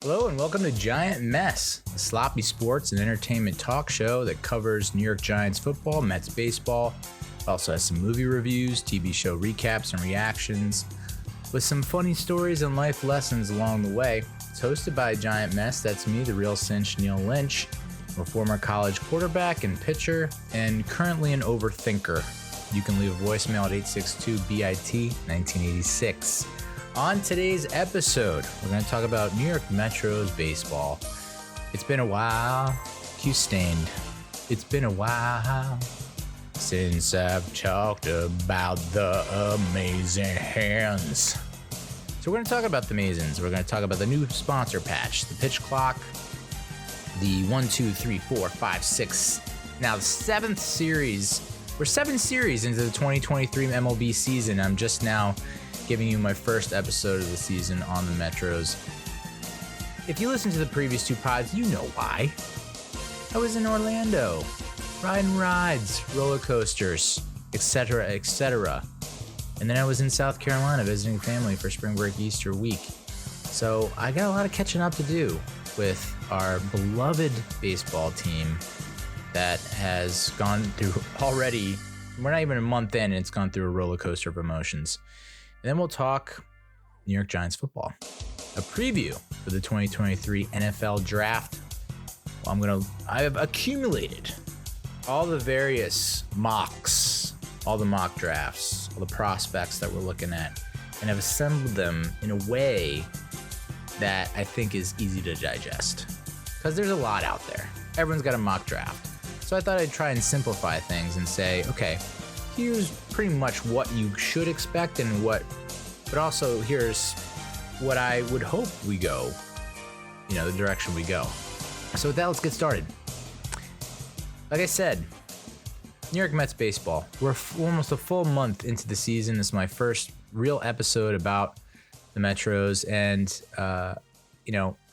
Hello and welcome to Giant Mess, a sloppy sports and entertainment talk show that covers New York Giants football, Mets baseball. It also has some movie reviews, TV show recaps and reactions, with some funny stories and life lessons along the way. It's hosted by Giant Mess. That's me, the real cinch, Neal Lynch. I'm a former college quarterback and pitcher, and currently an overthinker. You can leave a voicemail at 862-BIT-1986. On today's episode, we're going to talk about New York Metro's baseball. It's been a while, Q-stained. It's been a while since I've talked about the Amazins. So we're going to talk about the Amazins. We're going to talk about the new sponsor patch, the pitch clock, the 1, 2, 3, 4, 5, 6. Now the 7th series. We're 7 series into the 2023 MLB season. I'm just now giving you my first episode of the season on the Metros. If you listen to the previous 2 pods, you know why. I was in Orlando, riding rides, roller coasters, etc., etc. And then I was in South Carolina visiting family for spring break Easter week. So I got a lot of catching up to do with our beloved baseball team that has gone through already, we're not even a month in, and it's gone through a roller coaster of emotions. And then we'll talk New York Giants football, a preview for the 2023 NFL draft. Well, I have accumulated all the various mocks, all the mock drafts, all the prospects that we're looking at, and have assembled them in a way that I think is easy to digest. Because there's a lot out there. Everyone's got a mock draft. So I thought I'd try and simplify things and say, okay, here's pretty much what you should expect but also here's what I would hope we go, the direction we go. So with that, let's get started. Like I said, New York Mets baseball. We're almost a full month into the season. This is my first real episode about the Metros. And, I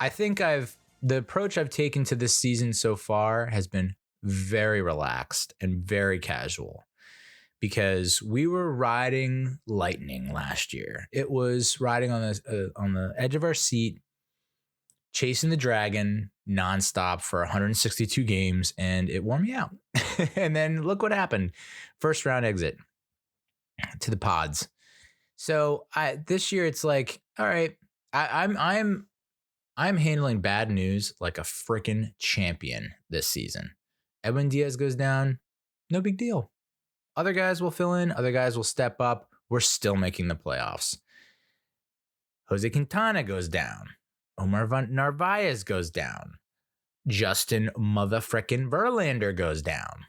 think the approach I've taken to this season so far has been very relaxed and very casual. Because we were riding lightning last year. It was riding on the edge of our seat, chasing the dragon nonstop for 162 games, and it wore me out. And then look what happened. First round exit to the pods. So this year it's like, all right, I'm handling bad news like a freaking champion this season. Edwin Diaz goes down, no big deal. Other guys will fill in. Other guys will step up. We're still making the playoffs. Jose Quintana goes down. Omar Narvaez goes down. Justin motherfrickin' Verlander goes down.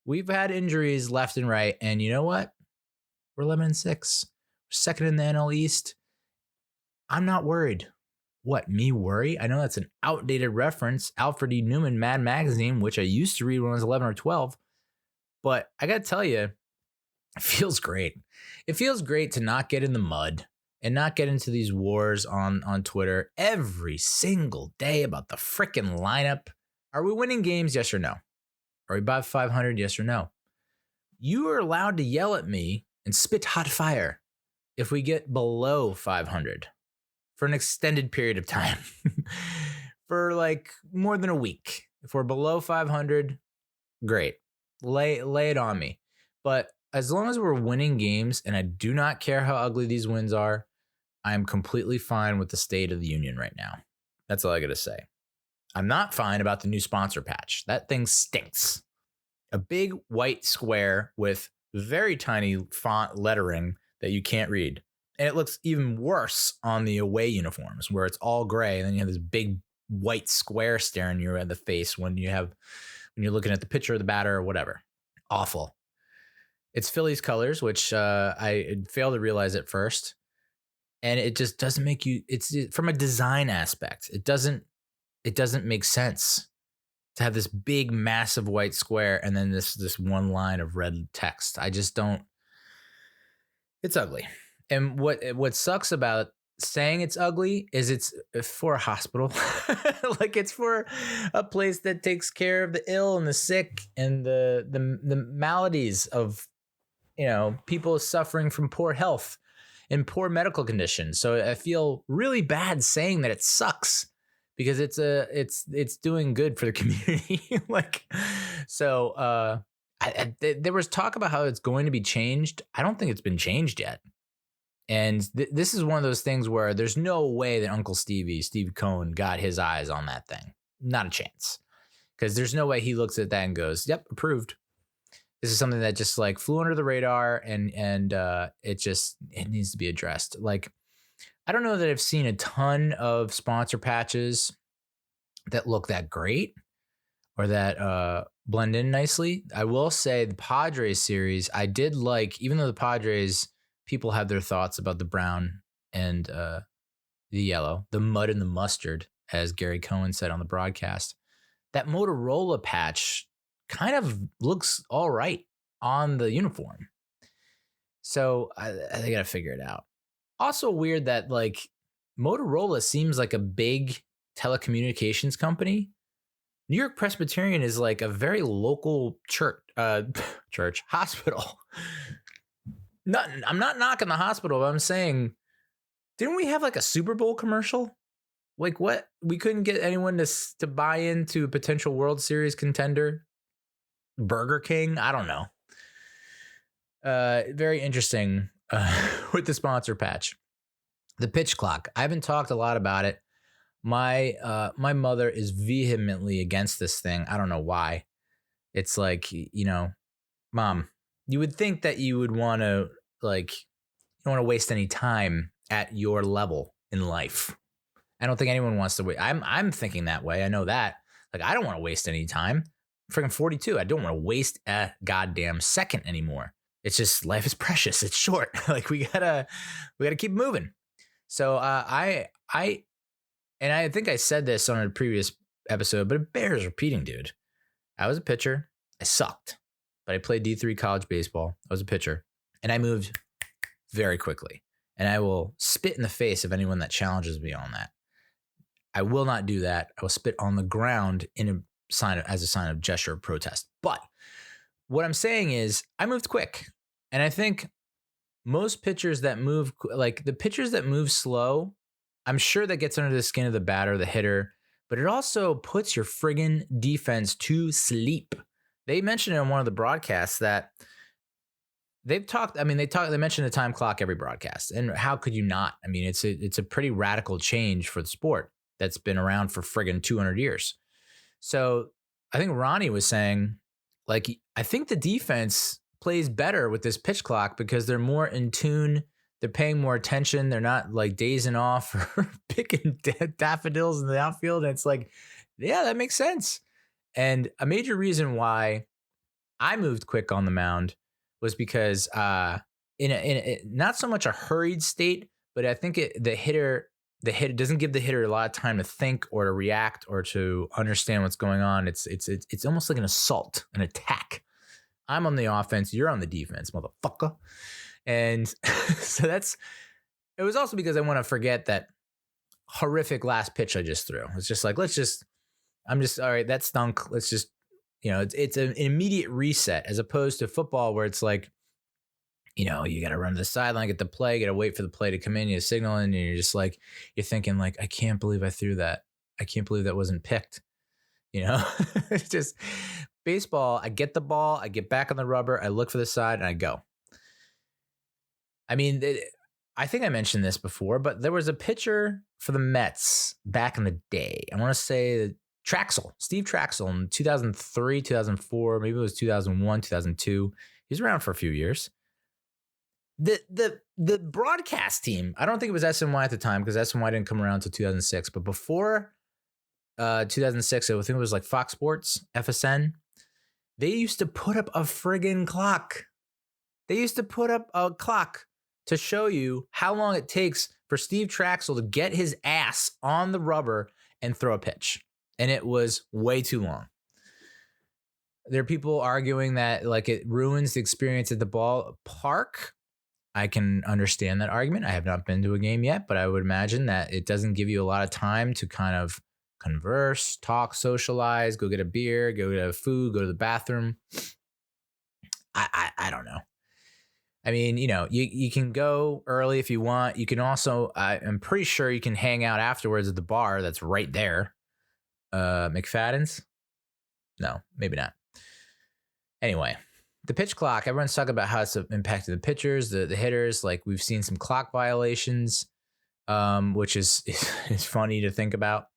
We've had injuries left and right, and you know what? We're 11-6. We're second in the NL East. I'm not worried. What, me worry? I know that's an outdated reference. Alfred E. Newman, Mad Magazine, which I used to read when I was 11 or 12. But I got to tell you, it feels great. It feels great to not get in the mud and not get into these wars on Twitter every single day about the frickin' lineup. Are we winning games? Yes or no? Are we above 500? Yes or no? You are allowed to yell at me and spit hot fire if we get below 500 for an extended period of time, for like more than a week. If we're below 500, great. Lay it on me. But as long as we're winning games, and I do not care how ugly these wins are, I'm completely fine with the state of the union right now. That's all I got to say. I'm not fine about the new sponsor patch. That thing stinks. A big white square with very tiny font lettering that you can't read. And it looks even worse on the away uniforms where it's all gray. And then you have this big white square staring you at the face when you're looking at the pitcher or the batter or whatever. Awful. It's Phillies colors, which I failed to realize at first. And it just doesn't make it's from a design aspect. It doesn't make sense to have this big, massive white square and then this one line of red text. I just don't. It's ugly. And what sucks about saying it's ugly is it's for a hospital. Like it's for a place that takes care of the ill and the sick and the maladies of, people suffering from poor health. in poor medical condition. So I feel really bad saying that it sucks because it's doing good for the community. There was talk about how it's going to be changed. I don't think it's been changed yet. And this is one of those things where there's no way that Uncle Steve Cohen, got his eyes on that thing. Not a chance. Because there's no way he looks at that and goes, yep, approved. This is something that just like flew under the radar and it needs to be addressed. Like, I don't know that I've seen a ton of sponsor patches that look that great or that blend in nicely. I will say the Padres series, I did like, even though the Padres, people have their thoughts about the brown and the yellow, the mud and the mustard, as Gary Cohen said on the broadcast. That Motorola patch kind of looks all right on the uniform. So they got to figure it out. Also weird that like Motorola seems like a big telecommunications company. New York Presbyterian is like a very local hospital. I'm not knocking the hospital, but I'm saying, didn't we have like a Super Bowl commercial? Like what? We couldn't get anyone to buy into a potential World Series contender? Burger King? I don't know. Very interesting with the sponsor patch. The pitch clock. I haven't talked a lot about it. My mother is vehemently against this thing. I don't know why. It's like, Mom, you would think that you would want to you don't want to waste any time at your level in life. I don't think anyone wants to wait. I'm thinking that way. I know that. Like, I don't want to waste any time. I'm freaking 42. I don't want to waste a goddamn second anymore. It's just life is precious. It's short. Like we gotta keep moving. So I think I said this on a previous episode, but it bears repeating, dude. I was a pitcher. I sucked, but I played D3 college baseball. I was a pitcher, and I moved very quickly. And I will spit in the face of anyone that challenges me on that. I will not do that. I will spit on the ground as a sign of gesture of protest. But what I'm saying is I moved quick. And I think most pitchers that move, like the pitchers that move slow, I'm sure that gets under the skin of the batter, the hitter, but it also puts your friggin' defense to sleep. They mentioned it on one of the broadcasts that they mentioned the time clock every broadcast. And how could you not? I mean, it's a pretty radical change for the sport that's been around for friggin' 200 years. So I think Ronnie was saying, like, I think the defense plays better with this pitch clock because they're more in tune. They're paying more attention. They're not like dazing off or picking daffodils in the outfield. And it's like, yeah, that makes sense. And a major reason why I moved quick on the mound was because in a not so much a hurried state, but I think the hitter doesn't give the hitter a lot of time to think or to react or to understand what's going on. It's almost like an assault, an attack. I'm on the offense, you're on the defense, motherfucker. And so it was also because I want to forget that horrific last pitch I just threw. It's just like, all right, that stunk. Let's just, it's an immediate reset as opposed to football where it's like, you got to run to the sideline, get the play, got to wait for the play to come in, you signal, and you're just like, you're thinking like, I can't believe I threw that. I can't believe that wasn't picked. It's just baseball. I get the ball, I get back on the rubber, I look for the side, and I go. I mean, I think I mentioned this before, but there was a pitcher for the Mets back in the day. I want to say Steve Traxel in 2003, 2004, maybe it was 2001, 2002. He's around for a few years. The broadcast team, I don't think it was SNY at the time because SNY didn't come around until 2006, but before 2006, I think it was like Fox Sports, FSN. They used to put up a friggin' clock. They used to put up a clock to show you how long it takes for Steve Traxel to get his ass on the rubber and throw a pitch. And it was way too long. There are people arguing that like it ruins the experience at the ballpark. I can understand that argument. I have not been to a game yet, but I would imagine that it doesn't give you a lot of time to kind of converse, talk, socialize, go get a beer, go get a food, go to the bathroom. I don't know. I mean, you can go early if you want. You can also, I'm pretty sure you can hang out afterwards at the bar that's right there. McFadden's? No, maybe not. Anyway, the pitch clock, everyone's talking about how it's impacted the pitchers, the hitters. Like, we've seen some clock violations, which is funny to think about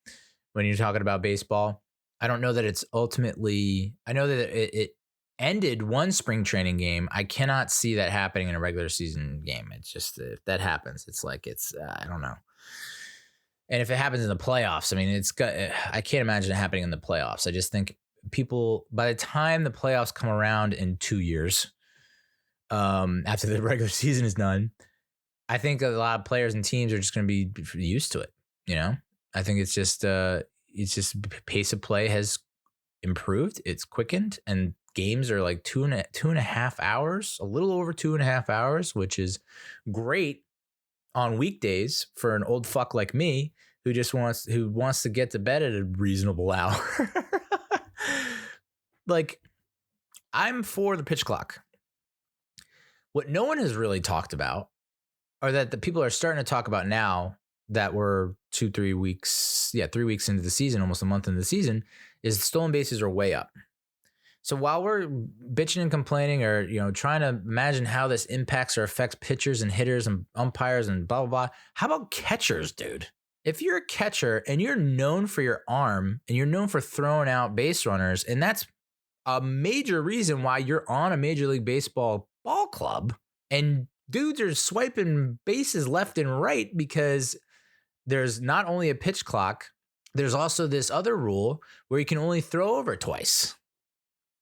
when you're talking about baseball. I don't know that it's ultimately, I know that it ended one spring training game. I cannot see that happening in a regular season game. It's just, if that happens, it's like, I don't know. And if it happens in the playoffs, I mean, I can't imagine it happening in the playoffs. I just think people, by the time the playoffs come around in 2 years, after the regular season is done, I think a lot of players and teams are just going to be used to it. I think it's just pace of play has improved. It's quickened, and games are like 2.5 hours, a little over 2.5 hours, which is great on weekdays for an old fuck like me who wants to get to bed at a reasonable hour. Like, I'm for the pitch clock. What no one has really talked about, or that the people are starting to talk about now that we're 3 weeks into the season, almost a month into the season, is stolen bases are way up. So while we're bitching and complaining, or trying to imagine how this impacts or affects pitchers and hitters and umpires and blah blah blah, how about catchers, dude? If you're a catcher and you're known for your arm and you're known for throwing out base runners, and that's a major reason why you're on a Major League Baseball ball club, and dudes are swiping bases left and right because there's not only a pitch clock, there's also this other rule where you can only throw over twice.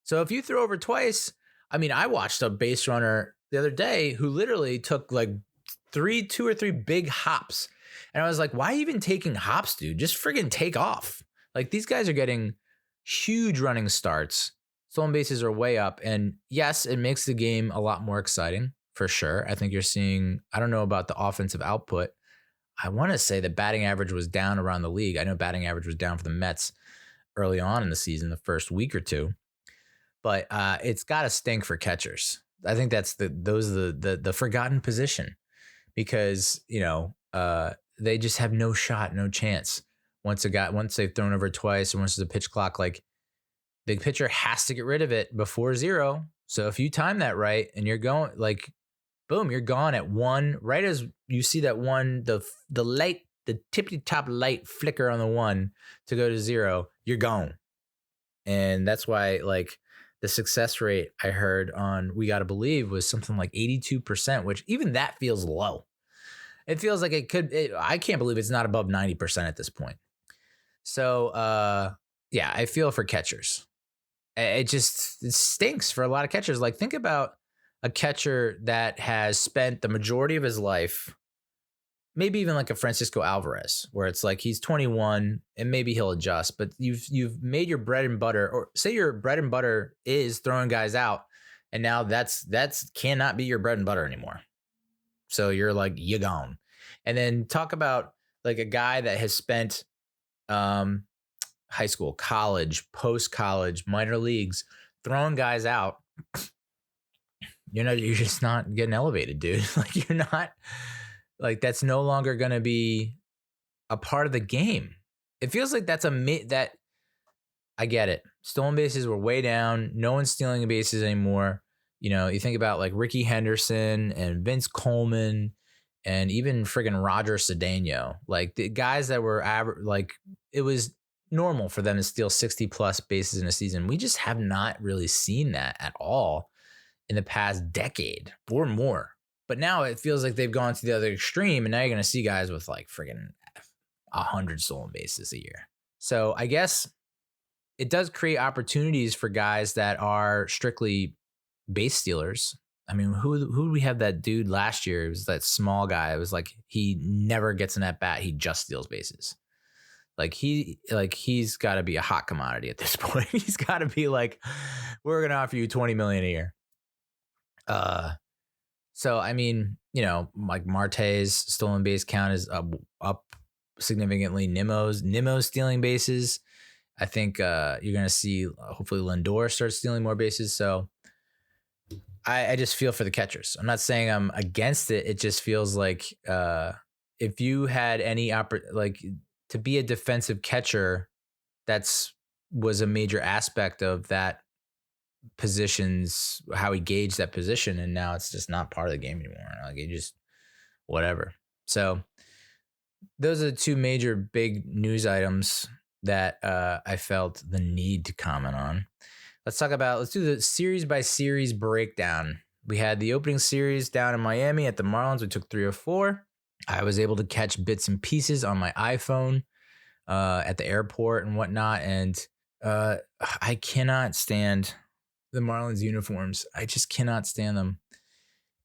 So if you throw over twice, I mean, I watched a base runner the other day who literally took like 2 or 3 big hops. And I was like, why even taking hops, dude? Just friggin' take off. Like, these guys are getting huge running starts. Stolen bases are way up. And yes, it makes the game a lot more exciting, for sure. I think you're seeing, I don't know about the offensive output. I want to say the batting average was down around the league. I know batting average was down for the Mets early on in the season, the first week or two. But it's got to stink for catchers. I think that's the forgotten position, because they just have no shot, no chance. Once they've thrown over twice, or once there's a pitch clock, like, big pitcher has to get rid of it before 0. So if you time that right and you're going, like, boom, you're gone at 1. Right as you see that 1, the light, the tippy top light flicker on the 1 to go to 0, you're gone. And that's why, like, the success rate I heard on We Gotta Believe was something like 82%, which even that feels low. It feels like I can't believe it's not above 90% at this point. So, yeah, I feel for catchers. It stinks for a lot of catchers. Like, think about a catcher that has spent the majority of his life, maybe even like a Francisco Alvarez, where it's like he's 21 and maybe he'll adjust, but you've made your bread and butter, or say your bread and butter is throwing guys out, and now that's cannot be your bread and butter anymore. So you're like, you're gone. And then talk about like a guy that has spent high school, college, post-college, minor leagues, throwing guys out. You're just not getting elevated, dude. Like, you're not, like, that's no longer going to be a part of the game. It feels like that's that I get it. Stolen bases were way down. No one's stealing bases anymore. You think about like Ricky Henderson and Vince Coleman and even friggin' Roger Cedeno, like the guys that were like, it was normal for them to steal 60 plus bases in a season. We just have not really seen that at all in the past decade or more. But now it feels like they've gone to the other extreme, and now you're going to see guys with like friggin' 100 stolen bases a year. So I guess it does create opportunities for guys that are strictly base stealers. I mean, who do we have that dude last year? It was that small guy. It was like, he never gets an at bat. He just steals bases. He's got to be a hot commodity at this point. He's got to be like, we're going to offer you $20 million a year. So, I mean, like Marte's stolen base count is up significantly. Nimmo's stealing bases. I think you're going to see hopefully Lindor start stealing more bases. So I just feel for the catchers. I'm not saying I'm against it. It just feels like if you had any to be a defensive catcher, was a major aspect of that position's how he gauged that position, and now it's just not part of the game anymore. Like he just whatever. So those are the two major big news items that I felt the need to comment on. Let's do the series by series breakdown. We had the opening series down in Miami at the Marlins. We took 3-4. I was able to catch bits and pieces on my iPhone at the airport and whatnot. And I cannot stand the Marlins uniforms. I just cannot stand them.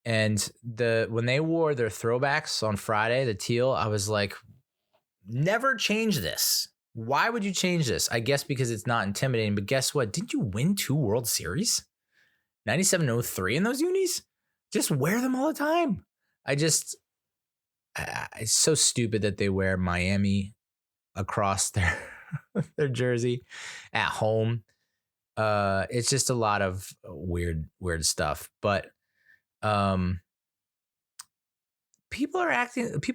And when they wore their throwbacks on Friday, the teal, I was like, never change this. Why would you change this? I guess because it's not intimidating. But guess what? Didn't you win 2 World Series? 97-03 in those unis? Just wear them all the time. It's so stupid that they wear Miami across their jersey at home. It's just a lot of weird stuff. But people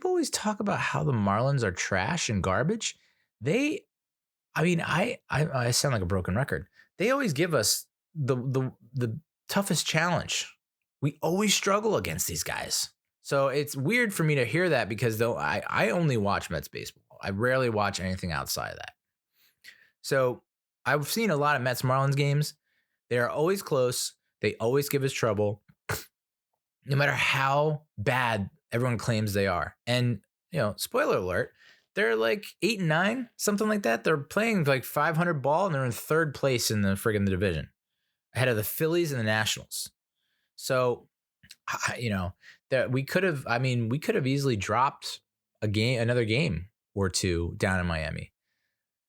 always talk about how the Marlins are trash and garbage. I sound like a broken record. They always give us the toughest challenge. We always struggle against these guys. So it's weird for me to hear that because though I only watch Mets baseball. I rarely watch anything outside of that. So I've seen a lot of Mets Marlins games. They are always close. They always give us trouble, no matter how bad everyone claims they are. And, spoiler alert, they're like 8-9, something like that. They're playing like 500 ball and they're in third place in the division ahead of the Phillies and the Nationals. So, that we could have easily dropped another game or two down in Miami.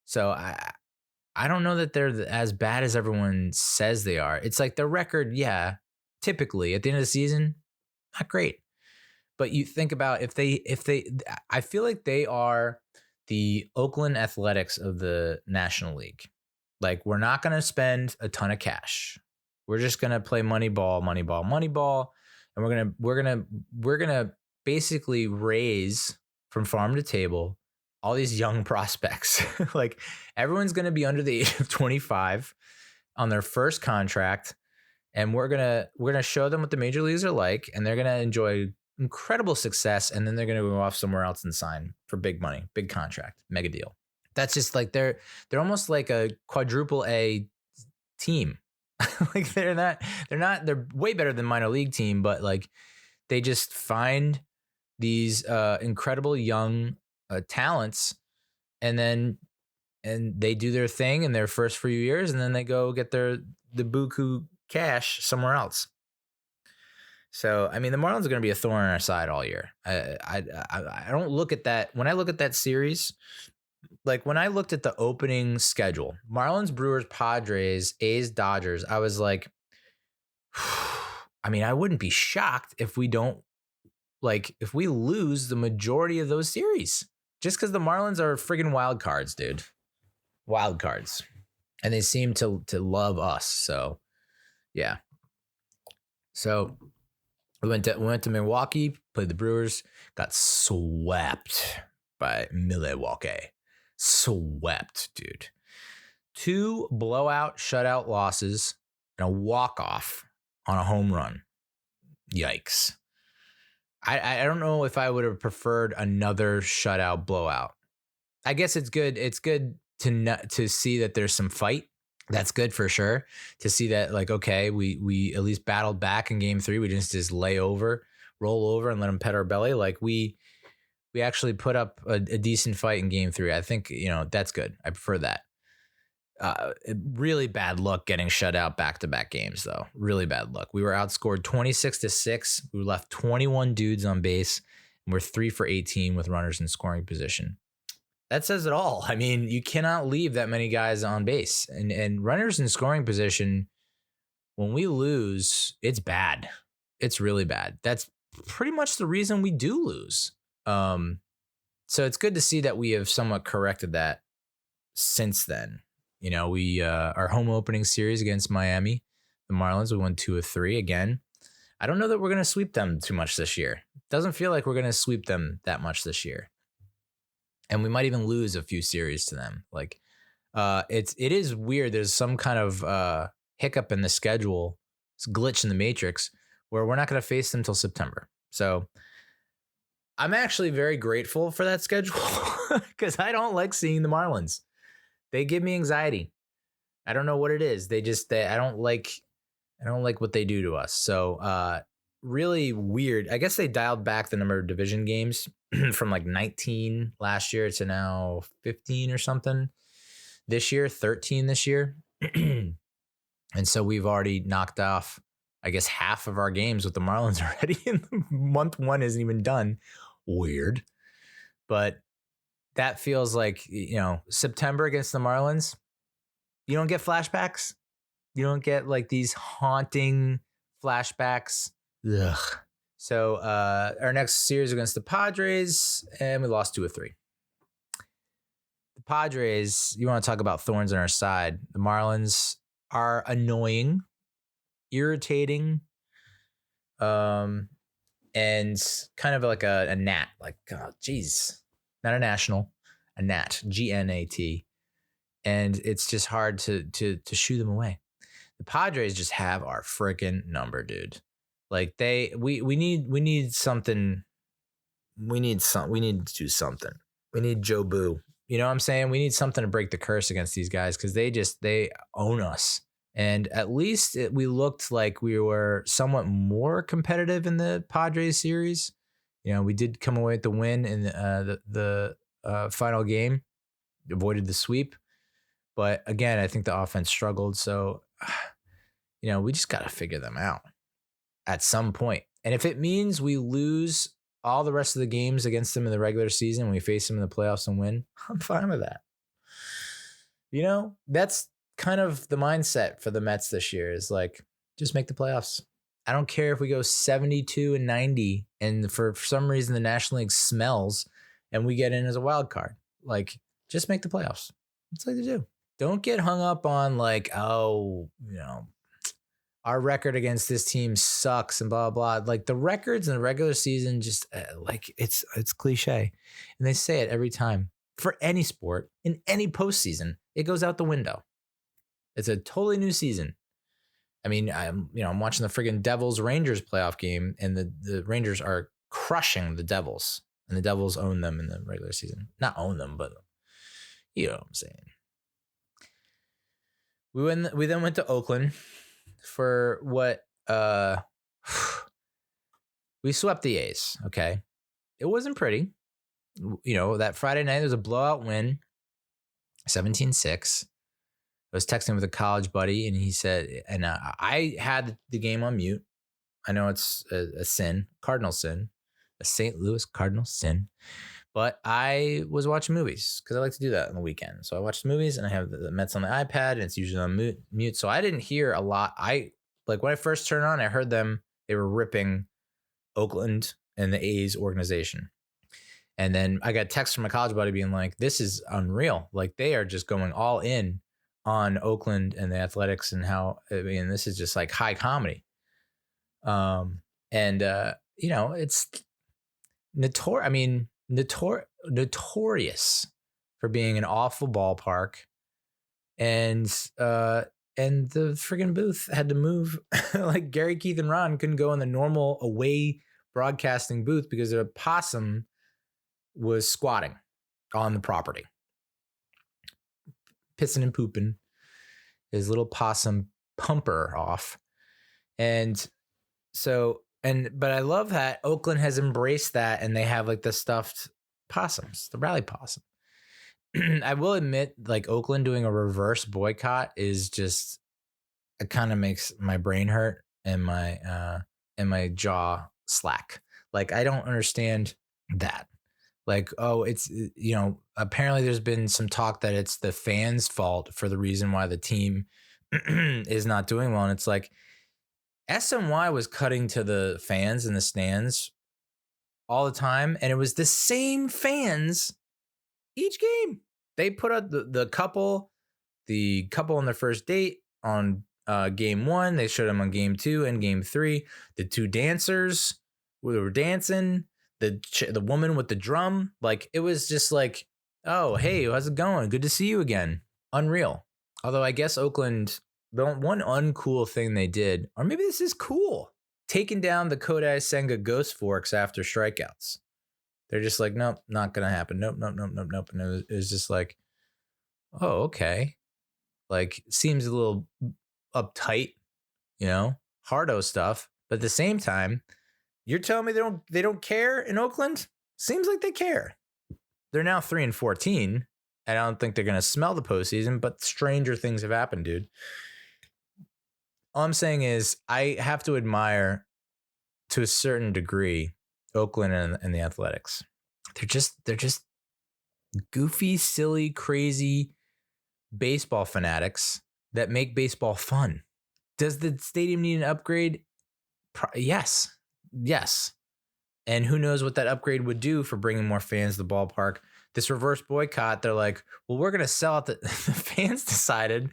So I don't know that they're as bad as everyone says they are. It's like the record, yeah, typically at the end of the season, not great. But you think about if they, I feel like they are the Oakland Athletics of the National League. Like we're not going to spend a ton of cash. We're just going to play money ball, and we're going to basically raise from farm to table all these young prospects. Like everyone's going to be under the age of 25 on their first contract, and we're going to show them what the major leagues are like, and they're going to enjoy incredible success, and then they're going to go off somewhere else and sign for big money, big contract, mega deal. That's just like they're almost like a quadruple A team. Like they're way better than minor league team, but like they just find these incredible young talents, and they do their thing in their first few years, and then they go get the buku cash somewhere else. So, I mean, the Marlins are going to be a thorn in our side all year. I don't look at that. When I look at that series, like when I looked at the opening schedule, Marlins, Brewers, Padres, A's, Dodgers, I was like, I mean, I wouldn't be shocked if we lose the majority of those series just because the Marlins are friggin' wild cards, dude. Wild cards. And they seem to love us. So, yeah. So we went to Milwaukee, played the Brewers, got swept by Milwaukee. Swept, dude. 2 blowout shutout losses and a walk-off on a home run. Yikes. I don't know if I would have preferred another shutout blowout. I guess it's good. It's good to see that there's some fight. That's good for sure. To see that, like, okay, we at least battled back in game 3. We didn't just roll over and let them pet our belly. Like we actually put up a decent fight in game 3. I think, that's good. I prefer that. Really bad luck getting shut out back-to-back games, though. Really bad luck. We were outscored 26-6. We left 21 dudes on base, and we're 3 for 18 with runners in scoring position. That says it all. I mean, you cannot leave that many guys on base, and runners in scoring position. When we lose, it's bad. It's really bad. That's pretty much the reason we do lose. So it's good to see that we have somewhat corrected that since then. We our home opening series against Miami, the Marlins. We won 2 of 3 again. I don't know that we're going to sweep them too much this year. Doesn't feel like we're going to sweep them that much this year. And we might even lose a few series to them. Like, it is weird. There's some kind of hiccup in the schedule, it's a glitch in the matrix, where we're not going to face them till September. So I'm actually very grateful for that schedule because I don't like seeing the Marlins. They give me anxiety. I don't know what it is. I don't like what they do to us. So really weird. I guess they dialed back the number of division games from like 19 last year to now 15 or something this year, 13 this year. And so we've already knocked off, I guess, half of our games with the Marlins already. And month 1 isn't even done. Weird. But that feels like, September against the Marlins, you don't get flashbacks. You don't get like these haunting flashbacks. Ugh. So our next series against the Padres, and we lost 2 of 3. The Padres, you want to talk about thorns on our side. The Marlins are annoying, irritating, and kind of like a gnat. Like, oh, geez, not a national, a gnat, GNAT. And it's just hard to shoo them away. The Padres just have our freaking number, dude. Like we need something. We need to do something. We need Joe Boo. You know what I'm saying? We need something to break the curse against these guys because they own us. And at least we looked like we were somewhat more competitive in the Padres series. We did come away with the win in the final game, avoided the sweep. But again, I think the offense struggled. So, we just got to figure them out at some point. And if it means we lose all the rest of the games against them in the regular season, we face them in the playoffs and win, I'm fine with that. That's kind of the mindset for the Mets this year is like, just make the playoffs. I don't care if we go 72-90 and for some reason the National League smells and we get in as a wild card. Like, just make the playoffs. That's what they do. Don't get hung up on like, oh, our record against this team sucks and blah, blah. Like the records in the regular season, just like it's cliche. And they say it every time for any sport in any postseason, it goes out the window. It's a totally new season. I mean, I'm watching the friggin' Devils Rangers playoff game and the Rangers are crushing the Devils and the Devils own them in the regular season. Not own them, but you know what I'm saying. We then went to Oakland for what we swept the A's. Okay. It wasn't pretty. That Friday night, there was a blowout win, 17-6. I was texting with a college buddy and he said, and I had the game on mute. I know it's a sin, cardinal sin, a St. Louis Cardinal sin. But I was watching movies because I like to do that on the weekend. So I watched movies and I have the Mets on the iPad and it's usually on mute. So I didn't hear a lot. When I first turned on, I heard they were ripping Oakland and the A's organization. And then I got a text from my college buddy being like, this is unreal. Like they are just going all in on Oakland and the Athletics and how, this is just like high comedy. It's notorious for being an awful ballpark, and the friggin' booth had to move. Like Gary, Keith, and Ron couldn't go in the normal away broadcasting booth because a possum was squatting on the property, pissing and pooping his little possum pumper off, but I love that Oakland has embraced that and they have like the stuffed possums, the rally possum. I will admit, like Oakland doing a reverse boycott is just, it kind of makes my brain hurt and my jaw slack. Like, I don't understand that. Like, oh, it's, apparently there's been some talk that it's the fans' fault for the reason why the team is not doing well. And it's like, SNY was cutting to the fans in the stands all the time, and it was the same fans each game. They put up the couple on their first date on game 1. They showed him on game 2 and game 3. The two dancers were dancing. The woman with the drum. Like, it was just like, oh, hey, how's it going? Good to see you again. Unreal. Although I guess Oakland, the one uncool thing they did, or maybe this is cool, taking down the Kodai Senga Ghost Forks after strikeouts. They're just like, nope, not going to happen. Nope. And it was just like, oh, okay. Like, seems a little uptight, hardo stuff. But at the same time, you're telling me they don't care in Oakland? Seems like they care. They're now 3-14. I don't think they're going to smell the postseason, but stranger things have happened, dude. All I'm saying is I have to admire, to a certain degree, Oakland and the Athletics. They're just goofy, silly, crazy baseball fanatics that make baseball fun. Does the stadium need an upgrade? Yes. And who knows what that upgrade would do for bringing more fans to the ballpark. This reverse boycott, they're like, well, we're going to sell out the fans decided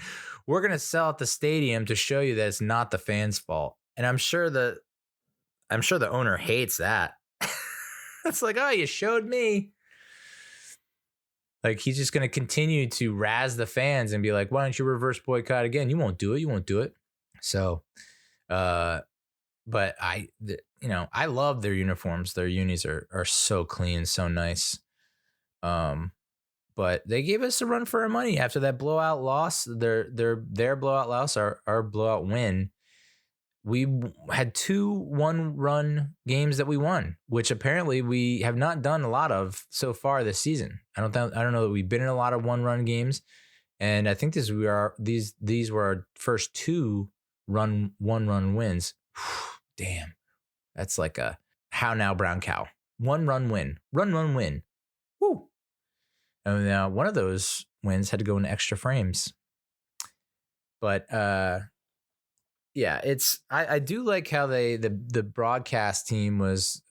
we're going to sell out the stadium to show you that it's not the fans' fault. And I'm sure the owner hates that. It's like, oh, you showed me. Like, he's just going to continue to razz the fans and be like, why don't you reverse boycott again? You won't do it. So, but I love their uniforms. Their unis are so clean, so nice. But they gave us a run for our money after that blowout loss. Their blowout loss, our blowout win. We had 2 1-run games that we won, which apparently we have not done a lot of so far this season. I don't know that we've been in a lot of 1-run games, and I think these were our first 2 1-run wins. Damn, that's like a how now brown cow. 1-run win, run win. Woo! And now one of those wins had to go into extra frames, but yeah, I do like how the broadcast team was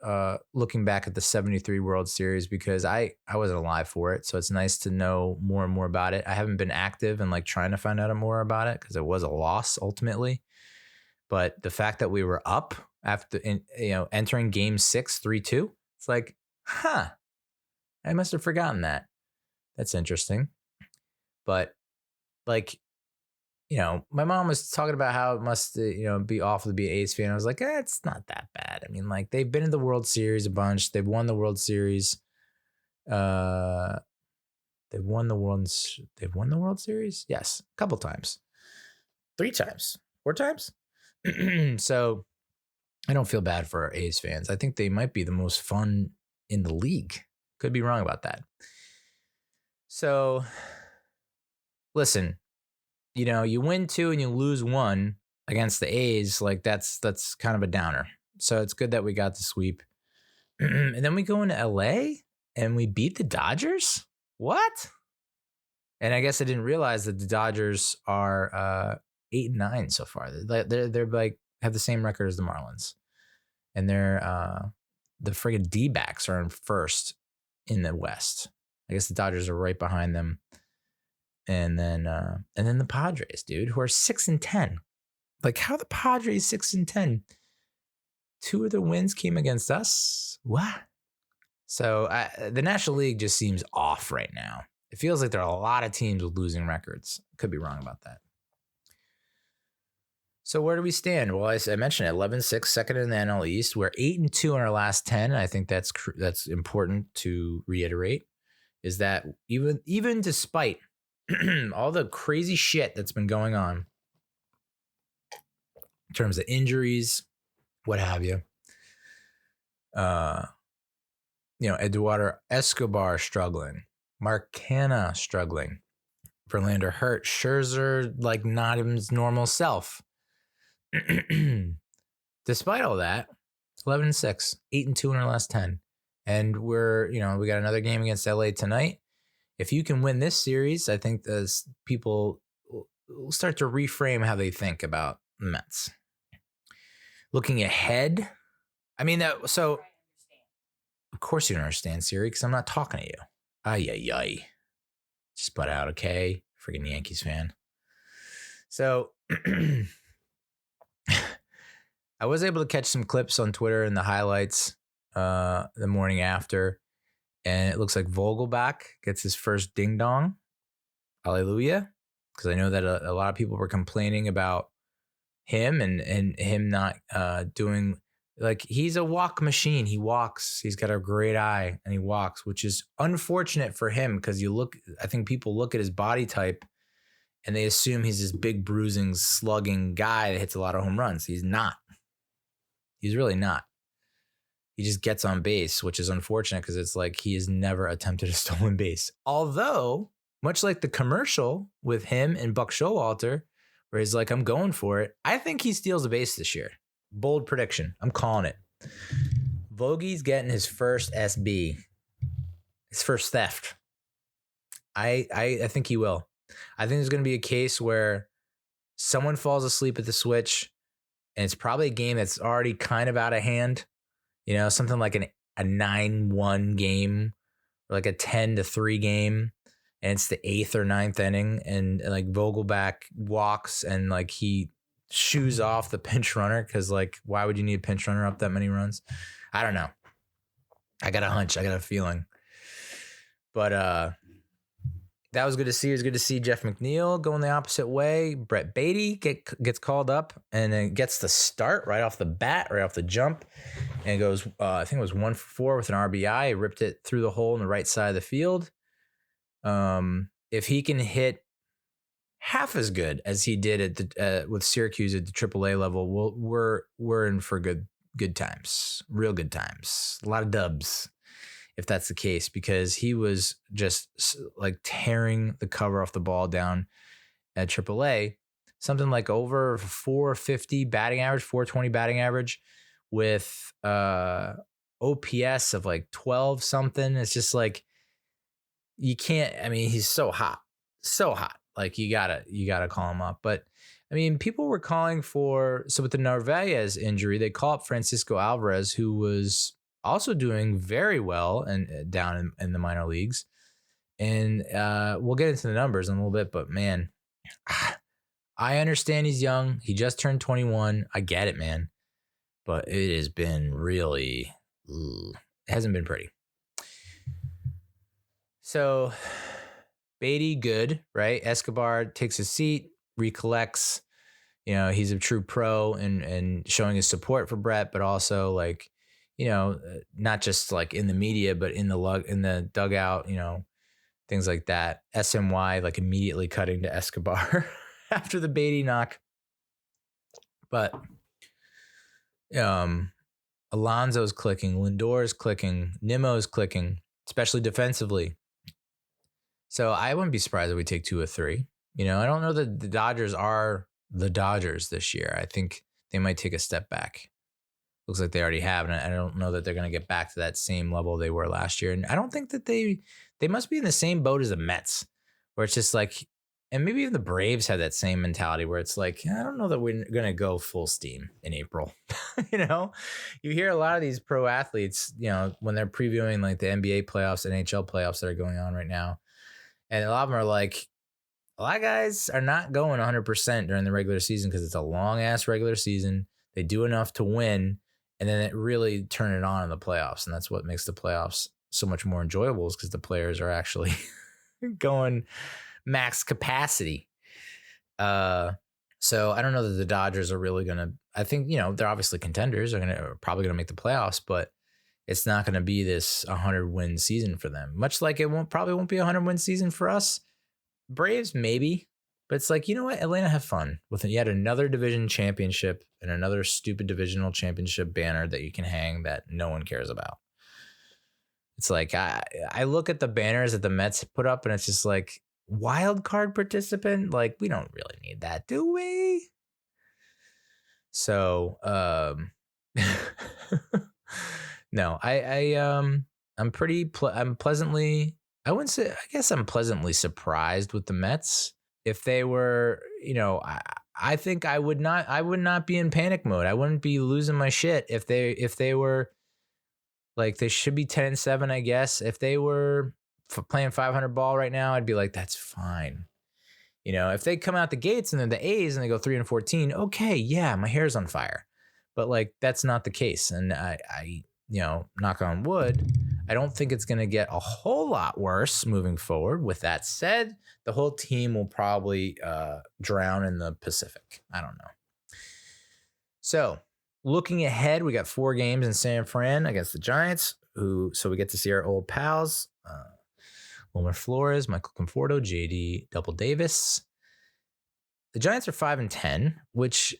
looking back at the 73 World Series, because I wasn't alive for it. So it's nice to know more and more about it. I haven't been active and like trying to find out more about it because it was a loss ultimately. But the fact that we were up after entering game 6, 3-2, it's like, I must have forgotten that. That's interesting. But like, my mom was talking about how it must, be awful to be an A's fan. I was like, it's not that bad. I mean, like, they've been in the World Series a bunch. They've won the World Series. They've won the World Series? Yes, a couple times. 3 times. 4 times? So I don't feel bad for our A's fans. I think they might be the most fun in the league. Could be wrong about that. So, listen. You win 2 and you lose 1 against the A's. Like, that's kind of a downer. So it's good that we got the sweep. And then we go into LA and we beat the Dodgers. What? And I guess I didn't realize that the Dodgers are 8-9 so far. They're like have the same record as the Marlins, and they're the friggin' D-backs are in first in the West. I guess the Dodgers are right behind them. And then the Padres, dude, who are 6-10. Like, how the Padres 6-10? 2 of the wins came against us. What? So the National League just seems off right now. It feels like there are a lot of teams with losing records. Could be wrong about that. So where do we stand? Well, I mentioned it, 11-6, second in the NL East. We're 8-2 in our last 10. I think that's important to reiterate. Is that even despite all the crazy shit that's been going on in terms of injuries, what have you. Eduardo Escobar struggling, Mark Canha struggling, Verlander hurt, Scherzer like not his normal self. Despite all that, 11-6, 8-2 in our last 10, and we got another game against LA tonight. If you can win this series, I think people will start to reframe how they think about the Mets. Looking ahead, I mean, so of course you don't understand, Siri, because I'm not talking to you. Ay. Just butt out, okay? Freaking Yankees fan. So I was able to catch some clips on Twitter and the highlights the morning after, and it looks like Vogelbach gets his first ding dong. Hallelujah. Because I know that a lot of people were complaining about him and him not doing, like, he's a walk machine. He walks. He's got a great eye and he walks, which is unfortunate for him because I think people look at his body type and they assume he's this big bruising, slugging guy that hits a lot of home runs. He's not. He's really not. He just gets on base, which is unfortunate because it's like he has never attempted a stolen base. Although, much like the commercial with him and Buck Showalter, where he's like, I'm going for it, I think he steals a base this year. Bold prediction. I'm calling it. Vogie's getting his first SB, his first theft. I think he will. I think there's going to be a case where someone falls asleep at the switch, and it's probably a game that's already kind of out of hand. You know, something like a 9-1 game, or like a 10-3 game, and it's the 8th or 9th inning, and like Vogelbach walks and like he shoos off the pinch runner because, like, why would you need a pinch runner up that many runs? I don't know. I got a hunch. I got a feeling. But that was good to see. It was good to see Jeff McNeil going the opposite way. Brett Beatty gets called up and then gets the start right off the bat, right off the jump. And it goes, I think it was 1 for 4 with an RBI. He ripped it through the hole on the right side of the field. If he can hit half as good as he did at with Syracuse at the AAA level, we're in for good times, real good times, a lot of dubs. If that's the case, because he was just like tearing the cover off the ball down at AAA, something like over 450 batting average, 420 batting average with OPS of like 12 something. It's just like, you can't, I mean, he's so hot. Like you gotta call him up. But I mean, people were calling for, so with the Narvaez injury, they call up Francisco Alvarez, who was also doing very well and down in the minor leagues. And we'll get into the numbers in a little bit, but man, I understand he's young. He just turned 21. I get it, man. But it has been really, it hasn't been pretty. So Beatty, good, right? Escobar takes his seat, recollects, you know, he's a true pro and showing his support for Brett, but also like, you know, not just like in the media, but in the dugout, you know, things like that. SMY like immediately cutting to Escobar after the Beatty knock. But Alonso's clicking, Lindor's clicking, Nimmo's clicking, especially defensively. So I wouldn't be surprised if we take 2 or 3. You know, I don't know that the Dodgers are the Dodgers this year. I think they might take a step back. Looks like they already have, and I don't know that they're going to get back to that same level they were last year. And I don't think that they must be in the same boat as the Mets, where it's just like, and maybe even the Braves had that same mentality where it's like, I don't know that we're going to go full steam in April. You know, you hear a lot of these pro athletes, you know, when they're previewing like the NBA playoffs, NHL playoffs that are going on right now. And a lot of them are like, a lot of guys are not going 100% during the regular season because it's a long ass regular season. They do enough to win. And then it really turn it on in the playoffs. And that's what makes the playoffs so much more enjoyable, is because the players are actually going max capacity. So I don't know that the Dodgers are really going to, I think, you know, they're obviously contenders. They're probably going to make the playoffs, but it's not going to be this 100-win season for them. Much like it probably won't be a 100-win season for us. Braves, maybe. But it's like, you know what? Atlanta, have fun with yet another division championship and another stupid divisional championship banner that you can hang that no one cares about. It's like, I look at the banners that the Mets put up and it's just like, wild card participant? Like, we don't really need that, do we? So, no, I'm pleasantly, I wouldn't say, I guess I'm pleasantly surprised with the Mets. If they were, you know, I think I would not be in panic mode. I wouldn't be losing my shit if they were like, they should be 10-7, I guess. If they were playing 500 ball right now, I'd be like, that's fine. If they come out the gates and they're the A's and they go 3-14, okay, yeah, my hair's on fire. But like, that's not the case. And I knock on wood, I don't think it's going to get a whole lot worse moving forward. With that said, the whole team will probably drown in the Pacific. I don't know. So looking ahead, we got 4 games in San Fran against the Giants, so we get to see our old pals, Wilmer Flores, Michael Conforto, JD Double Davis. The Giants are 5-10, which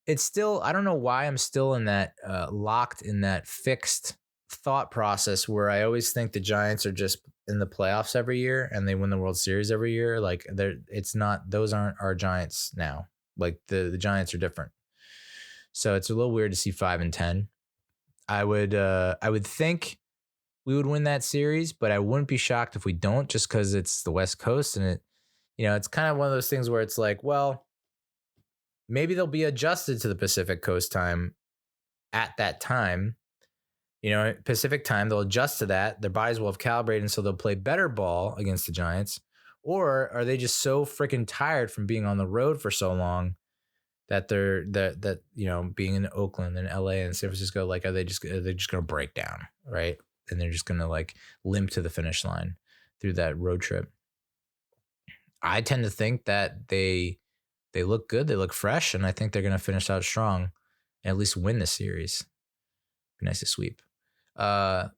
it's still, I don't know why I'm still in that locked in that fixed thought process where I always think the Giants are just in the playoffs every year and they win the World Series every year. Like those aren't our Giants now. Like the Giants are different. So it's a little weird to see 5-10. I would think we would win that series, but I wouldn't be shocked if we don't, just because it's the West Coast and it's kind of one of those things where it's like, well, maybe they'll be adjusted to the Pacific Coast time at that time. Pacific time, they'll adjust to that. Their bodies will have calibrated, and so they'll play better ball against the Giants. Or are they just so freaking tired from being on the road for so long that being in Oakland and LA and San Francisco, like, are they just going to break down, right? And they're just going to like limp to the finish line through that road trip. I tend to think that they look good, they look fresh, and I think they're going to finish out strong and at least win the series. Be nice to sweep. And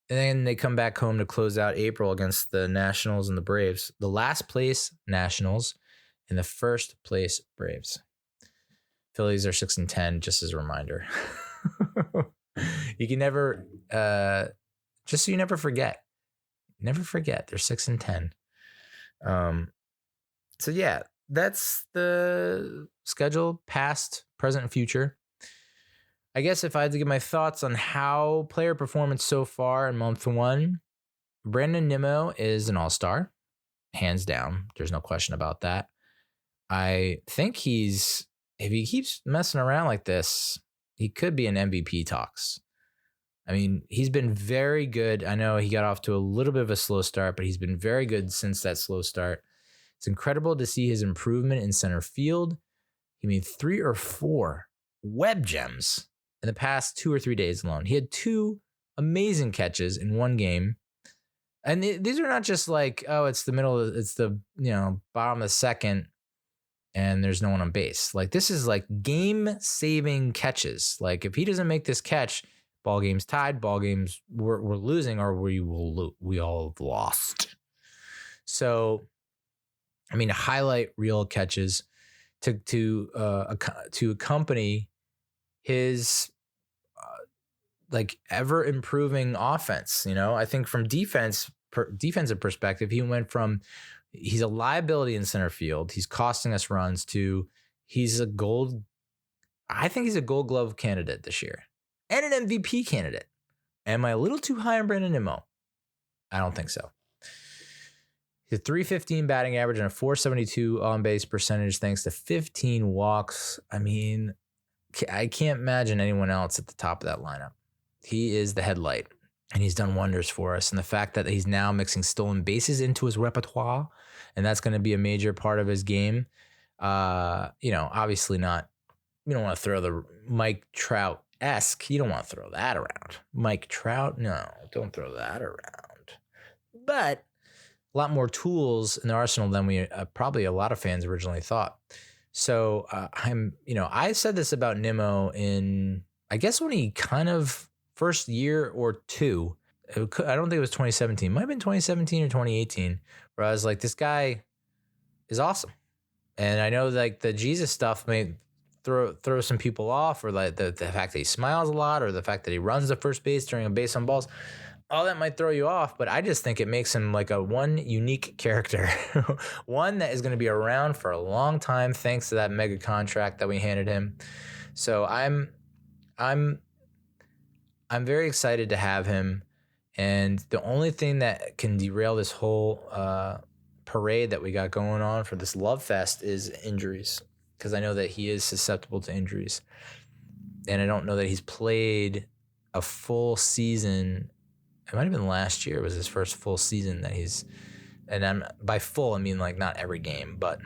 then they come back home to close out April against the Nationals and the Braves. The last place Nationals and the first place Braves. Phillies are 6-10, just as a reminder. You can never, just so you never forget. Never forget, they're 6-10. So yeah, that's the schedule, past, present, and future. I guess if I had to give my thoughts on how player performance so far in month 1, Brandon Nimmo is an all-star, hands down. There's no question about that. I think if he keeps messing around like this, he could be in MVP talks. I mean, he's been very good. I know he got off to a little bit of a slow start, but he's been very good since that slow start. It's incredible to see his improvement in center field. He made 3 or 4 web gems in the past 2 or 3 days alone. He had 2 amazing catches in one game. And these are not just like, oh, it's the bottom of the second and there's no one on base. Like, this is like game-saving catches. Like, if he doesn't make this catch, ball game's tied, ball games we're losing, or we all have lost. So, I mean, highlight real catches to accompany his like ever improving offense. I think from defensive perspective, he went from he's a liability in center field, he's costing us runs, to I think he's a Gold Glove candidate this year and an MVP candidate. Am I a little too high on Brandon Nimmo? I don't think so. He's a .315 batting average and a .472 on-base percentage thanks to 15 walks. I mean, I can't imagine anyone else at the top of that lineup. He is the headlight, and he's done wonders for us. And the fact that he's now mixing stolen bases into his repertoire, and that's going to be a major part of his game. Obviously not. You don't want to throw the Mike Trout-esque. You don't want to throw that around. Mike Trout, no, don't throw that around. But a lot more tools in the arsenal than we probably a lot of fans originally thought. So I said this about Nimmo in, I guess, when he kind of first year or two. I don't think it was 2017. It might have been 2017 or 2018, where I was like, this guy is awesome. And I know like the Jesus stuff may throw some people off, or like the fact that he smiles a lot, or the fact that he runs the first base during a base on balls. All that might throw you off, but I just think it makes him like one unique character, one that is going to be around for a long time thanks to that mega contract that we handed him. So I'm very excited to have him, and the only thing that can derail this whole parade that we got going on for this love fest is injuries, because I know that he is susceptible to injuries, and I don't know that he's played a full season. It might have been last year. It was his first full season that he's And I'm by full, I mean like not every game, but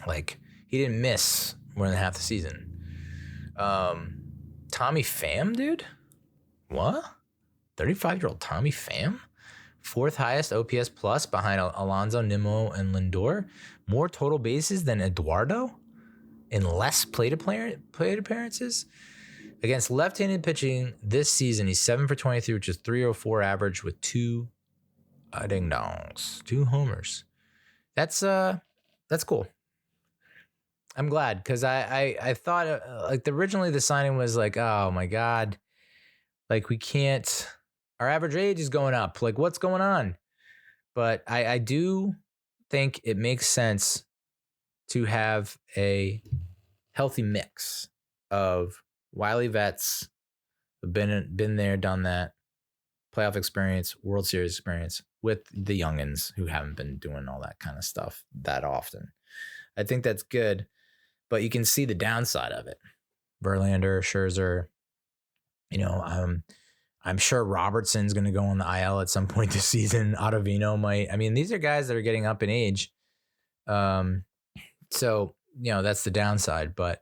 like he didn't miss more than half the season. Tommy Pham, dude? What? 35-year-old Tommy Pham? 4th highest OPS plus behind Alonso, Nimmo, and Lindor. More total bases than Eduardo in less plate appearances. Against left-handed pitching this season, he's 7 for 23, which is 304 average with 2 ding-dongs, 2 homers. That's cool. I'm glad because I thought like originally the signing was like, oh my God, like we can't, our average age is going up. Like what's going on? But I do think it makes sense to have a healthy mix of wily vets who've been there, done that, playoff experience, World Series experience with the youngins who haven't been doing all that kind of stuff that often. I think that's good. But you can see the downside of it. Verlander, Scherzer, I'm sure Robertson's going to go on the IL at some point this season. Ottavino might. I mean, these are guys that are getting up in age. So, that's the downside. But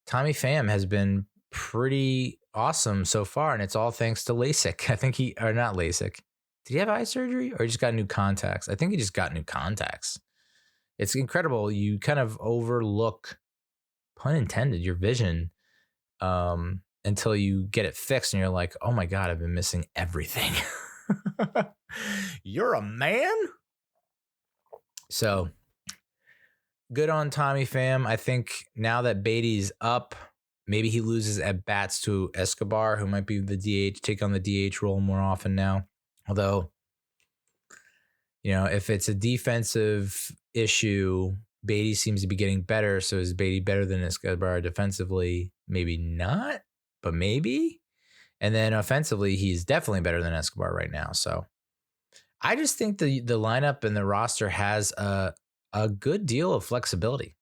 Tommy Pham has been pretty awesome so far, and it's all thanks to LASIK. I think not LASIK. Did he have eye surgery or he just got new contacts? I think he just got new contacts. It's incredible. You kind of overlook, pun intended, your vision until you get it fixed and you're like, oh my God, I've been missing everything. You're a man? So good on Tommy Pham. I think now that Beatty's up, maybe he loses at bats to Escobar, who might be the DH, take on the DH role more often now. Although, if it's a defensive issue, Beatty seems to be getting better. So is Beatty better than Escobar defensively? Maybe not, but maybe. And then offensively, he's definitely better than Escobar right now. So I just think the lineup and the roster has a good deal of flexibility,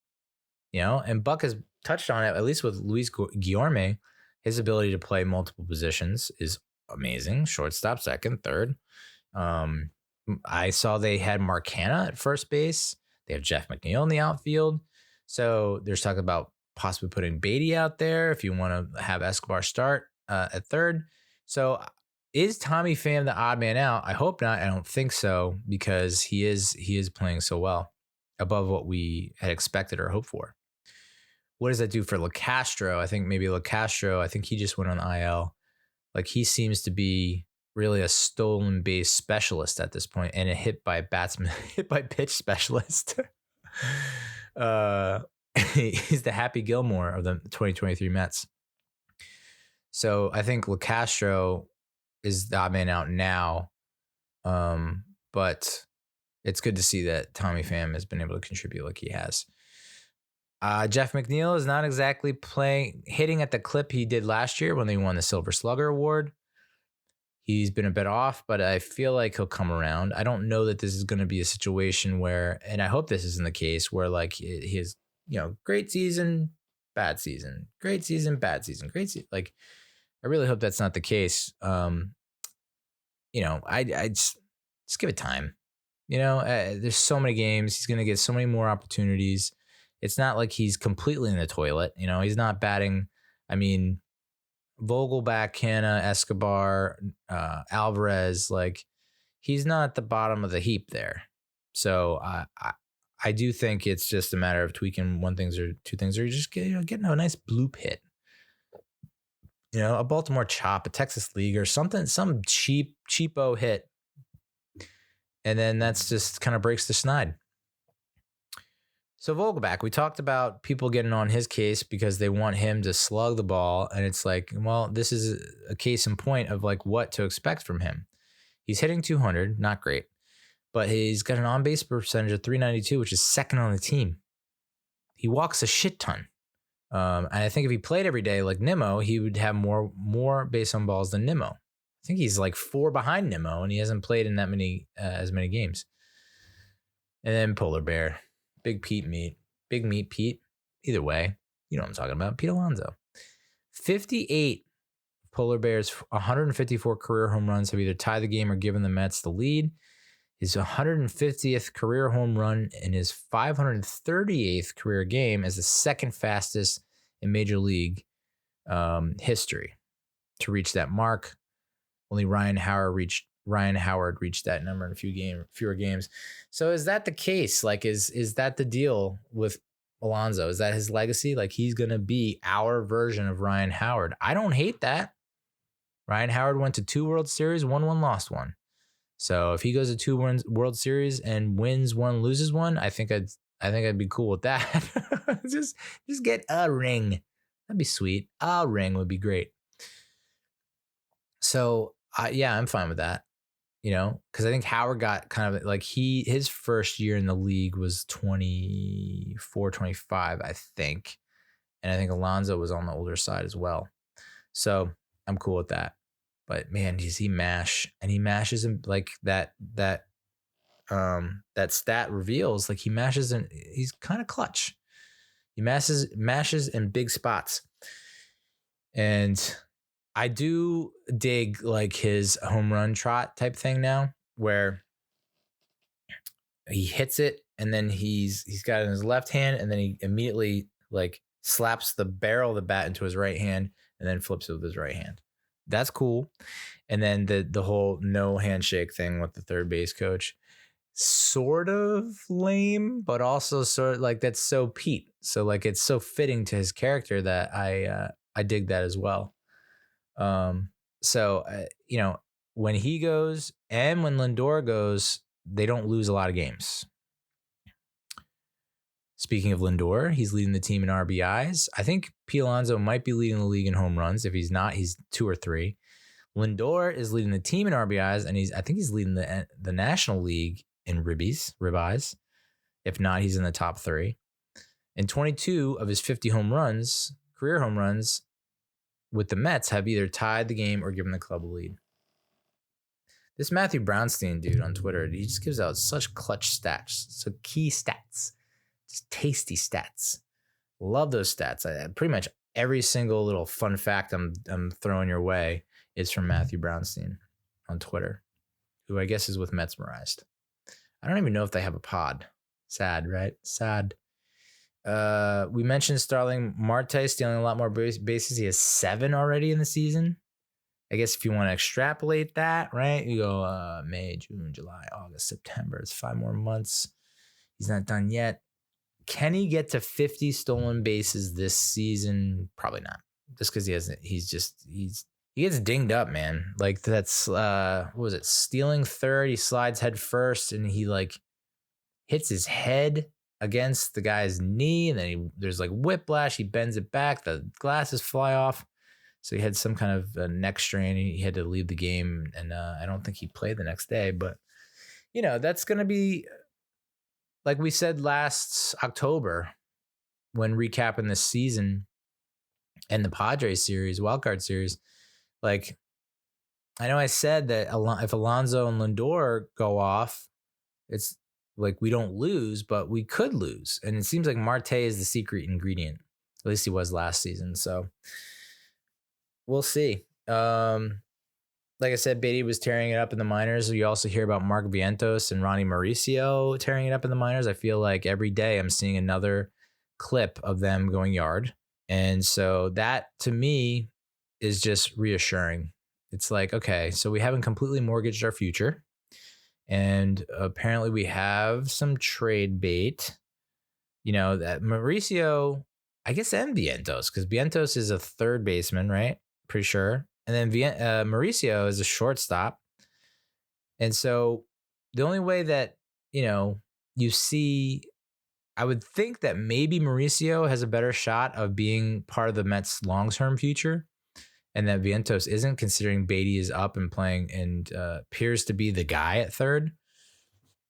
and Buck has touched on it, at least with Luis Guillorme. His ability to play multiple positions is amazing. Shortstop, second, third. I saw they had Mark Hanna at first base. They have Jeff McNeil in the outfield. So there's talk about possibly putting Beatty out there if you want to have Escobar start at third. So is Tommy Pham the odd man out? I hope not. I don't think so because he is playing so well, above what we had expected or hoped for. What does that do for LeCastro? I think maybe LeCastro, I think he just went on the IL. Like he seems to be really a stolen base specialist at this point and a hit by pitch specialist. He's the Happy Gilmore of the 2023 Mets. So I think LeCastro is the odd man out now. But it's good to see that Tommy Pham has been able to contribute like he has. Jeff McNeil is not exactly hitting at the clip he did last year when they won the Silver Slugger Award. He's been a bit off, but I feel like he'll come around. I don't know that this is going to be a situation where, and I hope this isn't the case, where like his, great season, bad season, great season, bad season, great season. Like, I really hope that's not the case. I just give it time. There's so many games. He's going to get so many more opportunities. It's not like he's completely in the toilet. He's not batting. I mean, Vogelbach, Hanna, Escobar, Alvarez, like he's not at the bottom of the heap there. So I do think it's just a matter of tweaking two things, or just getting a nice bloop hit. A Baltimore chop, a Texas League, or something, some cheapo hit. And then that's just kind of breaks the snide. So Vogelbach, we talked about people getting on his case because they want him to slug the ball. And it's like, well, this is a case in point of like what to expect from him. He's hitting 200, not great, but he's got an on-base percentage of 392, which is second on the team. He walks a shit ton. And I think if he played every day like Nimmo, he would have more base on balls than Nimmo. I think he's like 4 behind Nimmo, and he hasn't played in that many as many games. And then Polar Bear. Big meat Pete. Either way, you know what I'm talking about. Pete Alonso. 58 Polar Bears, 154 career home runs have either tied the game or given the Mets the lead. his 150th career home run in his 538th career game as the second fastest in Major League history to reach that mark. Only Ryan Howard reached that number in fewer games. So is that the case? Like, is that the deal with Alonso? Is that his legacy? Like, he's going to be our version of Ryan Howard. I don't hate that. Ryan Howard went to 2 World Series, won 1, lost 1. So if he goes to 2 World Series and wins 1, loses 1, I think I'd be cool with that. just get a ring. That'd be sweet. A ring would be great. So yeah, I'm fine with that. Because I think Howard got kind of like his first year in the league was 24, 25, I think. And I think Alonso was on the older side as well. So I'm cool with that. But man, does he mash, and he mashes him like that stat reveals, like he mashes and he's kind of clutch. He mashes in big spots. And I do dig like his home run trot type thing now, where he hits it and then he's got it in his left hand, and then he immediately like slaps the barrel of the bat into his right hand and then flips it with his right hand. That's cool. And then the whole no handshake thing with the third base coach, sort of lame, but also sort of like that's so Pete. So like it's so fitting to his character that I dig that as well. So when he goes and when Lindor goes, they don't lose a lot of games. Speaking of Lindor, he's leading the team in RBIs. I think Pete Alonso might be leading the league in home runs. If he's not, he's 2 or 3. Lindor is leading the team in RBIs, and I think he's leading the National League in ribeyes. If not, he's in the top 3. And 22 of his 50 career home runs with the Mets have either tied the game or given the club a lead. This Matthew Brownstein dude on Twitter, he just gives out such clutch stats, so key stats. Just tasty stats. Love those stats. Pretty much every single little fun fact I'm throwing your way is from Matthew Brownstein on Twitter, who I guess is with Metsmerized. I don't even know if they have a pod. Sad, right? Sad. We mentioned Starling Marte stealing a lot more bases. He has 7 already in the season. I guess if you want to extrapolate that, right? You go May, June, July, August, September. It's 5 more months. He's not done yet. Can he get to 50 stolen bases this season? Probably not. Just because he gets dinged up, man. Like that's what was it? Stealing third, he slides head first, and he like hits his head against the guy's knee, and then there's like whiplash. He bends it back, the glasses fly off. So he had some kind of a neck strain. He had to leave the game, and I don't think he played the next day. But that's gonna be. Like we said last October when recapping this season and the Padres series, wildcard series, like I know I said that if Alonso and Lindor go off, it's like we don't lose, but we could lose. And it seems like Marte is the secret ingredient. At least he was last season. So we'll see. Like I said, Beatty was tearing it up in the minors. You also hear about Mark Vientos and Ronnie Mauricio tearing it up in the minors. I feel like every day I'm seeing another clip of them going yard. And so that, to me, is just reassuring. It's like, okay, so we haven't completely mortgaged our future. And apparently we have some trade bait. That Mauricio, I guess, and Vientos, because Vientos is a third baseman, right? Pretty sure. And then Mauricio is a shortstop. And so the only way that, you see, I would think that maybe Mauricio has a better shot of being part of the Mets' long-term future, and that Vientos isn't, considering Beatty is up and playing and appears to be the guy at third.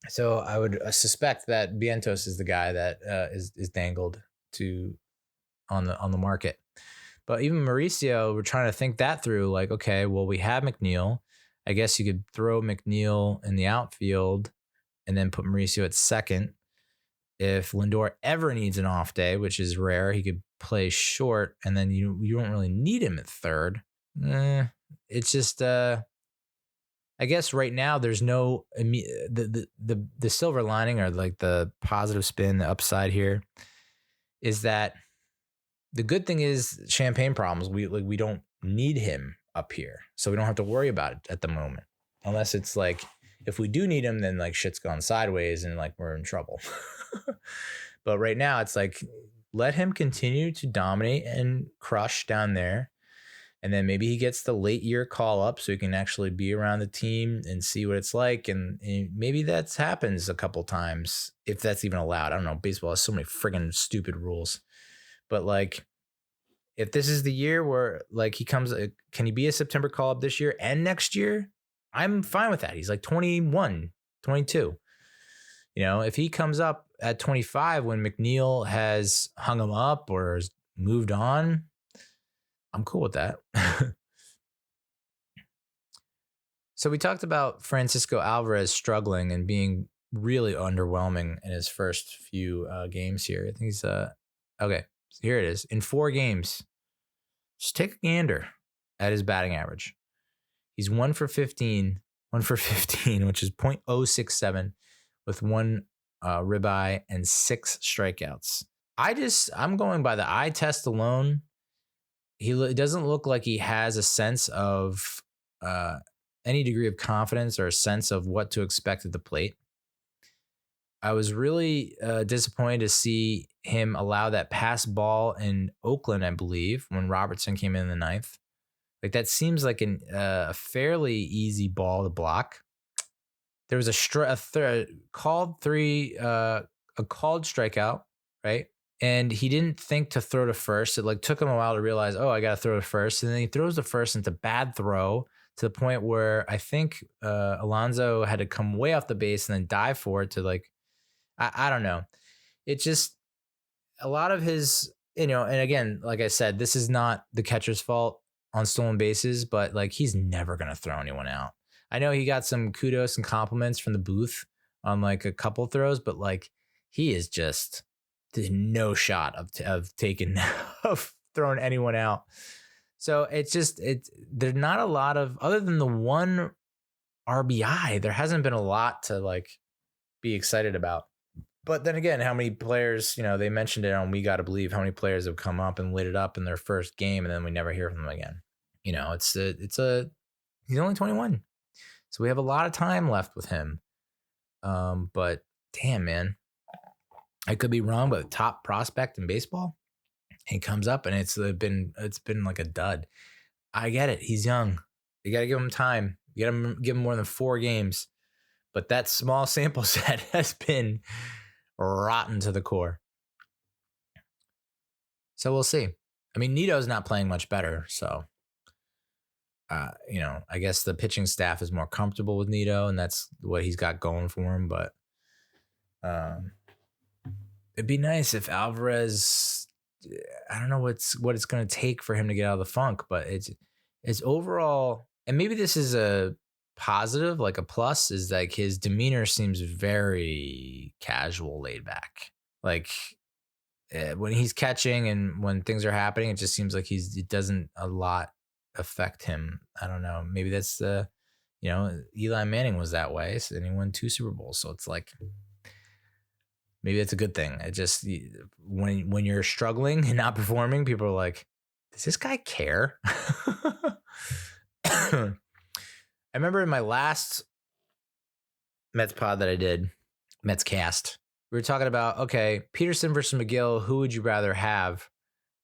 So I would suspect that Vientos is the guy that is dangled on the market. But even Mauricio, we're trying to think that through. Like, okay, well, we have McNeil. I guess you could throw McNeil in the outfield and then put Mauricio at second. If Lindor ever needs an off day, which is rare, he could play short, and then you don't really need him at third. It's just I guess right now there's no the silver lining, or like the positive spin, the upside here is that the good thing is champagne problems. We don't need him up here, so we don't have to worry about it at the moment. Unless it's like, if we do need him, then like shit's gone sideways and like we're in trouble. But right now it's like, let him continue to dominate and crush down there. And then maybe he gets the late year call up so he can actually be around the team and see what it's like. And maybe that's happens a couple times, if that's even allowed. I don't know. Baseball has so many friggin' stupid rules. But like, if this is the year where like he comes, can he be a September call up this year and next year? I'm fine with that. He's like 21, 22. You know, if he comes up at 25 when McNeil has hung him up or has moved on, I'm cool with that. So we talked about Francisco Alvarez struggling and being really underwhelming in his first few games here. I think he's okay. So here it is. In 4 games, just take a gander at his batting average. He's 1 for 15, which is .067 with 1 ribeye and 6 strikeouts. I'm going by the eye test alone. He doesn't look like he has a sense of any degree of confidence or a sense of what to expect at the plate. I was really disappointed to see him allow that pass ball in Oakland, I believe, when Robertson came in the 9th. Like, that seems like a fairly easy ball to block. There was a called strikeout, right? And he didn't think to throw to first. It like took him a while to realize, oh, I got to throw to first. And then he throws to first into bad throw to the point where I think Alonso had to come way off the base and then dive for it to like, I don't know. It just, a lot of his, and again, like I said, this is not the catcher's fault on stolen bases, but like he's never going to throw anyone out. I know he got some kudos and compliments from the booth on like a couple throws, but like he is just, there's no shot of taking of throwing anyone out. So it's just there's not a lot of, other than the 1 RBI, there hasn't been a lot to like be excited about. But then again, how many players, they mentioned it on We Gotta Believe, how many players have come up and lit it up in their first game and then we never hear from them again. He's only 21. So we have a lot of time left with him. But damn, man. I could be wrong, but top prospect in baseball, he comes up and it's been like a dud. I get it. He's young. You got to give him time. You got to give him more than 4 games. But that small sample set has been rotten to the core. So we'll see. I mean, Nito's not playing much better. So, I guess the pitching staff is more comfortable with Nito and that's what he's got going for him. But, it'd be nice if Alvarez, I don't know what it's going to take for him to get out of the funk, but it's overall, and maybe this is a positive, like a plus, is like his demeanor seems very casual, laid back. Like when he's catching and when things are happening, it just seems like it doesn't a lot affect him. I don't know. Maybe that's Eli Manning was that way, and he won 2 Super Bowls. So it's like, maybe that's a good thing. It just, when you're struggling and not performing, people are like, does this guy care? I remember in my last Mets pod that I did, Mets cast, we were talking about, okay, Peterson versus McGill, who would you rather have?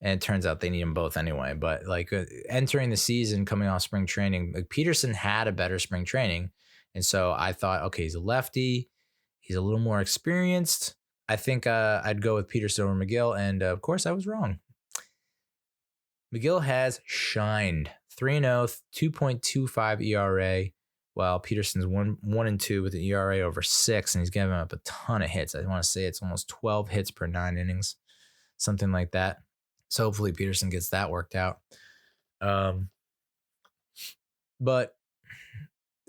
And it turns out they need them both anyway. But like entering the season, coming off spring training, like Peterson had a better spring training. And so I thought, okay, he's a lefty. He's a little more experienced. I think I'd go with Peterson over McGill, and of course I was wrong. McGill has shined. 3-0, 2.25 ERA, while Peterson's 1-2 with an ERA over 6, and he's giving up a ton of hits. I want to say it's almost 12 hits per 9 innings, something like that. So hopefully Peterson gets that worked out. But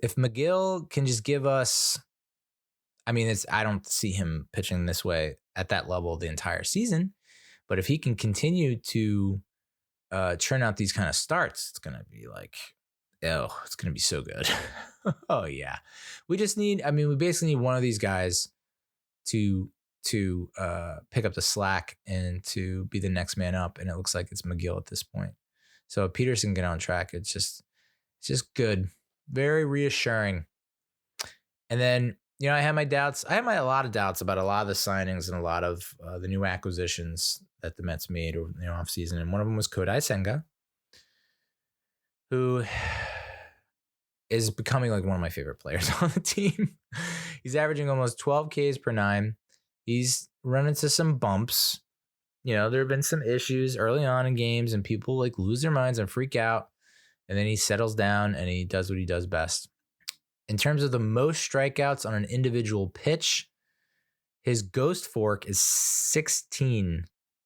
if McGill can just give us, I don't see him pitching this way at that level the entire season, but if he can continue to churn out these kind of starts, it's going to be like Oh, it's going to be so good. Oh, yeah. We basically need one of these guys to pick up the slack and to be the next man up. And it looks like it's McGill at this point. So if Peterson get on track, it's just good. Very reassuring. And then, I had my doubts. I had a lot of doubts about a lot of the signings and a lot of the new acquisitions that the Mets made over the offseason. And one of them was Kodai Senga, who is becoming like one of my favorite players on the team. He's averaging almost 12 Ks per nine. He's run into some bumps. There have been some issues early on in games and people like lose their minds and freak out. And then he settles down and he does what he does best. In terms of the most strikeouts on an individual pitch, his ghost fork is 16,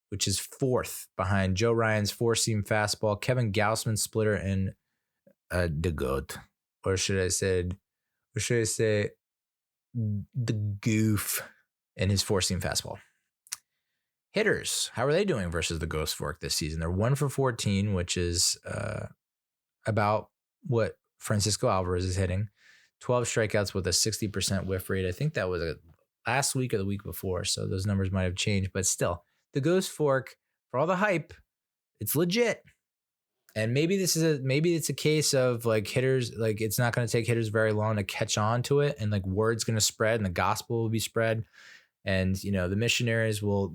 which is fourth behind Joe Ryan's four-seam fastball, Kevin Gausman's splitter, and the goat. Or should I say the goof in his four-seam fastball. Hitters, how are they doing versus the ghost fork this season? They're 1 for 14, which is about what Francisco Alvarez is hitting. 12 strikeouts with a 60% whiff rate. I think that was last week or the week before, so those numbers might have changed. But still, the ghost fork, for all the hype, it's legit. And maybe it's a case of like hitters, like it's not going to take hitters very long to catch on to it, and like word's going to spread and the gospel will be spread, and the missionaries will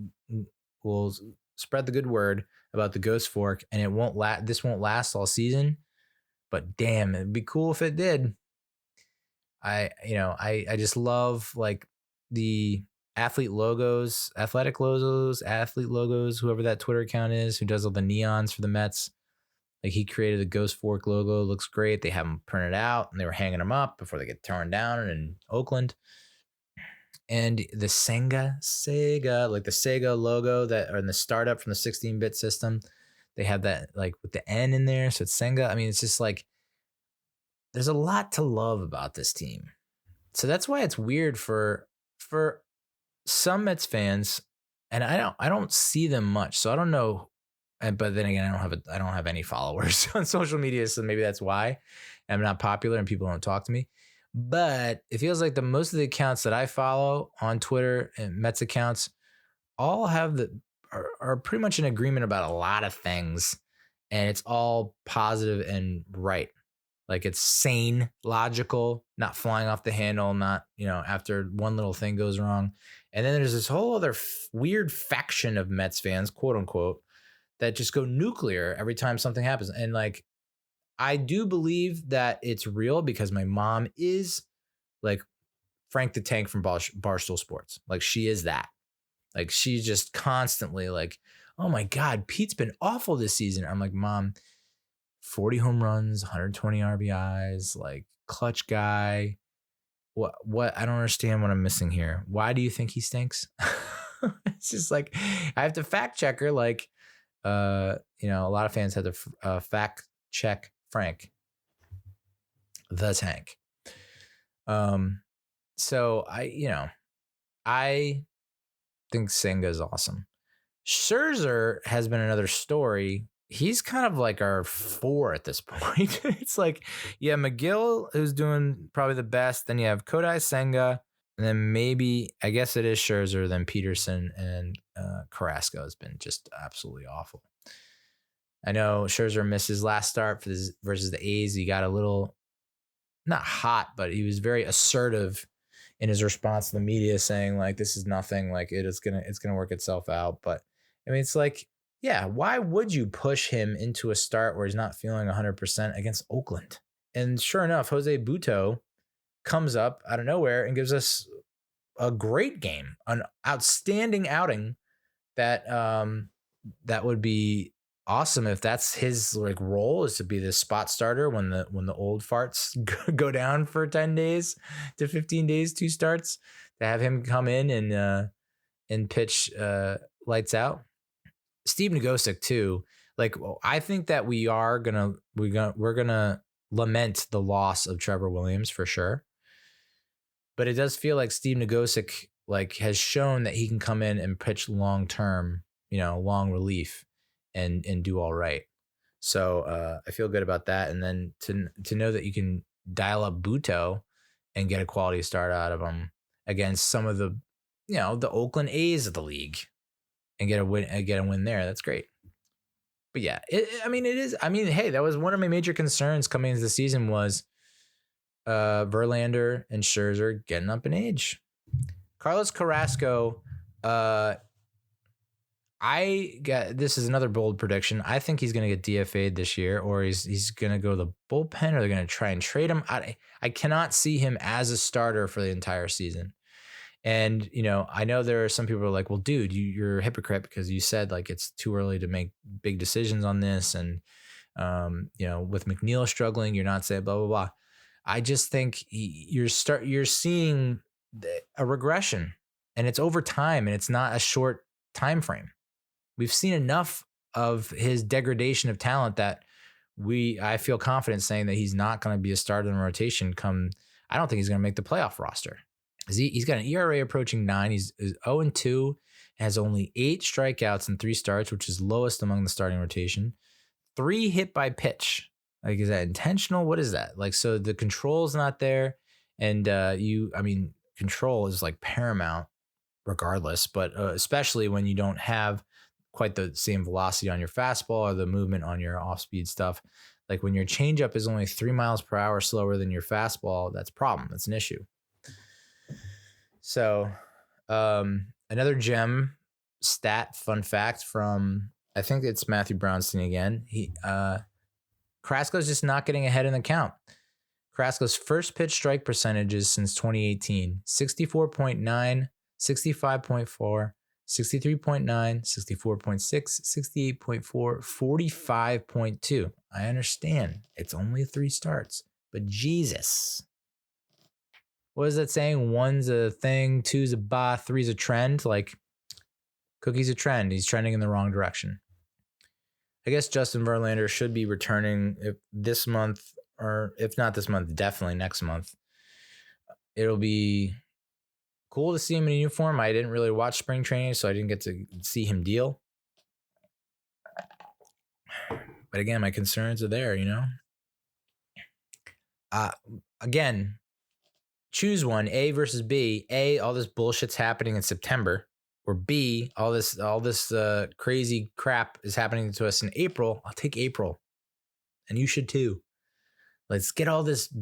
spread the good word about the ghost fork, and this won't last all season. But damn, it'd be cool if it did. I just love like the athletic logos, whoever that Twitter account is, who does all the neons for the Mets. Like he created the ghost fork logo. It looks great. They have them printed out and they were hanging them up before they get torn down in Oakland. And the Sega, like the Sega logo that are in the startup from the 16-bit system, they have that like with the N in there. So it's Senga. I mean, it's just like, there's a lot to love about this team. So that's why it's weird for some Mets fans, and I don't see them much. So I don't know. But then again, I don't have any followers on social media, so maybe that's why I'm not popular and people don't talk to me. But it feels like most of the accounts that I follow on Twitter and Mets accounts all are pretty much in agreement about a lot of things, and it's all positive and right. Like it's sane, logical, not flying off the handle, not, after one little thing goes wrong. And then there's this whole other weird faction of Mets fans, quote unquote, that just go nuclear every time something happens. And like, I do believe that it's real because my mom is like Frank the Tank from Barstool Sports. Like she is that. Like she's just constantly like, oh my God, Pete's been awful this season. I'm like, Mom, 40 home runs, 120 RBIs, like clutch guy. What? I don't understand what I'm missing here. Why do you think he stinks? It's just like, I have to fact check her. Like, a lot of fans had to fact check Frank the Tank. So I think Senga is awesome. Scherzer has been another story. He's kind of like our 4 at this point. It's like, yeah, McGill, who's doing probably the best. Then you have Kodai Senga. And then maybe, I guess it is Scherzer, then Peterson, and Carrasco has been just absolutely awful. I know Scherzer missed his last start versus the A's. He got a little, not hot, but he was very assertive in his response to the media, saying like, this is nothing, like it's gonna work itself out. But I mean, it's like, yeah, why would you push him into a start where he's not feeling 100% against Oakland? And sure enough, Jose Butto comes up out of nowhere and gives us a great game, an outstanding outing that that would be awesome if that's his like role, is to be the spot starter when the old farts go down for 10 days to 15 days, 2 starts, to have him come in and pitch lights out. Steve Nagosic too. Like, I think that we're gonna lament the loss of Trevor Williams for sure. But it does feel like Steve Nagosic like has shown that he can come in and pitch long term, long relief and do all right. So I feel good about that. And then to know that you can dial up Buto and get a quality start out of him against some of the, the Oakland A's of the league and get a win there. That's great. But yeah, it is. I mean, hey, that was one of my major concerns coming into the season was Verlander and Scherzer getting up in age. Carlos Carrasco, this is another bold prediction. I think he's going to get DFA'd this year, or he's going to go to the bullpen, or they're going to try and trade him. I cannot see him as a starter for the entire season. And, I know there are some people who are like, well, dude, you're a hypocrite because you said like it's too early to make big decisions on this. And, with McNeil struggling, you're not saying blah, blah, blah. I just think you're seeing a regression, and it's over time, and it's not a short time frame. We've seen enough of his degradation of talent that I feel confident saying that he's not going to be a starter in the rotation I don't think he's going to make the playoff roster. He's got an ERA approaching 9. He's 0-2, has only 8 strikeouts and 3 starts, which is lowest among the starting rotation. 3 hit by pitch. Like, is that intentional? What is that? Like, so the control's not there. And control is like paramount regardless, but especially when you don't have quite the same velocity on your fastball or the movement on your off-speed stuff. Like when your changeup is only 3 miles per hour slower than your fastball, that's a problem. That's an issue. So another gem stat, fun fact from, I think it's Matthew Brownstein again. Carrasco's just not getting ahead in the count. Carrasco's first pitch strike percentages since 2018, 64.9, 65.4, 63.9, 64.6, 68.4, 45.2. I understand it's only 3 starts, but Jesus. What is that saying? 1's a thing, 2's a bah, 3's a trend. Like, Cookie's a trend. He's trending in the wrong direction. I guess Justin Verlander should be returning this month, or if not this month, definitely next month. It'll be cool to see him in a uniform. I didn't really watch spring training, so I didn't get to see him deal. But again, my concerns are there, Again, choose one, A versus B. A, all this bullshit's happening in September. Or B, all this crazy crap is happening to us in April. I'll take April. And you should too. Let's get all this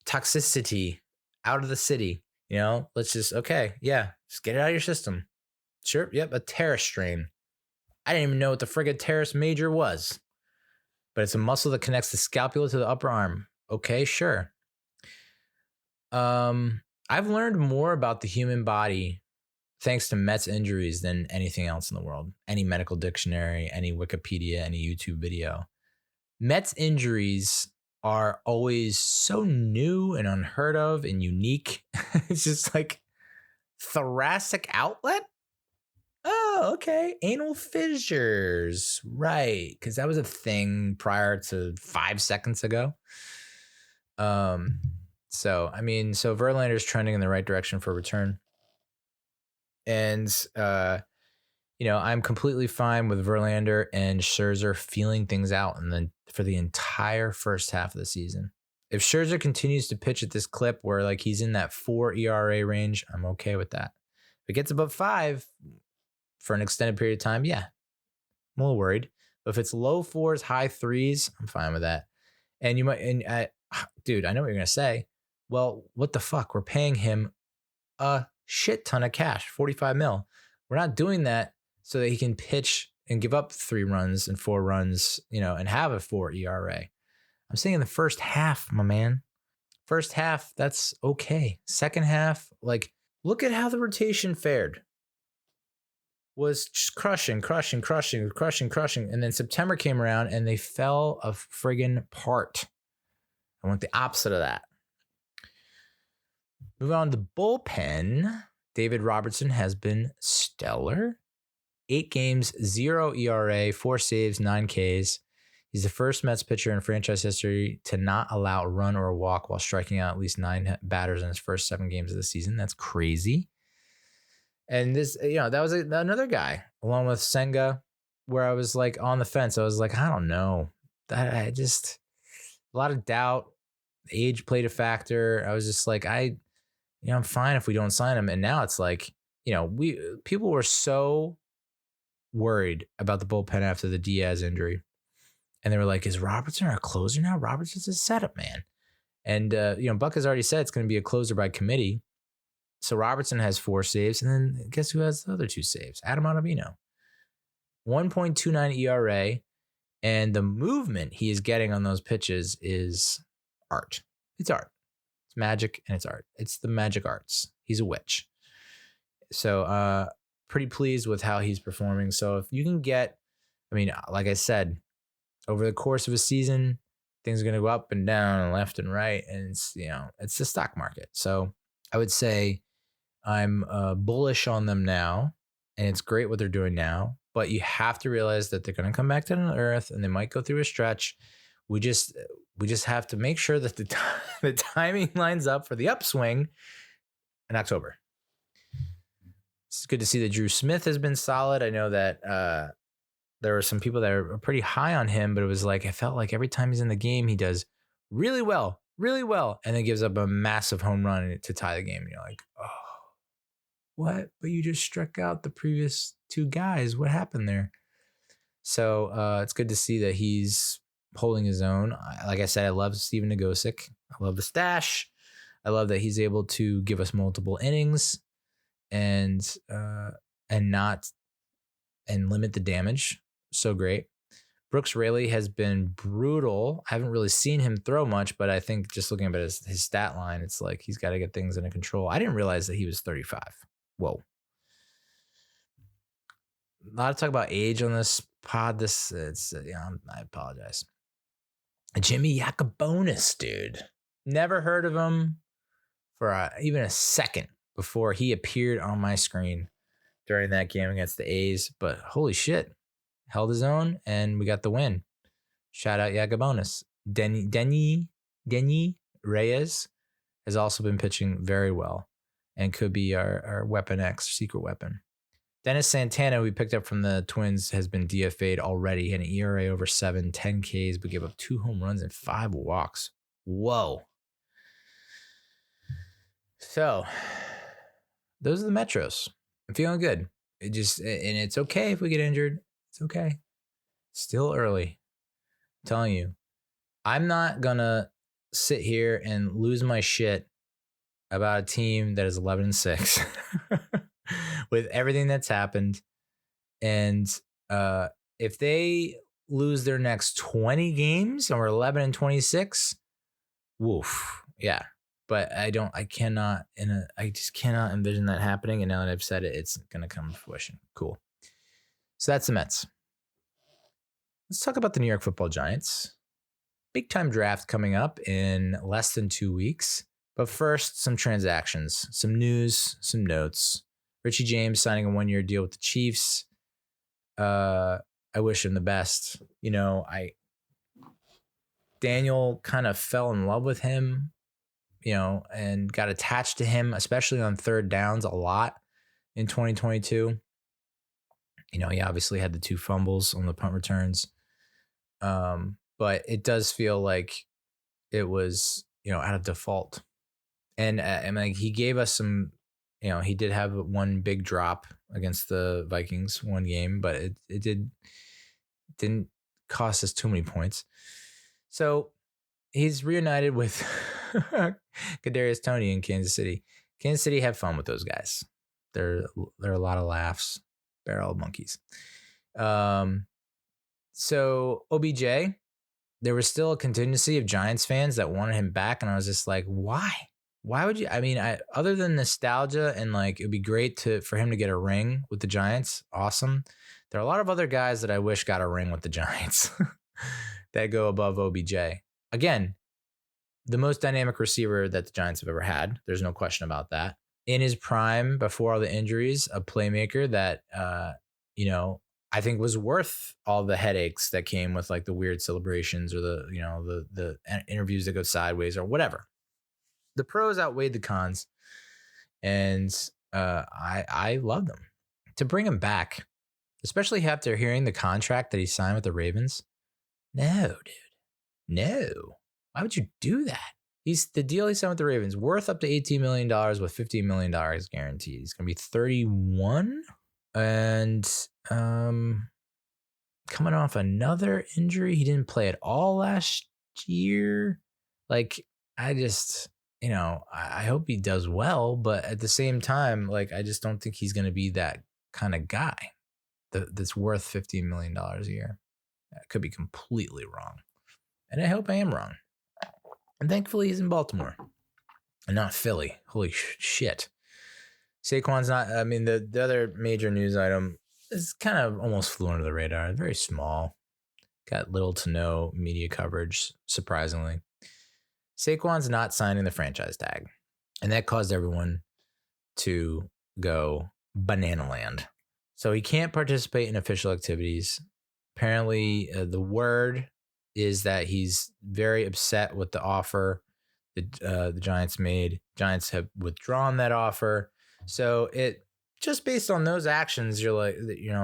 toxicity out of the city. Let's just, just get it out of your system. Sure, yep, a teres strain. I didn't even know what the friggin' teres major was. But it's a muscle that connects the scapula to the upper arm. Okay, sure. I've learned more about the human body thanks to Mets injuries than anything else in the world. Any medical dictionary, any Wikipedia, any YouTube video. Mets injuries are always so new and unheard of and unique. It's just like thoracic outlet. Oh, okay. Anal fissures. Right. Because that was a thing prior to 5 seconds ago. So Verlander's trending in the right direction for return. And, I'm completely fine with Verlander and Scherzer feeling things out for the entire first half of the season. If Scherzer continues to pitch at this clip where like he's in that 4 ERA range, I'm okay with that. If it gets above 5 for an extended period of time, I'm a little worried. But if it's low 4s, high 3s, I'm fine with that. And dude, I know what you're going to say. Well, what the fuck? We're paying him a shit ton of cash, 45 mil. We're not doing that so that he can pitch and give up 3 runs and 4 runs, and have a 4 ERA. I'm saying in the first half, my man. First half, that's okay. Second half, like, look at how the rotation fared. Was just crushing. And then September came around and they fell a friggin' apart. I want the opposite of that. Moving on to the bullpen, David Robertson has been stellar. 8 games, 0 ERA, 4 saves, 9 Ks. He's the first Mets pitcher in franchise history to not allow a run or a walk while striking out at least 9 batters in his first 7 games of the season. That's crazy. And this, that was another guy, along with Senga, where I was like on the fence. I was like, I don't know. I just a lot of doubt. Age played a factor. I was just like, I'm fine if we don't sign him. And now it's like, people were so worried about the bullpen after the Diaz injury. And they were like, is Robertson our closer now? Robertson's a setup man. And, Buck has already said it's going to be a closer by committee. So Robertson has 4 saves. And then guess who has the other 2 saves? Adam Ottavino. 1.29 ERA. And the movement he is getting on those pitches is art. It's art. It's magic and it's art. It's the magic arts. He's a witch. So pretty pleased with how he's performing. So if you can get, like I said, over the course of a season, things are going to go up and down and left and right. And it's the stock market. So I would say I'm bullish on them now. And it's great what they're doing now. But you have to realize that they're going to come back down to earth and they might go through a stretch. We just have to make sure that the timing lines up for the upswing in October. It's good to see that Drew Smith has been solid. I know that there were some people that are pretty high on him, but it was like I felt like every time he's in the game, he does really well, and then gives up a massive home run to tie the game. And you're like, oh, what? But you just struck out the previous 2 guys. What happened there? So it's good to see that he's holding his own. Like I said, I love Steven Nagosic. I love the stash. I love that he's able to give us multiple innings and limit the damage. So great. Brooks Raley has been brutal. I haven't really seen him throw much, but I think just looking at his stat line, it's like he's got to get things under control. I didn't realize that he was 35. Whoa. A lot of talk about age on this pod. I apologize. Jimmy Yacobonis, dude. Never heard of him for even a second before he appeared on my screen during that game against the A's. But holy shit, held his own and we got the win. Shout out Yacobonis. Denny Reyes has also been pitching very well and could be our Weapon X, secret weapon. Dennis Santana, we picked up from the Twins, has been DFA'd already. Had an ERA over 7, 10 Ks, but gave up 2 home runs and 5 walks. Whoa. So, those are the Metros. I'm feeling good. And it's okay if we get injured. It's okay. Still early. I'm telling you. I'm not going to sit here and lose my shit about a team that is 11-6. With everything that's happened. And if they lose their next 20 games and we're 11-26, woof. Yeah. But I just cannot envision that happening. And now that I've said it, it's going to come to fruition. Cool. So that's the Mets. Let's talk about the New York Football Giants. Big time draft coming up in less than 2 weeks. But first, some transactions, some news, some notes. Richie James signing a 1-year deal with the Chiefs. I wish him the best. Daniel kind of fell in love with him, and got attached to him, especially on third downs a lot in 2022. He obviously had the 2 fumbles on the punt returns. But it does feel like it was, out of default. And he gave us some, he did have one big drop against the Vikings one game, but it didn't cost us too many points. So he's reunited with Kadarius Toney in Kansas City. Kansas City had fun with those guys. There are a lot of laughs, barrel of monkeys. So OBJ, there was still a contingency of Giants fans that wanted him back, and I was just like, why? Why would you? Other than nostalgia and it would be great for him to get a ring with the Giants. Awesome. There are a lot of other guys that I wish got a ring with the Giants that go above OBJ. Again, the most dynamic receiver that the Giants have ever had. There's no question about that. In his prime, before all the injuries, a playmaker that, I think was worth all the headaches that came with the weird celebrations or the interviews that go sideways or whatever. The pros outweighed the cons, and I love them. To bring him back, especially after hearing the contract that he signed with the Ravens, No, dude. No. Why would you do that? The deal he signed with the Ravens worth up to $18 million with $15 million guaranteed. He's going to be 31 and coming off another injury. He didn't play at all last year. Like, I just, I hope he does well, but at the same time, like, I just don't think he's going to be that kind of guy that's worth $15 million a year. I could be completely wrong. And I hope I am wrong. And thankfully he's in Baltimore and not Philly. Holy shit. Saquon's not, the other major news item is kind of almost flew under the radar. Very small. Got little to no media coverage, surprisingly. Saquon's not signing the franchise tag. And that caused everyone to go banana land. So he can't participate in official activities. Apparently, the word is that he's very upset with the offer the Giants made. Giants have withdrawn that offer. So it just based on those actions, you're like,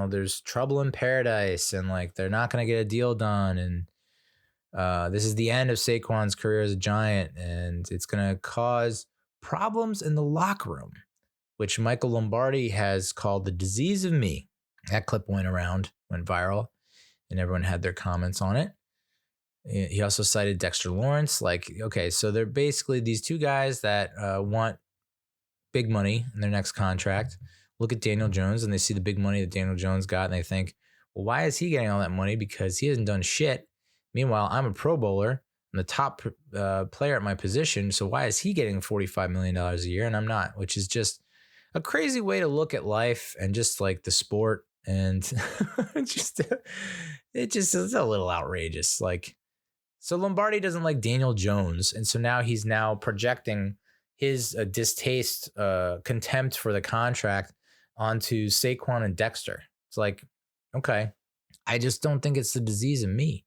there's trouble in paradise and like they're not going to get a deal done. And this is the end of Saquon's career as a Giant, and it's going to cause problems in the locker room, which Michael Lombardi has called the disease of me. That clip went viral, and everyone had their comments on it. He also cited Dexter Lawrence. Like, okay, so they're basically these two guys that want big money in their next contract. Look at Daniel Jones, and they see the big money that Daniel Jones got, and they think, well, why is he getting all that money? Because he hasn't done shit. Meanwhile, I'm a Pro Bowler. I'm the top player at my position, so why is he getting $45 million a year and I'm not? Which is just a crazy way to look at life and just like the sport, and it just is a little outrageous. Like, so Lombardi doesn't like Daniel Jones, and so now he's projecting his distaste, contempt for the contract onto Saquon and Dexter. It's like, okay, I just don't think it's the disease of me.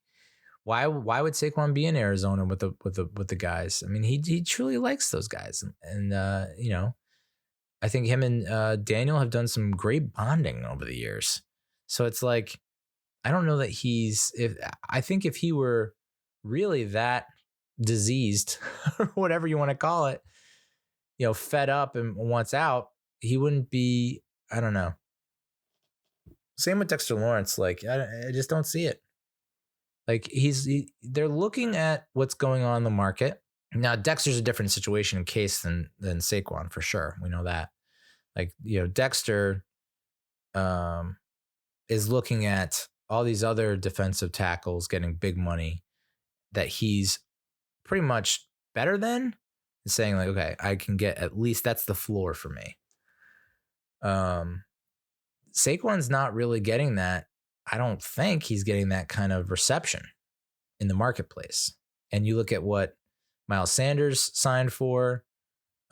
Why would Saquon be in Arizona with the guys? I mean, he truly likes those guys, and I think him and Daniel have done some great bonding over the years. So it's like, I don't know that I think if he were really that diseased or whatever you want to call it, fed up and wants out, he wouldn't be, I don't know. Same with Dexter Lawrence. Like, I just don't see it. Like, they're looking at what's going on in the market. Now, Dexter's a different situation in case than Saquon, for sure. We know that. Like, Dexter is looking at all these other defensive tackles getting big money that he's pretty much better than, and saying like, okay, I can get at least that's the floor for me. Saquon's not really getting that. I don't think he's getting that kind of reception in the marketplace. And you look at what Miles Sanders signed for.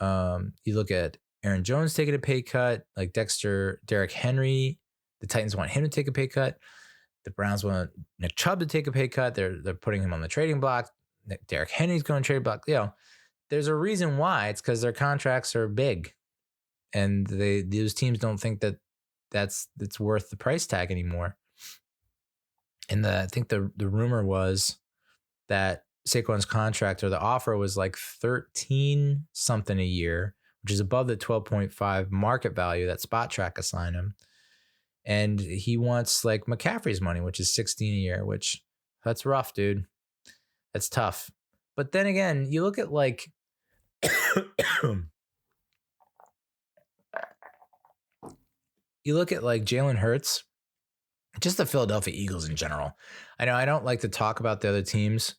You look at Aaron Jones taking a pay cut, like Derrick Henry. The Titans want him to take a pay cut. The Browns want Nick Chubb to take a pay cut. They're putting him on the trading block. Derrick Henry's going to trade block. There's a reason why. It's because their contracts are big, and those teams don't think that's worth the price tag anymore. And I think the rumor was that Saquon's contract, or the offer, was like 13 something a year, which is above the 12.5 market value that Spot Track assigned him. And he wants like McCaffrey's money, which is 16 a year, which that's rough, dude. That's tough. But then again, you look at like Jalen Hurts, just the Philadelphia Eagles in general. I know I don't like to talk about the other teams,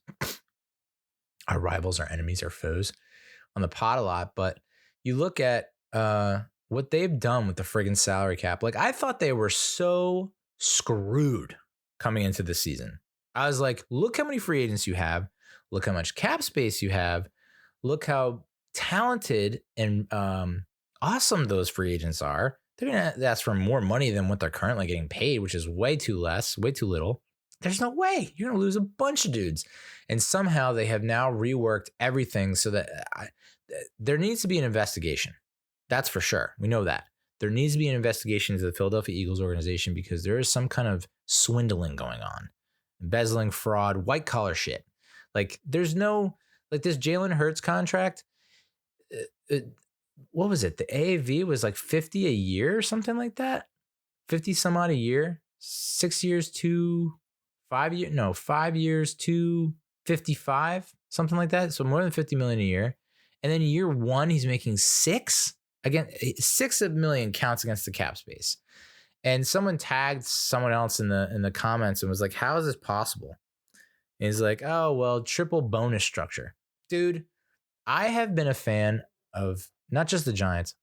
our rivals, our enemies, our foes on the pod a lot, but you look at what they've done with the friggin' salary cap. Like, I thought they were so screwed coming into the season. I was like, look how many free agents you have. Look how much cap space you have. Look how talented and awesome those free agents are. They're going to ask for more money than what they're currently getting paid, which is way too little. There's no way. You're going to lose a bunch of dudes. And somehow they have now reworked everything so that there needs to be an investigation. That's for sure. We know that. There needs to be an investigation into the Philadelphia Eagles organization because there is some kind of swindling going on. embezzling, fraud, white collar shit. Like there's no, like this Jalen Hurts contract. What was it? The AAV was like 50 a year or something like that. 50 some odd a year, 6 years to 5 years. No, 5 years to 55, something like that. So more than 50 million a year. And then year one, he's making $6 million counts against the cap space. And someone tagged someone else in the comments and was like, how is this possible? And he's like, oh, well, triple bonus structure. Dude, I have been a fan of not just the Giants,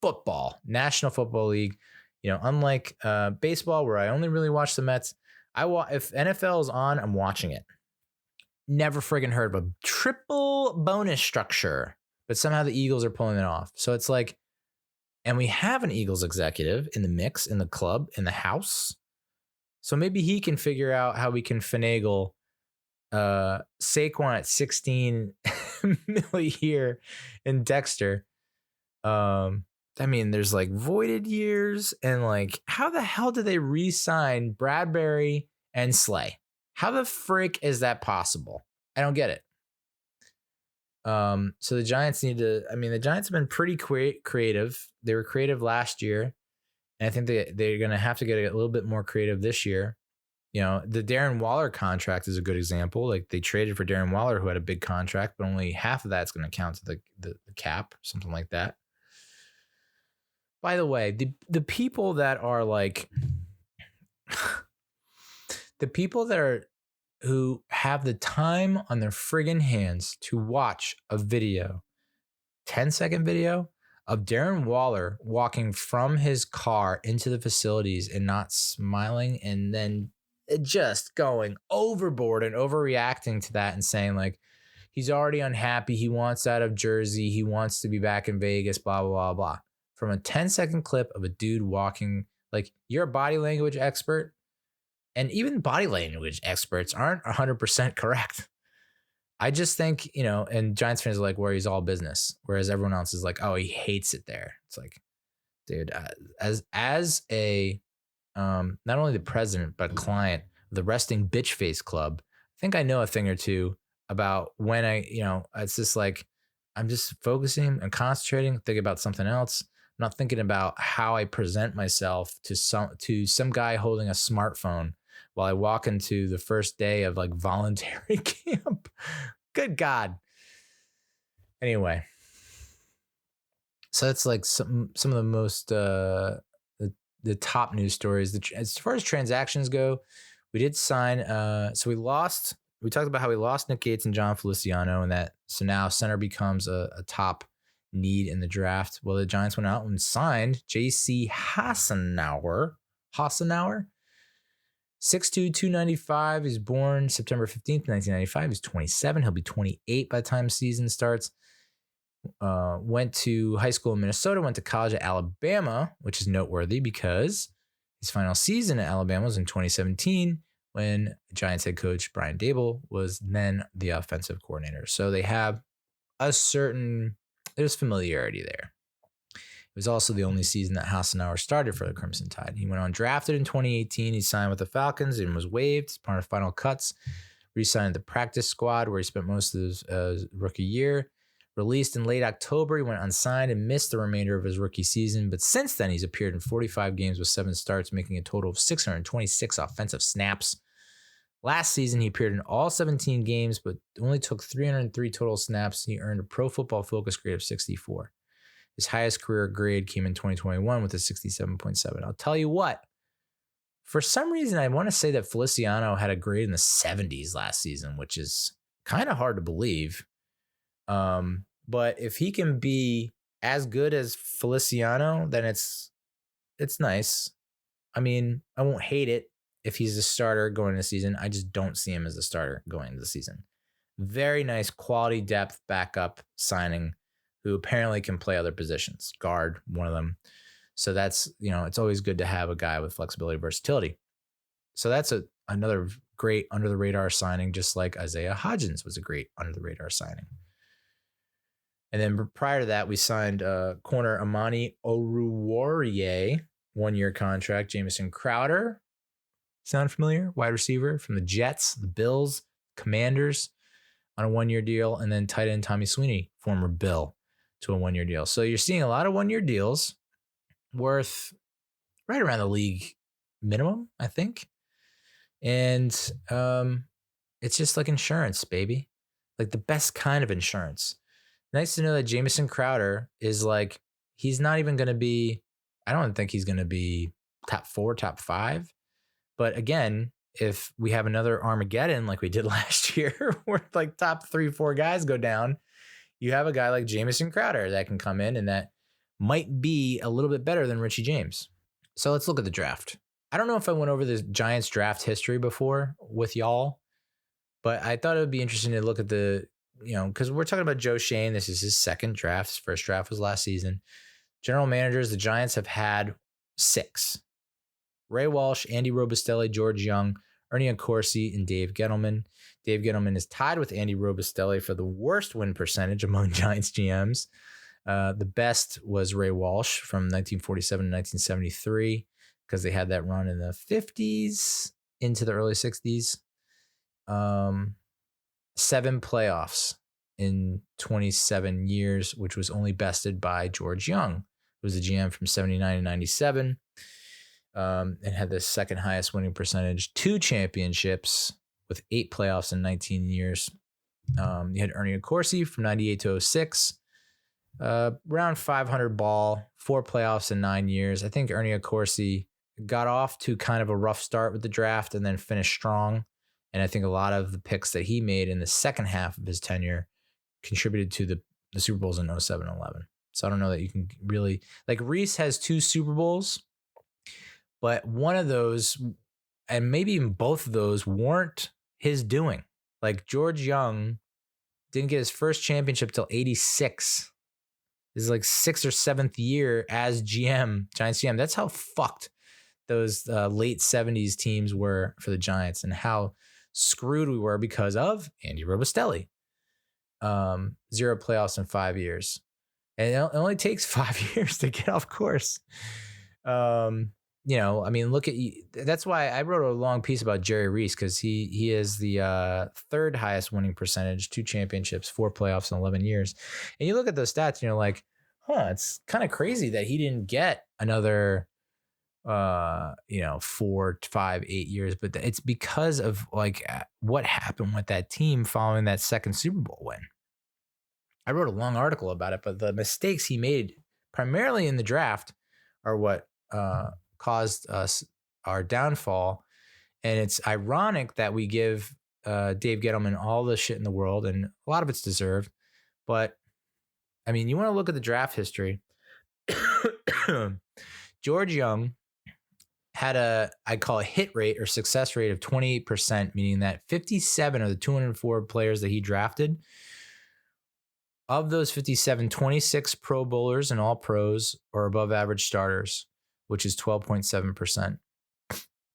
football, National Football League. You know, unlike baseball, where I only really watch the Mets, if NFL is on, I'm watching it. Never friggin' heard of a triple bonus structure, but somehow the Eagles are pulling it off. So it's like, and we have an Eagles executive in the mix, in the club, in the house. So maybe he can figure out how we can finagle Saquon at 16 mil a year and Dexter. I mean, there's like voided years and like, how the hell did they re-sign Bradbury and Slay? How the frick is that possible? I don't get it. So the Giants the Giants have been pretty creative. They were creative last year. And I think they're going to have to get a little bit more creative this year. You know, the Darren Waller contract is a good example. Like they traded for Darren Waller, who had a big contract, but only half of that's going to count to the cap, something like that. By the way, the people that are like, who have the time on their friggin' hands to watch a video, 10-second video of Darren Waller walking from his car into the facilities and not smiling, and then just going overboard and overreacting to that and saying like, he's already unhappy. He wants out of Jersey. He wants to be back in Vegas, blah, blah, blah, blah. From a 10-second clip of a dude walking, like, you're a body language expert, and even body language experts aren't 100% correct. I just think, you know, and Giants fans are like, where he's all business, whereas everyone else is like, oh, he hates it there. It's like, dude, as a not only the president but client of the Resting Bitch Face Club, I think I know a thing or two about when it's just like, I'm just focusing and concentrating, thinking about something else. I'm not thinking about how I present myself to some guy holding a smartphone while I walk into the first day of like voluntary camp. Good God. Anyway, so that's like some of the most the top news stories. As far as transactions go, we did sign. So we talked about how we lost Nick Gates and John Feliciano, and so now center becomes a top need in the draft. Well, the Giants went out and signed J.C. Hassenauer. 6'2", 295. He's born September 15th, 1995. He's 27. He'll be 28 by the time season starts. Went to high school in Minnesota, went to college at Alabama, which is noteworthy because his final season at Alabama was in 2017 when Giants head coach Brian Daboll was then the offensive coordinator. So they have there's familiarity there. It was also the only season that Hassenauer started for the Crimson Tide. He went undrafted in 2018. He signed with the Falcons and was waived as part of final cuts. Re-signed the practice squad where he spent most of his rookie year. Released in late October, he went unsigned and missed the remainder of his rookie season. But since then, he's appeared in 45 games with 7 starts, making a total of 626 offensive snaps. Last season, he appeared in all 17 games, but only took 303 total snaps. He earned a Pro Football Focus grade of 64. His highest career grade came in 2021 with a 67.7. I'll tell you what, for some reason, I want to say that Feliciano had a grade in the 70s last season, which is kind of hard to believe. But if he can be as good as Feliciano, then it's nice. I mean, I won't hate it if he's a starter going into the season. I just don't see him as a starter going into the season. Very nice quality depth backup signing who apparently can play other positions. Guard, one of them. So that's, it's always good to have a guy with flexibility and versatility. So that's another great under the radar signing, just like Isaiah Hodgins was a great under the radar signing. And then prior to that, we signed corner Amani Oruwariye, 1-year contract. Jamison Crowder, sound familiar? Wide receiver from the Jets, the Bills, Commanders on a 1-year deal, and then tight end Tommy Sweeney, former Bill, to a 1-year deal. So you're seeing a lot of 1-year deals worth right around the league minimum, I think. And it's just like insurance, baby. Like the best kind of insurance. Nice to know that Jamison Crowder is like, he's not even going to be, I don't think he's going to be top 4, top 5. But again, if we have another Armageddon like we did last year, where like top 3, 4 guys go down, you have a guy like Jamison Crowder that can come in and that might be a little bit better than Richie James. So let's look at the draft. I don't know if I went over the Giants draft history before with y'all, but I thought it would be interesting to look at the, because we're talking about Joe Shane. This is his second draft. His first draft was last season. General managers, the Giants have had 6. Ray Walsh, Andy Robustelli, George Young, Ernie Accorsi, and Dave Gettleman. Dave Gettleman is tied with Andy Robustelli for the worst win percentage among Giants GMs. The best was Ray Walsh from 1947 to 1973 because they had that run in the 50s into the early 60s. 7 playoffs in 27 years, which was only bested by George Young, who was the GM from 79 to 97. And had the second highest winning percentage, 2 championships with 8 playoffs in 19 years. You had Ernie Accorsi from 98 to 06, around 500 ball, 4 playoffs in 9 years. I think Ernie Accorsi got off to kind of a rough start with the draft and then finished strong. And I think a lot of the picks that he made in the second half of his tenure contributed to the Super Bowls in 07 and 11. So I don't know that you can really, like Reese has 2 Super Bowls, but one of those, and maybe even both of those, weren't his doing. Like George Young didn't get his first championship till 86. This is like 6th or 7th year as GM, Giants GM. That's how fucked those late 70s teams were for the Giants and how screwed we were because of Andy Robustelli. 0 playoffs in 5 years. And it only takes 5 years to get off course. Look at you. That's why I wrote a long piece about Jerry Reese, because he is the third highest winning percentage, 2 championships, 4 playoffs in 11 years. And you look at those stats and you're like, it's kind of crazy that he didn't get another 4, 5, 8 years. But it's because of like what happened with that team following that second Super Bowl win. I wrote a long article about it, but the mistakes he made primarily in the draft are what caused us our downfall. And it's ironic that we give Dave Gettleman all the shit in the world, and a lot of it's deserved. But I mean, you want to look at the draft history. George Young had I call a hit rate or success rate of 28%, meaning that 57 of the 204 players that he drafted, of those 57, 26 Pro Bowlers and all pros or above average starters, which is 12.7%.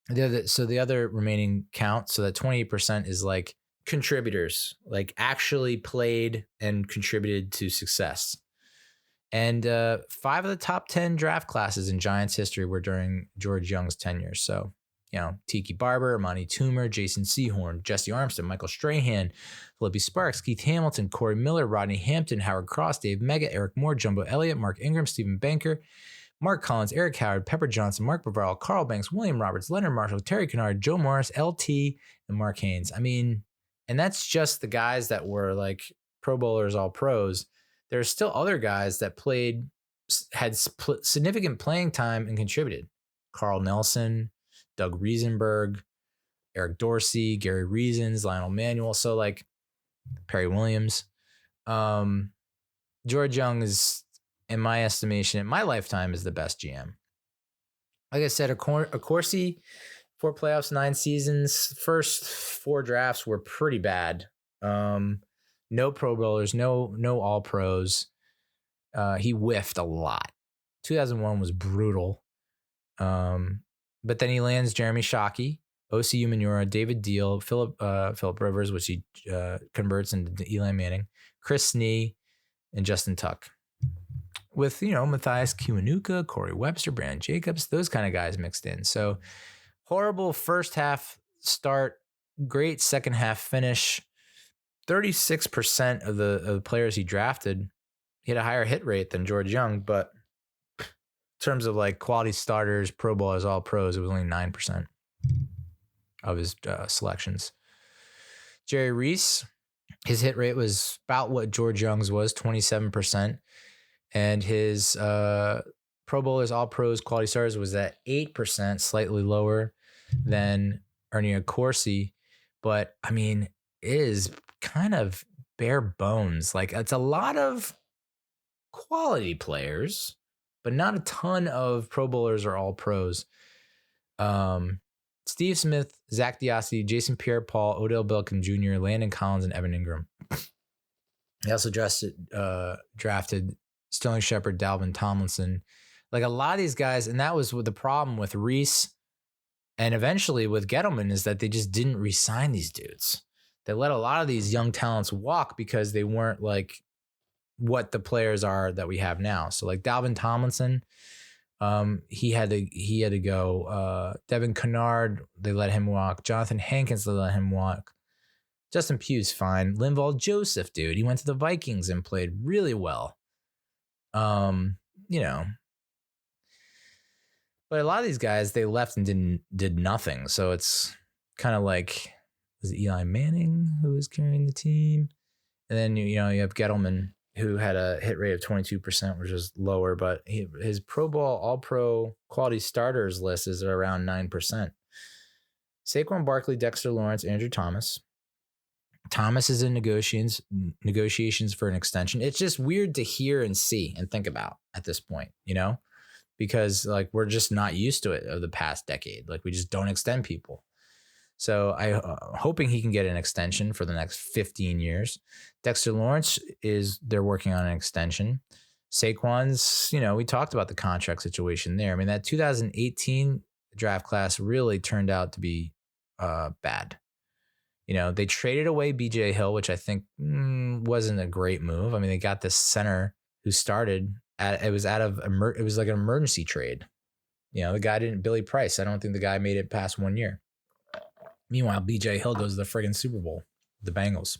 The other remaining count, so that 28% is like contributors, like actually played and contributed to success. And 5 of the top 10 draft classes in Giants history were during George Young's tenure. So, Tiki Barber, Amani Toomer, Jason Sehorn, Jesse Armstead, Michael Strahan, Philippi Sparks, Keith Hamilton, Corey Miller, Rodney Hampton, Howard Cross, Dave Mega, Eric Moore, Jumbo Elliott, Mark Ingram, Stephen Banker, Mark Collins, Eric Howard, Pepper Johnson, Mark Bavaro, Carl Banks, William Roberts, Leonard Marshall, Terry Kennard, Joe Morris, LT, and Mark Haynes. I mean, and that's just the guys that were like Pro Bowlers, all pros. There's still other guys that had significant playing time and contributed. Carl Nelson, Doug Riesenberg, Eric Dorsey, Gary Reasons, Lionel Manuel. So like Perry Williams. George Young is, in my estimation, in my lifetime, is the best GM. Like I said, Accorsi, 4 playoffs, 9 seasons. First 4 drafts were pretty bad. No Pro Bowlers, no all pros. He whiffed a lot. 2001 was brutal. But then he lands Jeremy Shockey, O.C. Umenyiora, David Deal, Philip Rivers, which he converts into Eli Manning, Chris Snee, and Justin Tuck. With, Matthias Kiwanuka, Corey Webster, Brandon Jacobs, those kind of guys mixed in. So Horrible first half start, great second half finish. 36% of the players he drafted, he had a higher hit rate than George Young, but in terms of like quality starters, Pro Bowlers, All Pros, it was only 9% of his selections. Jerry Reese, his hit rate was about what George Young's was, 27%. And his Pro Bowlers, All Pros, Quality Stars was at 8%, slightly lower than Ernie Accorsi. But, I mean, it is kind of bare bones. Like, it's a lot of quality players, but not a ton of Pro Bowlers or All Pros. Steve Smith, Zach Diossi, Jason Pierre-Paul, Odell Beckham Jr., Landon Collins, and Evan Ingram. He also drafted Sterling Shepard, Dalvin Tomlinson. Like a lot of these guys, and that was the problem with Reese and eventually with Gettleman, is that they just didn't re-sign these dudes. They let a lot of these young talents walk because they weren't like what the players are that we have now. So like Dalvin Tomlinson, he had to go. Devin Kennard, they let him walk. Jonathan Hankins, they let him walk. Justin Pugh's fine. Linval Joseph, dude, he went to the Vikings and played really well. You know, but a lot of these guys, they left and did nothing. So it's kind of like, was it Eli Manning who was carrying the team? And then, you have Gettleman, who had a hit rate of 22%, which is lower, but his Pro Bowl, All Pro quality starters list is around 9%. Saquon Barkley, Dexter Lawrence, Andrew Thomas. Thomas is in negotiations for an extension. It's just weird to hear and see and think about at this point, because like we're just not used to it of the past decade. Like we just don't extend people. So I'm hoping he can get an extension for the next 15 years. Dexter Lawrence they're working on an extension. Saquon's, we talked about the contract situation there. I mean, that 2018 draft class really turned out to be bad. They traded away BJ Hill, which I think wasn't a great move. I mean, they got this center who started it was like an emergency trade. The guy Billy Price. I don't think the guy made it past 1 year. Meanwhile, BJ Hill goes to the friggin' Super Bowl, the Bengals,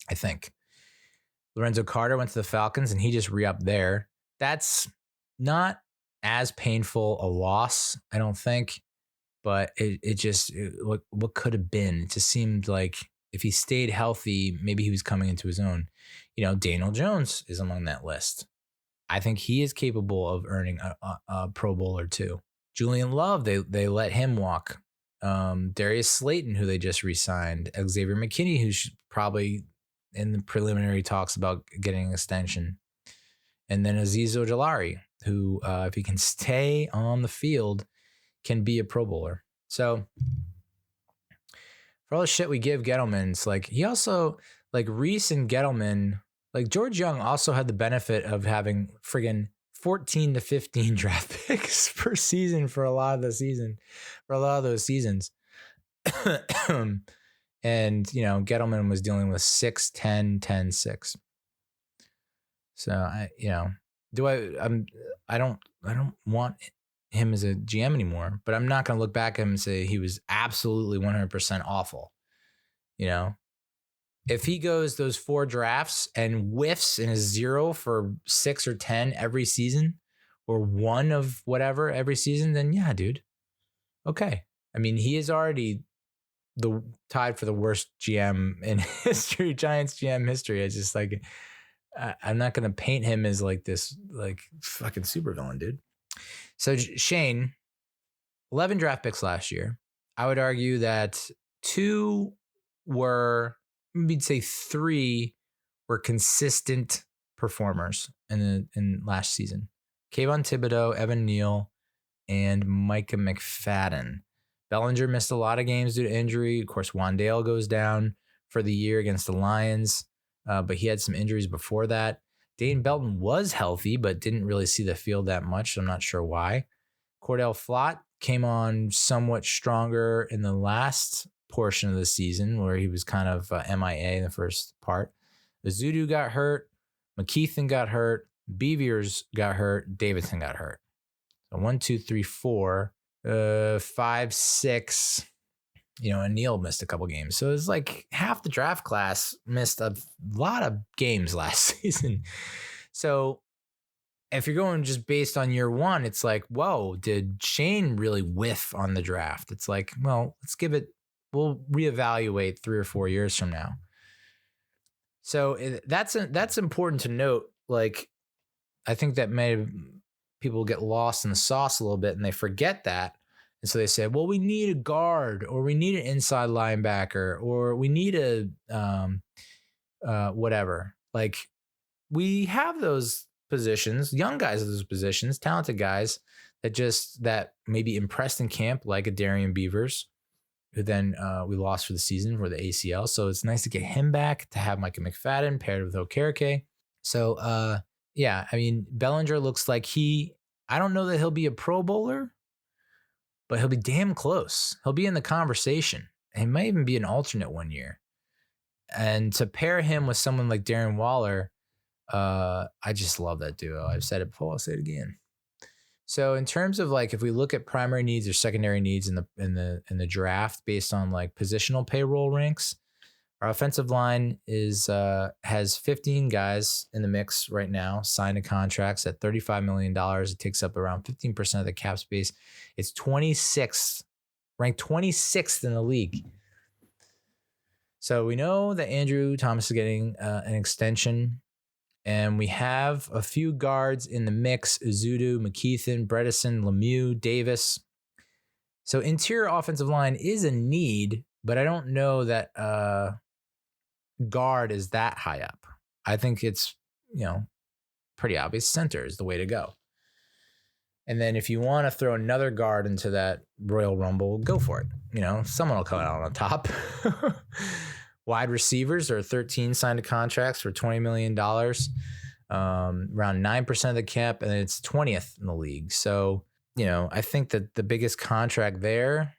I think. Lorenzo Carter went to the Falcons and he just re-upped there. That's not as painful a loss, I don't think. But what could have been? It just seemed like if he stayed healthy, maybe he was coming into his own. Daniel Jones is among that list. I think he is capable of earning a Pro Bowl or two. Julian Love, they let him walk. Darius Slayton, who they just re-signed. Xavier McKinney, who's probably in the preliminary talks about getting an extension. And then Azeez Ojulari, who, if he can stay on the field, can be a Pro Bowler. So for all the shit we give Gettleman, it's like he also, like Reese and Gettleman, like George Young also had the benefit of having friggin' 14 to 15 draft picks per season for a lot of those seasons. And, Gettleman was dealing with 6, 10, 10, 6. So I don't want him as a GM anymore, but I'm not going to look back at him and say he was absolutely 100% awful. If he goes those 4 drafts and whiffs in a 0 for 6 or 10 every season, or 1 of whatever every season, then yeah, dude. Okay. I mean, he is already tied for the worst GM in history, Giants GM history. It's just like, I'm not going to paint him as like this, like fucking supervillain, dude. So Shane, 11 draft picks last year. I would argue that 2 were, we'd say 3 were consistent performers in last season. Kayvon Thibodeau, Evan Neal, and Micah McFadden. Bellinger missed a lot of games due to injury. Of course, Wandale goes down for the year against the Lions, but he had some injuries before that. Dane Belton was healthy, but didn't really see the field that much, so I'm not sure why. Cordell Flott came on somewhat stronger in the last portion of the season, where he was kind of MIA in the first part. Azudu got hurt. McKeithen got hurt. Beavers got hurt. Davidson got hurt. So 1, 2, 3, 4. 5, 6, and Neal missed a couple games. So it's like half the draft class missed a lot of games last season. So if you're going just based on year one, it's like, whoa, did Shane really whiff on the draft? It's like, well, we'll reevaluate 3 or 4 years from now. So that's important to note. Like, I think that people get lost in the sauce a little bit and they forget that. And so they say, well, we need a guard, or we need an inside linebacker, or we need a whatever. Like, we have those positions, young guys of those positions, talented guys that maybe impressed in camp, like a Darian Beavers, who then we lost for the season for the ACL. So it's nice to get him back, to have Micah McFadden paired with Okereke. So, yeah, I mean, Bellinger looks like I don't know that he'll be a Pro Bowler, but he'll be damn close. He'll be in the conversation. He might even be an alternate one year. And to pair him with someone like Darren Waller, I just love that duo. I've said it before, I'll say it again. So in terms of like, if we look at primary needs or secondary needs in the draft based on like positional payroll ranks, our offensive line has 15 guys in the mix right now, signed to contracts at $35 million. It takes up around 15% of the cap space. It's 26th, ranked 26th in the league. So we know that Andrew Thomas is getting an extension, and we have a few guards in the mix: Uzudu, McKeithen, Bredesen, Lemieux, Davis. So interior offensive line is a need, but I don't know that guard is that high up. I think it's, pretty obvious center is the way to go. And then if you want to throw another guard into that Royal Rumble, go for it. Someone will come out on top. Wide receivers are 13 signed to contracts for $20 million, around 9% of the cap, and it's 20th in the league. So, I think that the biggest contract there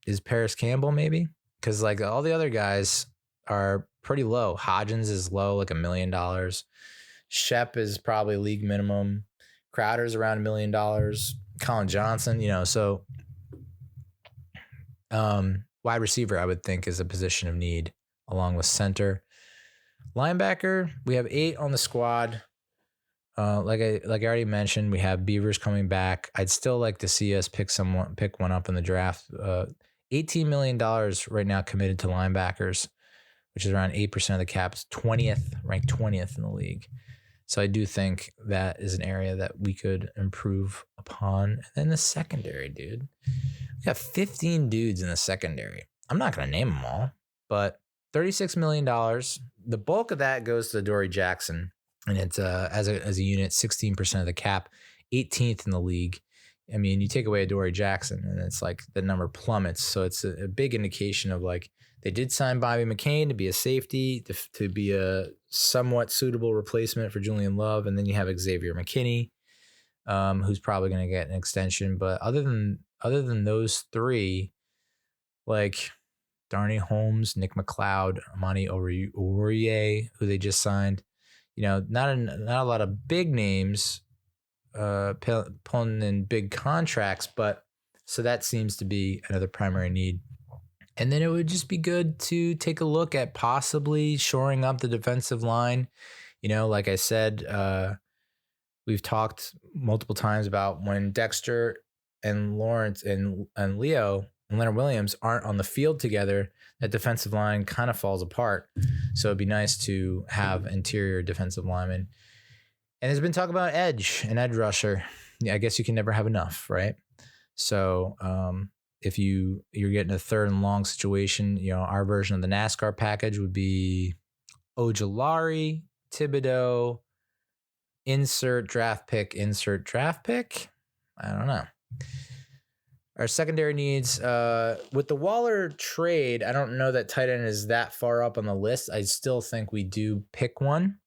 is Paris Campbell, maybe, because like all the other guys are pretty low. Hodgins is low, like $1 million. Shep is probably league minimum. Crowder's around $1 million. Colin Johnson, so wide receiver, I would think, is a position of need, along with center. Linebacker, we have 8 on the squad. Like I already mentioned, we have Beavers coming back. I'd still like to see us pick one up in the draft. $18 million right now committed to linebackers, which is around 8% of the caps, ranked 20th in the league. So I do think that is an area that we could improve upon. And then the secondary, dude. We got 15 dudes in the secondary. I'm not going to name them all, but $36 million. The bulk of that goes to Dory Jackson, and it's as a unit, 16% of the cap, 18th in the league. I mean, you take away Dory Jackson, and it's like the number plummets. So it's a big indication of like, they did sign Bobby McCain to be a safety, to be a somewhat suitable replacement for Julian Love. And then you have Xavier McKinney, who's probably going to get an extension. But other than those three, like Darnay Holmes, Nick McLeod, Amani Aurier, who they just signed, not a lot of big names pulling in big contracts. But so that seems to be another primary need. And then it would just be good to take a look at possibly shoring up the defensive line. Like I said, we've talked multiple times about when Dexter and Lawrence and Leo and Leonard Williams aren't on the field together, that defensive line kind of falls apart. So it'd be nice to have interior defensive linemen. And there's been talk about edge rusher. Yeah, I guess you can never have enough, right? So, if you're getting a third and long situation, our version of the NASCAR package would be Ojulari, Thibodeau, insert draft pick. I don't know. Our secondary needs, with the Waller trade, I don't know that tight end is that far up on the list. I still think we do pick one.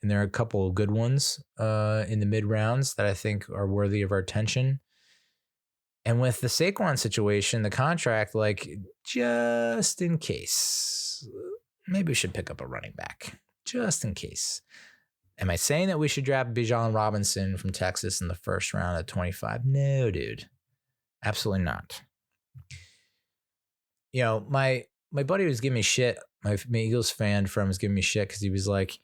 And there are a couple of good ones in the mid rounds that I think are worthy of our attention. And with the Saquon situation, the contract, like, just in case, maybe we should pick up a running back, just in case. Am I saying that we should draft Bijan Robinson from Texas in the first round at 25? No, dude. Absolutely not. You know, my buddy was giving me shit. My Eagles fan friend was giving me shit because he was like,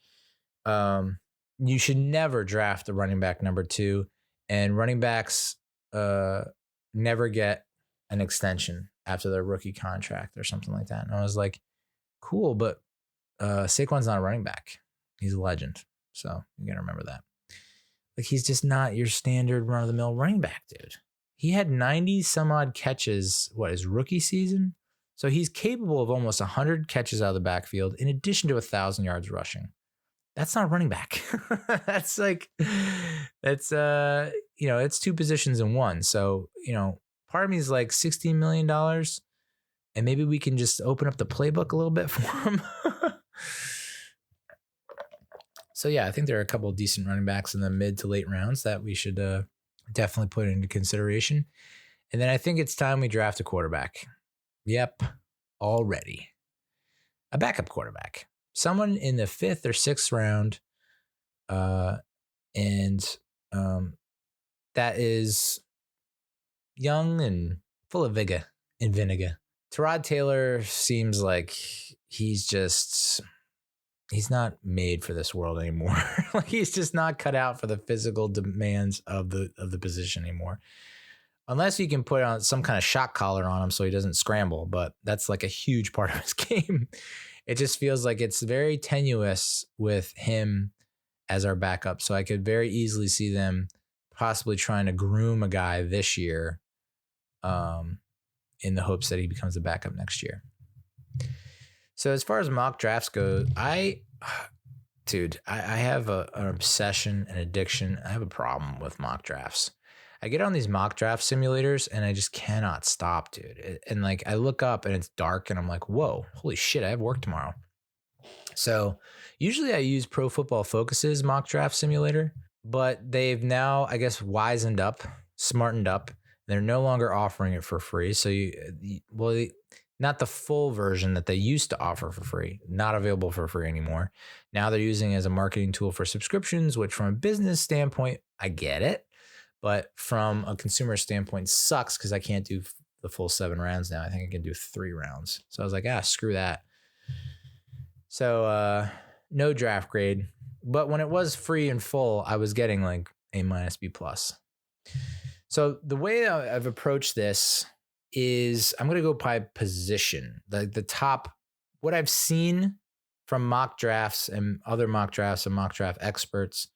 you should never draft a running back number 2, and running backs never get an extension after their rookie contract or something like that. And I was like, cool, but Saquon's not a running back. He's a legend. So you got to remember that. Like, he's just not your standard run-of-the-mill running back, dude. He had 90 some odd catches, his rookie season? So he's capable of almost 100 catches out of the backfield in addition to 1,000 yards rushing. That's not a running back. That's it's 2 positions in one. So, part of me is like $16 million, and maybe we can just open up the playbook a little bit for him. So, yeah, I think there are a couple of decent running backs in the mid to late rounds that we should definitely put into consideration. And then I think it's time we draft a quarterback. Yep, already. A backup quarterback. Someone in the 5th or 6th round, and that is young and full of vigor and vinegar. Tyrod Taylor seems like he's not made for this world anymore. Like, he's just not cut out for the physical demands of the position anymore. Unless you can put on some kind of shock collar on him so he doesn't scramble, but that's like a huge part of his game. It just feels like it's very tenuous with him as our backup. So I could very easily see them possibly trying to groom a guy this year in the hopes that he becomes a backup next year. So as far as mock drafts go, I have an obsession, an addiction. I have a problem with mock drafts. I get on these mock draft simulators and I just cannot stop, dude. And like, I look up and it's dark and I'm like, whoa, holy shit, I have work tomorrow. So usually I use Pro Football Focus's mock draft simulator, but they've now, I guess, wisened up, smartened up. They're no longer offering it for free. So not the full version that they used to offer for free, not available for free anymore. Now they're using it as a marketing tool for subscriptions, which from a business standpoint, I get it. But from a consumer standpoint, sucks because I can't do the full 7 rounds now. I think I can do 3 rounds. So I was like, screw that. So no draft grade. But when it was free and full, I was getting like A-, B+. So the way I've approached this is I'm going to go by position. The top, what I've seen from mock drafts and other mock drafts and mock draft experts,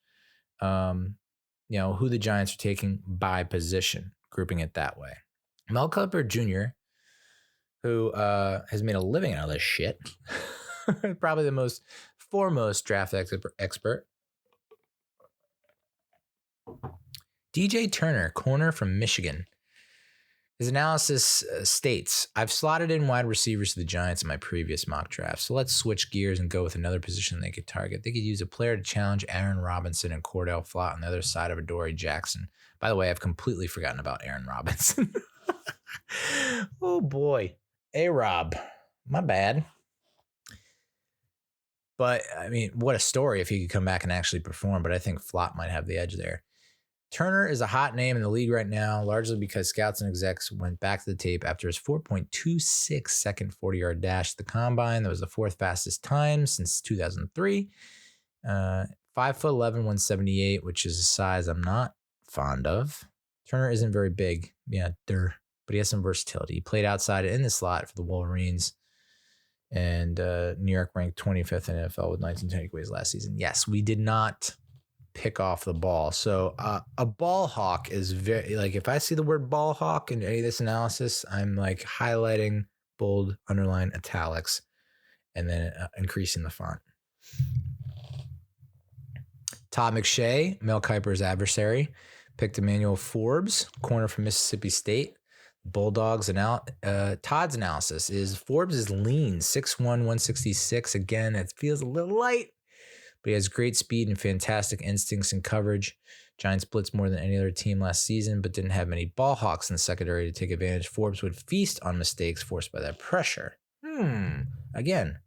who the Giants are taking by position, grouping it that way. Mel Kiper Jr., who has made a living out of this shit, probably the foremost draft expert. DJ Turner, corner from Michigan. His analysis states, I've slotted in wide receivers to the Giants in my previous mock draft, so let's switch gears and go with another position they could target. They could use a player to challenge Aaron Robinson and Cordell Flott on the other side of Adoree Jackson. By the way, I've completely forgotten about Aaron Robinson. Oh, boy. A-Rob. My bad. But, I mean, what a story if he could come back and actually perform, but I think Flott might have the edge there. Turner is a hot name in the league right now, largely because scouts and execs went back to the tape after his 4.26 second 40-yard dash at the combine. That was the 4th fastest time since 2003. 5'11", 178, which is a size I'm not fond of. Turner isn't very big. But he has some versatility. He played outside in the slot for the Wolverines. And New York ranked 25th in NFL with 19 takeaways last season. Yes, we did not pick off the ball. So a ball hawk is very, like, if I see the word ball hawk in any of this analysis, I'm like highlighting, bold, underline, italics, and then increasing the font. Todd McShay, Mel Kiper's adversary, picked Emmanuel Forbes, corner from Mississippi State. Bulldogs Todd's analysis is Forbes is lean, 6'1", 166. Again, it feels a little light, but he has great speed and fantastic instincts and coverage. Giants blitzed more than any other team last season, but didn't have many ball hawks in the secondary to take advantage. Forbes would feast on mistakes forced by that pressure. Again,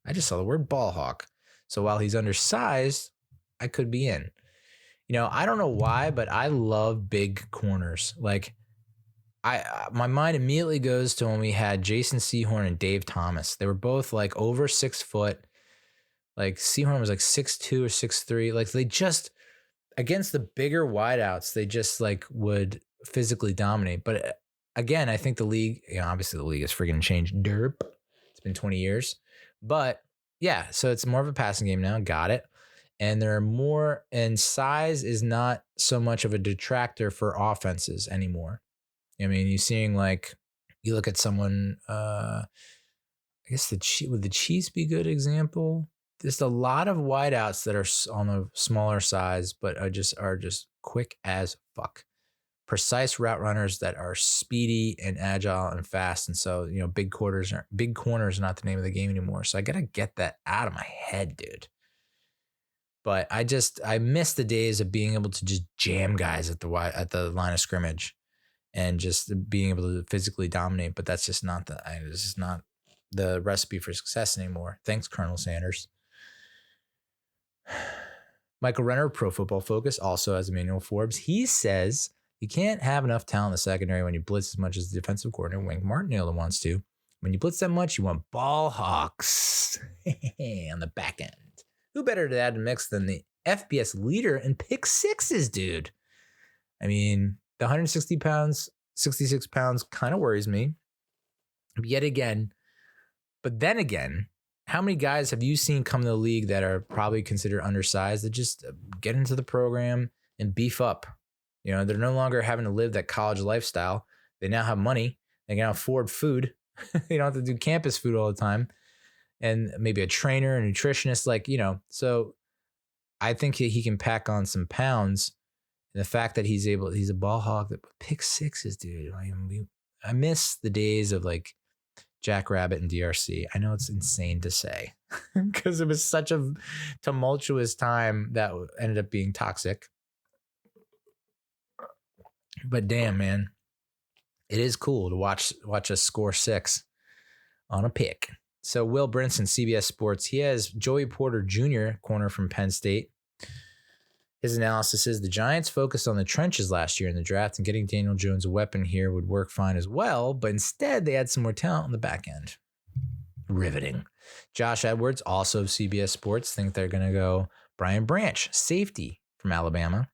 I just saw the word ball hawk. So while he's undersized, I could be in. I don't know why, but I love big corners. Like, my mind immediately goes to when we had Jason Sehorn and Dave Thomas. They were both like over 6 foot. Like Sehorn was like 6'2" or 6'3". Like they just, against the bigger wideouts, they just like would physically dominate. But again, I think the league, obviously the league has friggin' changed. Derp. It's been 20 years. But yeah, so it's more of a passing game now. Got it. And there are more, and size is not so much of a detractor for offenses anymore. I mean, you're seeing like, you look at someone, I guess would the Chiefs be a good example? There's a lot of wideouts that are on the smaller size, but are just quick as fuck. Precise route runners that are speedy and agile and fast. And so, big corners are not the name of the game anymore. So I got to get that out of my head, dude. But I miss the days of being able to just jam guys at the line of scrimmage and just being able to physically dominate. But that's just not the recipe for success anymore. Thanks, Colonel Sanders. Michael Renner, Pro Football Focus, also has Emmanuel Forbes. He says you can't have enough talent in the secondary when you blitz as much as the defensive coordinator Wink Martindale wants to. When you blitz that much, you want ball hawks on the back end. Who better to add to the mix than the FBS leader in pick sixes, dude? I mean, the 160 pounds, 66 pounds kind of worries me. But then again, how many guys have you seen come to the league that are probably considered undersized that just get into the program and beef up? They're no longer having to live that college lifestyle. They now have money. They can afford food. They don't have to do campus food all the time. And maybe a trainer, a nutritionist, So I think he can pack on some pounds. And the fact that he's a ball hog that pick sixes, dude. I miss the days of like Jack Rabbit and DRC. I know it's insane to say because it was such a tumultuous time that ended up being toxic. But damn, man, it is cool to watch us score 6 on a pick. So Will Brinson, CBS Sports, he has Joey Porter Jr., corner from Penn State. His analysis is the Giants focused on the trenches last year in the draft, and getting Daniel Jones a weapon here would work fine as well, but instead they had some more talent on the back end. Riveting. Josh Edwards, also of CBS Sports, think they're going to go Brian Branch, safety from Alabama.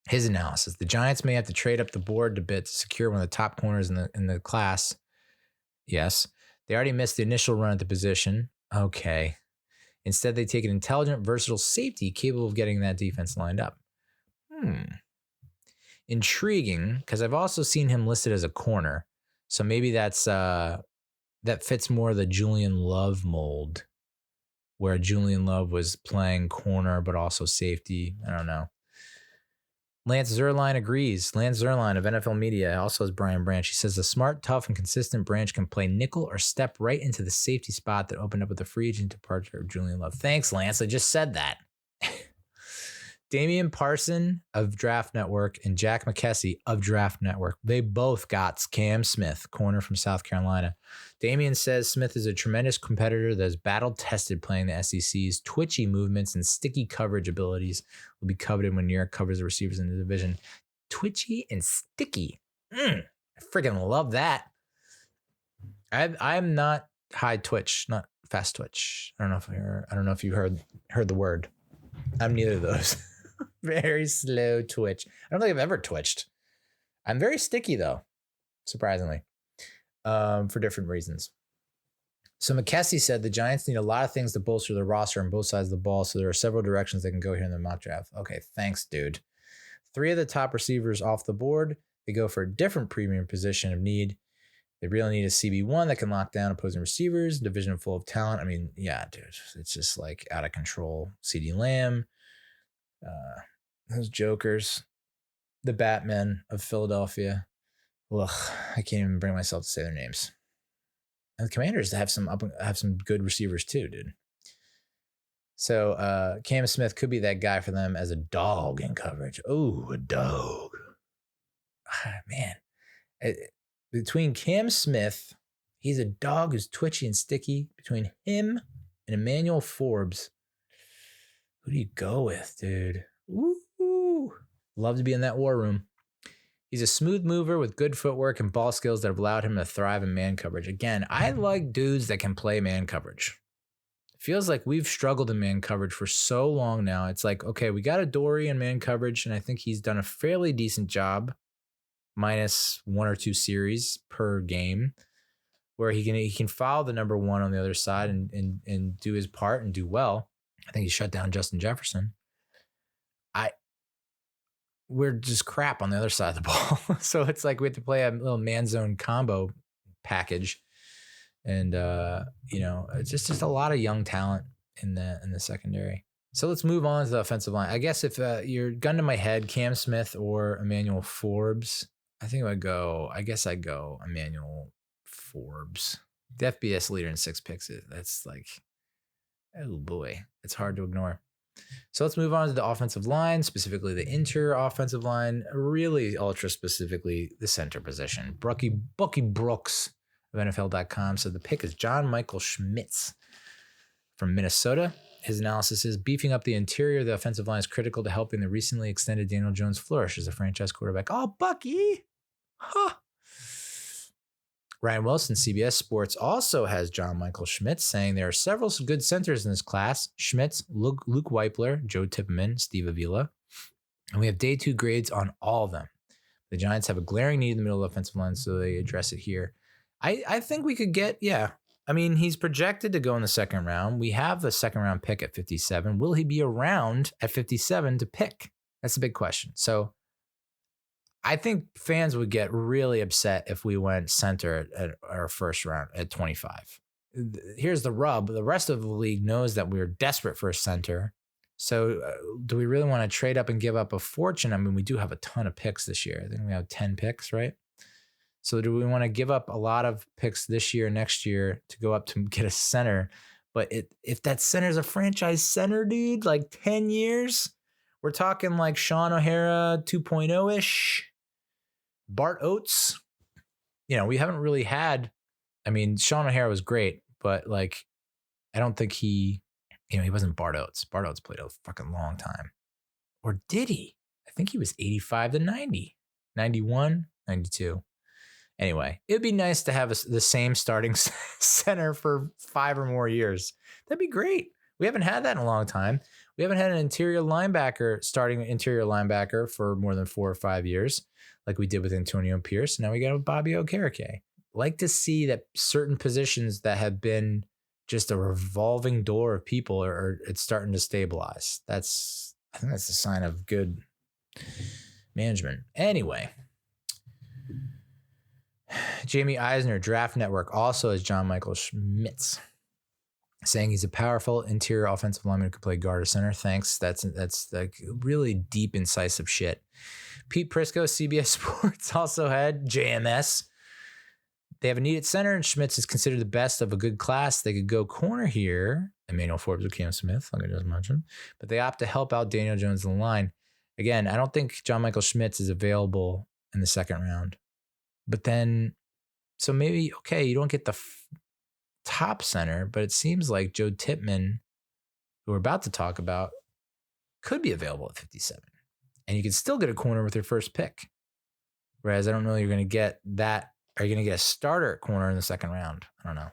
His analysis, the Giants may have to trade up the board a bit to secure one of the top corners in the class. Yes. They already missed the initial run at the position. Okay. Instead, they take an intelligent, versatile safety capable of getting that defense lined up. Intriguing, because I've also seen him listed as a corner. So maybe that fits more the Julian Love mold, where Julian Love was playing corner but also safety. I don't know. Lance Zierlein agrees. Lance Zierlein of NFL Media also has Brian Branch. He says the smart, tough, and consistent Branch can play nickel or step right into the safety spot that opened up with the free agent departure of Julian Love. Thanks, Lance. I just said that. Damian Parson of Draft Network and Jack McKessie of Draft Network. They both got Cam Smith, corner from South Carolina. Damian says Smith is a tremendous competitor that is battle-tested playing the SEC's twitchy movements and sticky coverage abilities will be coveted when New York covers the receivers in the division. Twitchy and sticky. I freaking love that. I'm not high twitch, not fast twitch. I don't know if you heard the word. I'm neither of those. Very slow twitch. I don't think I've ever twitched. I'm very sticky though, surprisingly, for different reasons. So McKessie said the Giants need a lot of things to bolster their roster on both sides of the ball, so there are several directions they can go here in the mock draft. Okay, thanks, dude. 3 of the top receivers off the board. They go for a different premium position of need. They really need a CB1 that can lock down opposing receivers, division full of talent. I mean, yeah, dude, it's just like out of control. CeeDee Lamb, those jokers, the Batmen of Philadelphia. Ugh, I can't even bring myself to say their names. And the Commanders have some good receivers too, dude. So Cam Smith could be that guy for them as a dog in coverage. Oh, a dog. Man. Between Cam Smith, he's a dog who's twitchy and sticky. Between him and Emmanuel Forbes, who do you go with, dude? Ooh. Love to be in that war room. He's a smooth mover with good footwork and ball skills that have allowed him to thrive in man coverage. Again, I like dudes that can play man coverage. It feels like we've struggled in man coverage for so long now. It's like, okay, we got a Dory in man coverage, and I think he's done a fairly decent job, minus 1 or 2 series per game, where he can follow the number 1 on the other side and do his part and do well. I think he shut down Justin Jefferson. We're just crap on the other side of the ball. So it's like we have to play a little man zone combo package. And, it's just a lot of young talent in the secondary. So let's move on to the offensive line. I guess if you're gun to my head, Cam Smith or Emmanuel Forbes, I'd go Emmanuel Forbes. The FBS leader in 6 picks. That's like, oh boy, it's hard to ignore. So let's move on to the offensive line, specifically the interior offensive line, really ultra specifically the center position. Bucky Brooks of NFL.com said the pick is John Michael Schmitz from Minnesota. His analysis is beefing up the interior of the offensive line is critical to helping the recently extended Daniel Jones flourish as a franchise quarterback. Oh, Bucky! Huh. Ryan Wilson, CBS Sports, also has John Michael Schmitz saying there are several good centers in this class. Schmitz, Luke Weipler, Joe Tippmann, Steve Avila. And we have day 2 grades on all of them. The Giants have a glaring need in the middle of the offensive line, so they address it here. I think we could get, he's projected to go in the second round. We have the second round pick at 57. Will he be around at 57 to pick? That's a big question. So I think fans would get really upset if we went center at our first round at 25. Here's the rub. The rest of the league knows that we're desperate for a center. So do we really want to trade up and give up a fortune? I mean, we do have a ton of picks this year. I think we have 10 picks, right? So do we want to give up a lot of picks this year, next year to go up to get a center? But if that center's a franchise center, dude, like 10 years, we're talking like Sean O'Hara 2.0-ish. Bart Oates, we haven't really had, Sean O'Hara was great, but like, I don't think he wasn't Bart Oates. Bart Oates played a fucking long time. Or did he? I think he was 85 to 90, 91, 92. Anyway, it'd be nice to have the same starting center for 5 or more years. That'd be great. We haven't had that in a long time. We haven't had an starting interior linebacker for more than 4 or 5 years, like we did with Antonio Pierce. Now we got Bobby Okereke. Like to see that certain positions that have been just a revolving door of people it's starting to stabilize. I think that's a sign of good management. Anyway, Jamie Eisner, Draft Network, also has John Michael Schmitz, saying he's a powerful interior offensive lineman who could play guard or center. Thanks. That's like really deep, incisive shit. Pete Prisco, CBS Sports, also had JMS. They have a need at center, and Schmitz is considered the best of a good class. They could go corner here, Emmanuel Forbes or Cam Smith, like I just mentioned, but they opt to help out Daniel Jones in the line. Again, I don't think John Michael Schmitz is available in the second round. But then, so maybe, okay, you don't get the top center, but it seems like Joe Tippmann, who we're about to talk about, could be available at 57. And you can still get a corner with your first pick. Whereas I don't know you're going to get that. Are you going to get a starter at corner in the second round? I don't know.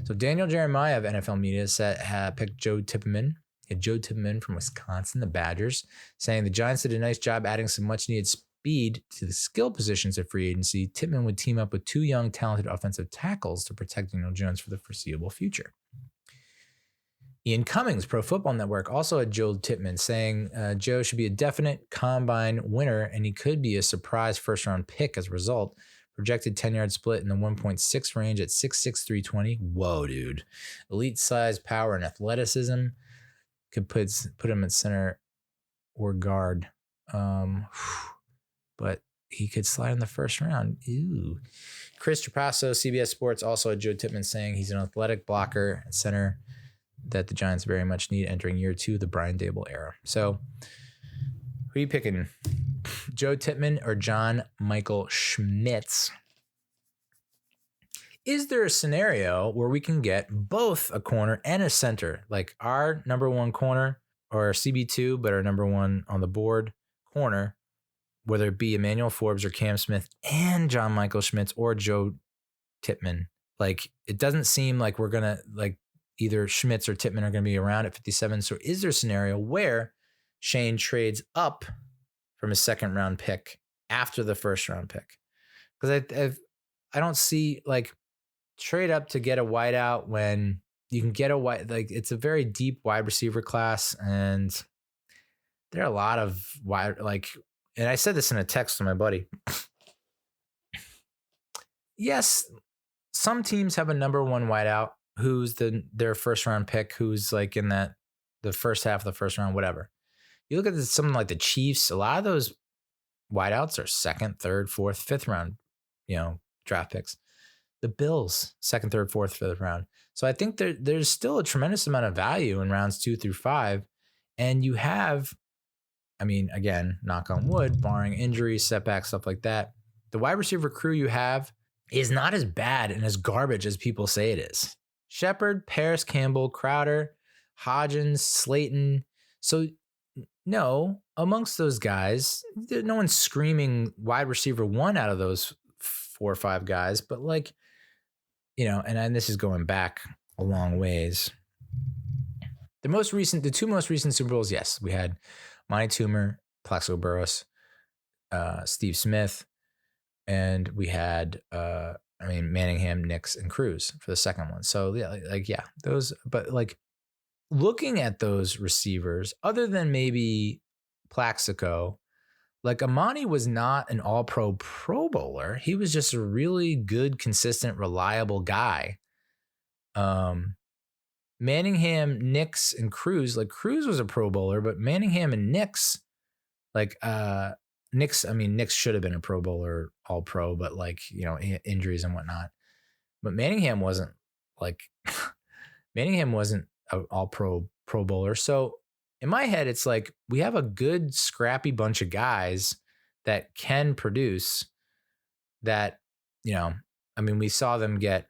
So Daniel Jeremiah of NFL Media picked Joe Tippmann. Joe Tippmann from Wisconsin, the Badgers, saying the Giants did a nice job adding some much-needed speed to the skill positions of free agency. Tippmann would team up with 2 young, talented offensive tackles to protect Daniel Jones for the foreseeable future. Ian Cummings, Pro Football Network, also had Joe Tippmann, saying Joe should be a definite combine winner, and he could be a surprise first-round pick as a result. Projected 10-yard split in the 1.6 range at 6'6", 320. Whoa, dude. Elite size, power, and athleticism could put him at center or guard. But he could slide in the first round. Ew. Chris Trapasso, CBS Sports, also had Joe Tippmann, saying he's an athletic blocker at center that the Giants very much need entering year 2 of the Brian Daboll era. So who are you picking? Joe Tippmann or John Michael Schmitz? Is there a scenario where we can get both a corner and a center, like our number 1 corner or CB2, but our number 1 on the board corner, whether it be Emmanuel Forbes or Cam Smith and John Michael Schmitz or Joe Tippmann. Like, it doesn't seem like we're going to, like, either Schmitz or Tippmann are going to be around at 57. So is there a scenario where Shane trades up from his second round pick after the first round pick? Because I don't see, like, trade up to get a wideout when you can get a wide, like, it's a very deep wide receiver class, and there are a lot of wide, like, and I said this in a text to my buddy. Yes, some teams have a number one wideout who's their first round pick, who's like in the first half of the first round, whatever. You look at something like the Chiefs, a lot of those wideouts are second, third, fourth, fifth round, draft picks. The Bills, second, third, fourth, fifth round. So I think there's still a tremendous amount of value in rounds 2 through 5. And you have, I mean, again, knock on wood, barring injuries, setbacks, stuff like that, the wide receiver crew you have is not as bad and as garbage as people say it is. Shepard, Paris Campbell, Crowder, Hodgins, Slayton. So no, amongst those guys, no one's screaming wide receiver 1 out of those 4 or 5 guys, but like, and this is going back a long ways. The 2 most recent Super Bowls, yes, we had Monty Toomer, Plaxico Burress, Steve Smith, and we had Manningham, Nix, and Cruz for the second one. So yeah, those. But like, looking at those receivers, other than maybe Plaxico, like, Amani was not an all-pro Pro Bowler. He was just a really good, consistent, reliable guy. Manningham, Nix, and Cruz, like, Cruz was a Pro Bowler, but Manningham and Nix, like, Nix should have been a Pro Bowler, all-pro, but like, injuries and whatnot. But Manningham wasn't an all-pro Pro Bowler. So in my head, it's like, we have a good, scrappy bunch of guys that can produce that, we saw them get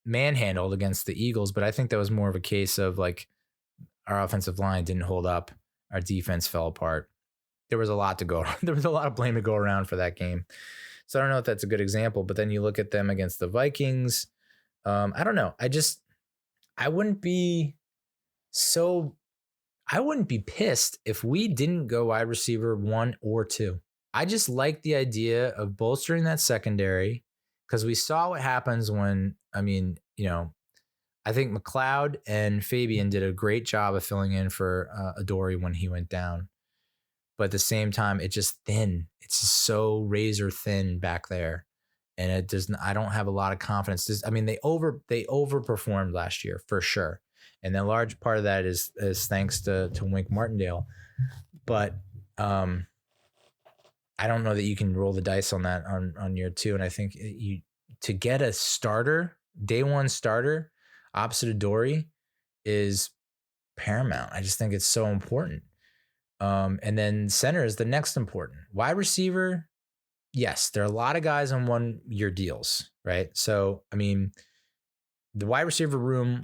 manhandled against the Eagles, but I think that was more of a case of like, our offensive line didn't hold up. Our defense fell apart. There was a lot of blame to go around for that game. So I don't know if that's a good example, but then you look at them against the Vikings. I don't know. I wouldn't be pissed if we didn't go wide receiver 1 or 2. I just like the idea of bolstering that secondary, because we saw what happens when, I think McLeod and Fabian did a great job of filling in for Adoree when he went down. But at the same time, it's just thin. It's just so razor thin back there. And it doesn't, I don't have a lot of confidence. They overperformed last year for sure. And a large part of that is thanks to Wink Martindale. But I don't know that you can roll the dice on that on year 2. And I think to get a starter, day 1 starter opposite Adoree is paramount. I just think it's so important. And then center is the next important. Wide receiver, yes, there are a lot of guys on 1-year deals, right? So, the wide receiver room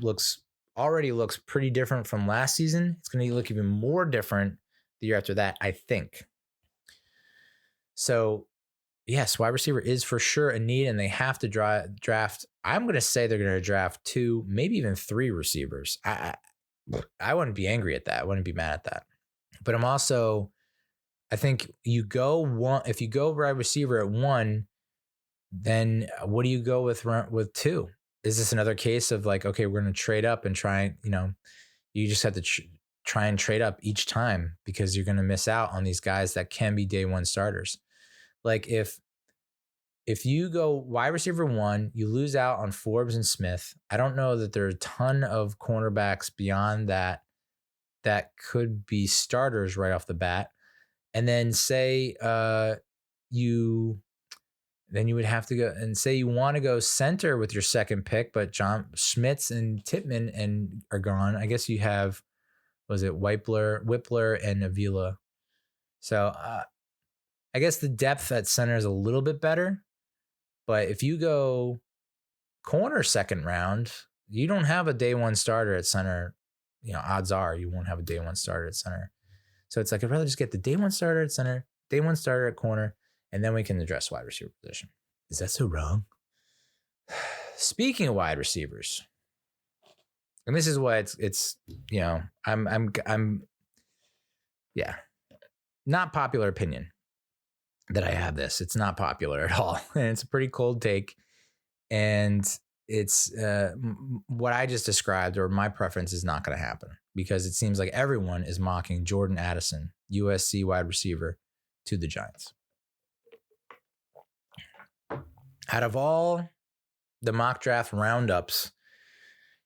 already looks pretty different from last season. It's going to look even more different the year after that, I think. So, yes, wide receiver is for sure a need, and they have to draft. I'm going to say they're going to draft 2, maybe even 3 receivers. I wouldn't be angry at that. I wouldn't be mad at that. But I think if you go wide receiver at 1, then what do you go with 2? Is this another case of like, okay, we're going to trade up and try, you just have to try and trade up each time, because you're going to miss out on these guys that can be day 1 starters. Like, if you go wide receiver 1, you lose out on Forbes and Smith. I don't know that there are a ton of cornerbacks beyond that could be starters right off the bat. And then say you would have to go and say you want to go center with your second pick, but John Schmitz and Tippmann are gone. I guess you have, Whippler and Avila. So I guess the depth at center is a little bit better. But if you go corner second round, you don't have a day 1 starter at center. Odds are you won't have a day 1 starter at center. So it's like, I'd rather just get the day 1 starter at center, day one starter at corner, and then we can address wide receiver position. Is that so wrong? Speaking of wide receivers, and this is why it's I'm not popular opinion that I have this. It's not popular at all, and it's a pretty cold take, and it's what I just described, or my preference, is not going to happen because it seems like everyone is mocking Jordan Addison, USC wide receiver, to the Giants. Out of all the mock draft roundups,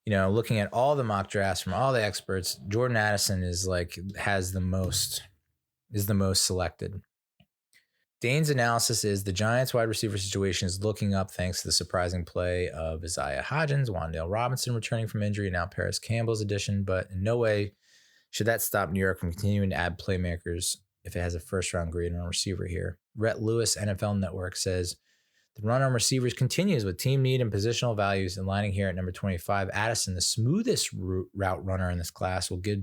looking at all the mock drafts from all the experts, Jordan Addison is the most selected. Dane's analysis is the Giants wide receiver situation is looking up thanks to the surprising play of Isaiah Hodgins, Wan'Dale Robinson returning from injury, and now Paris Campbell's addition, but in no way should that stop New York from continuing to add playmakers if it has a first-round grade on a receiver here. Rhett Lewis, NFL Network, says the run on receivers continues with team need and positional values, and lining here at number 25, Addison, the smoothest route runner in this class, will give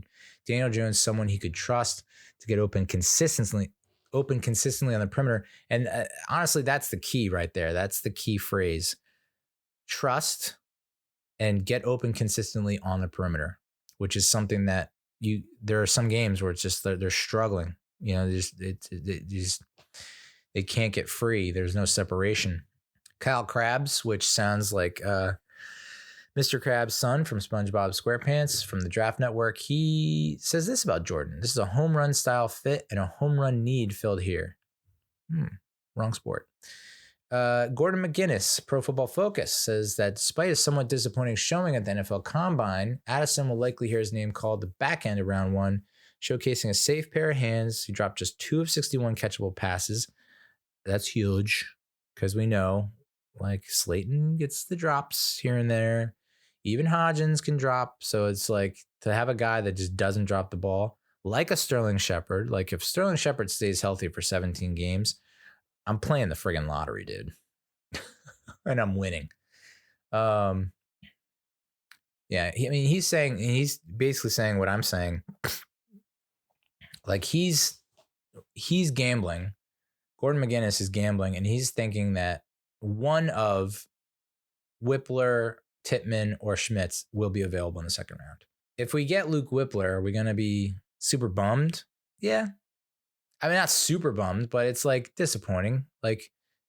Daniel Jones someone he could trust to get open consistently on the perimeter. And honestly, that's the key right there. That's the key phrase. Trust and get open consistently on the perimeter, which is something that there are some games where it's just they're struggling. They can't get free. There's no separation. Kyle Krabs, which sounds like Mr. Krabs' son from SpongeBob SquarePants from the Draft Network, he says this about Jordan. This is a home run style fit and a home run need filled here. Wrong sport. Gordon McGinnis, Pro Football Focus, says that despite a somewhat disappointing showing at the NFL Combine, Addison will likely hear his name called the back end of round one, showcasing a safe pair of hands. He dropped just 2 of 61 catchable passes. That's huge because we know Slayton gets the drops here and there. Even Hodgins can drop. So it's to have a guy that just doesn't drop the ball, like a Sterling Shepard. If Sterling Shepard stays healthy for 17 games, I'm playing the friggin' lottery, dude. And I'm winning. He's basically saying what I'm saying. He's gambling. Gordon McGinnis is gambling, and he's thinking that one of Whippler, Tippmann, or Schmitz will be available in the second round. If we get Luke Whippler, are we going to be super bummed? Yeah. Not super bummed, but it's disappointing.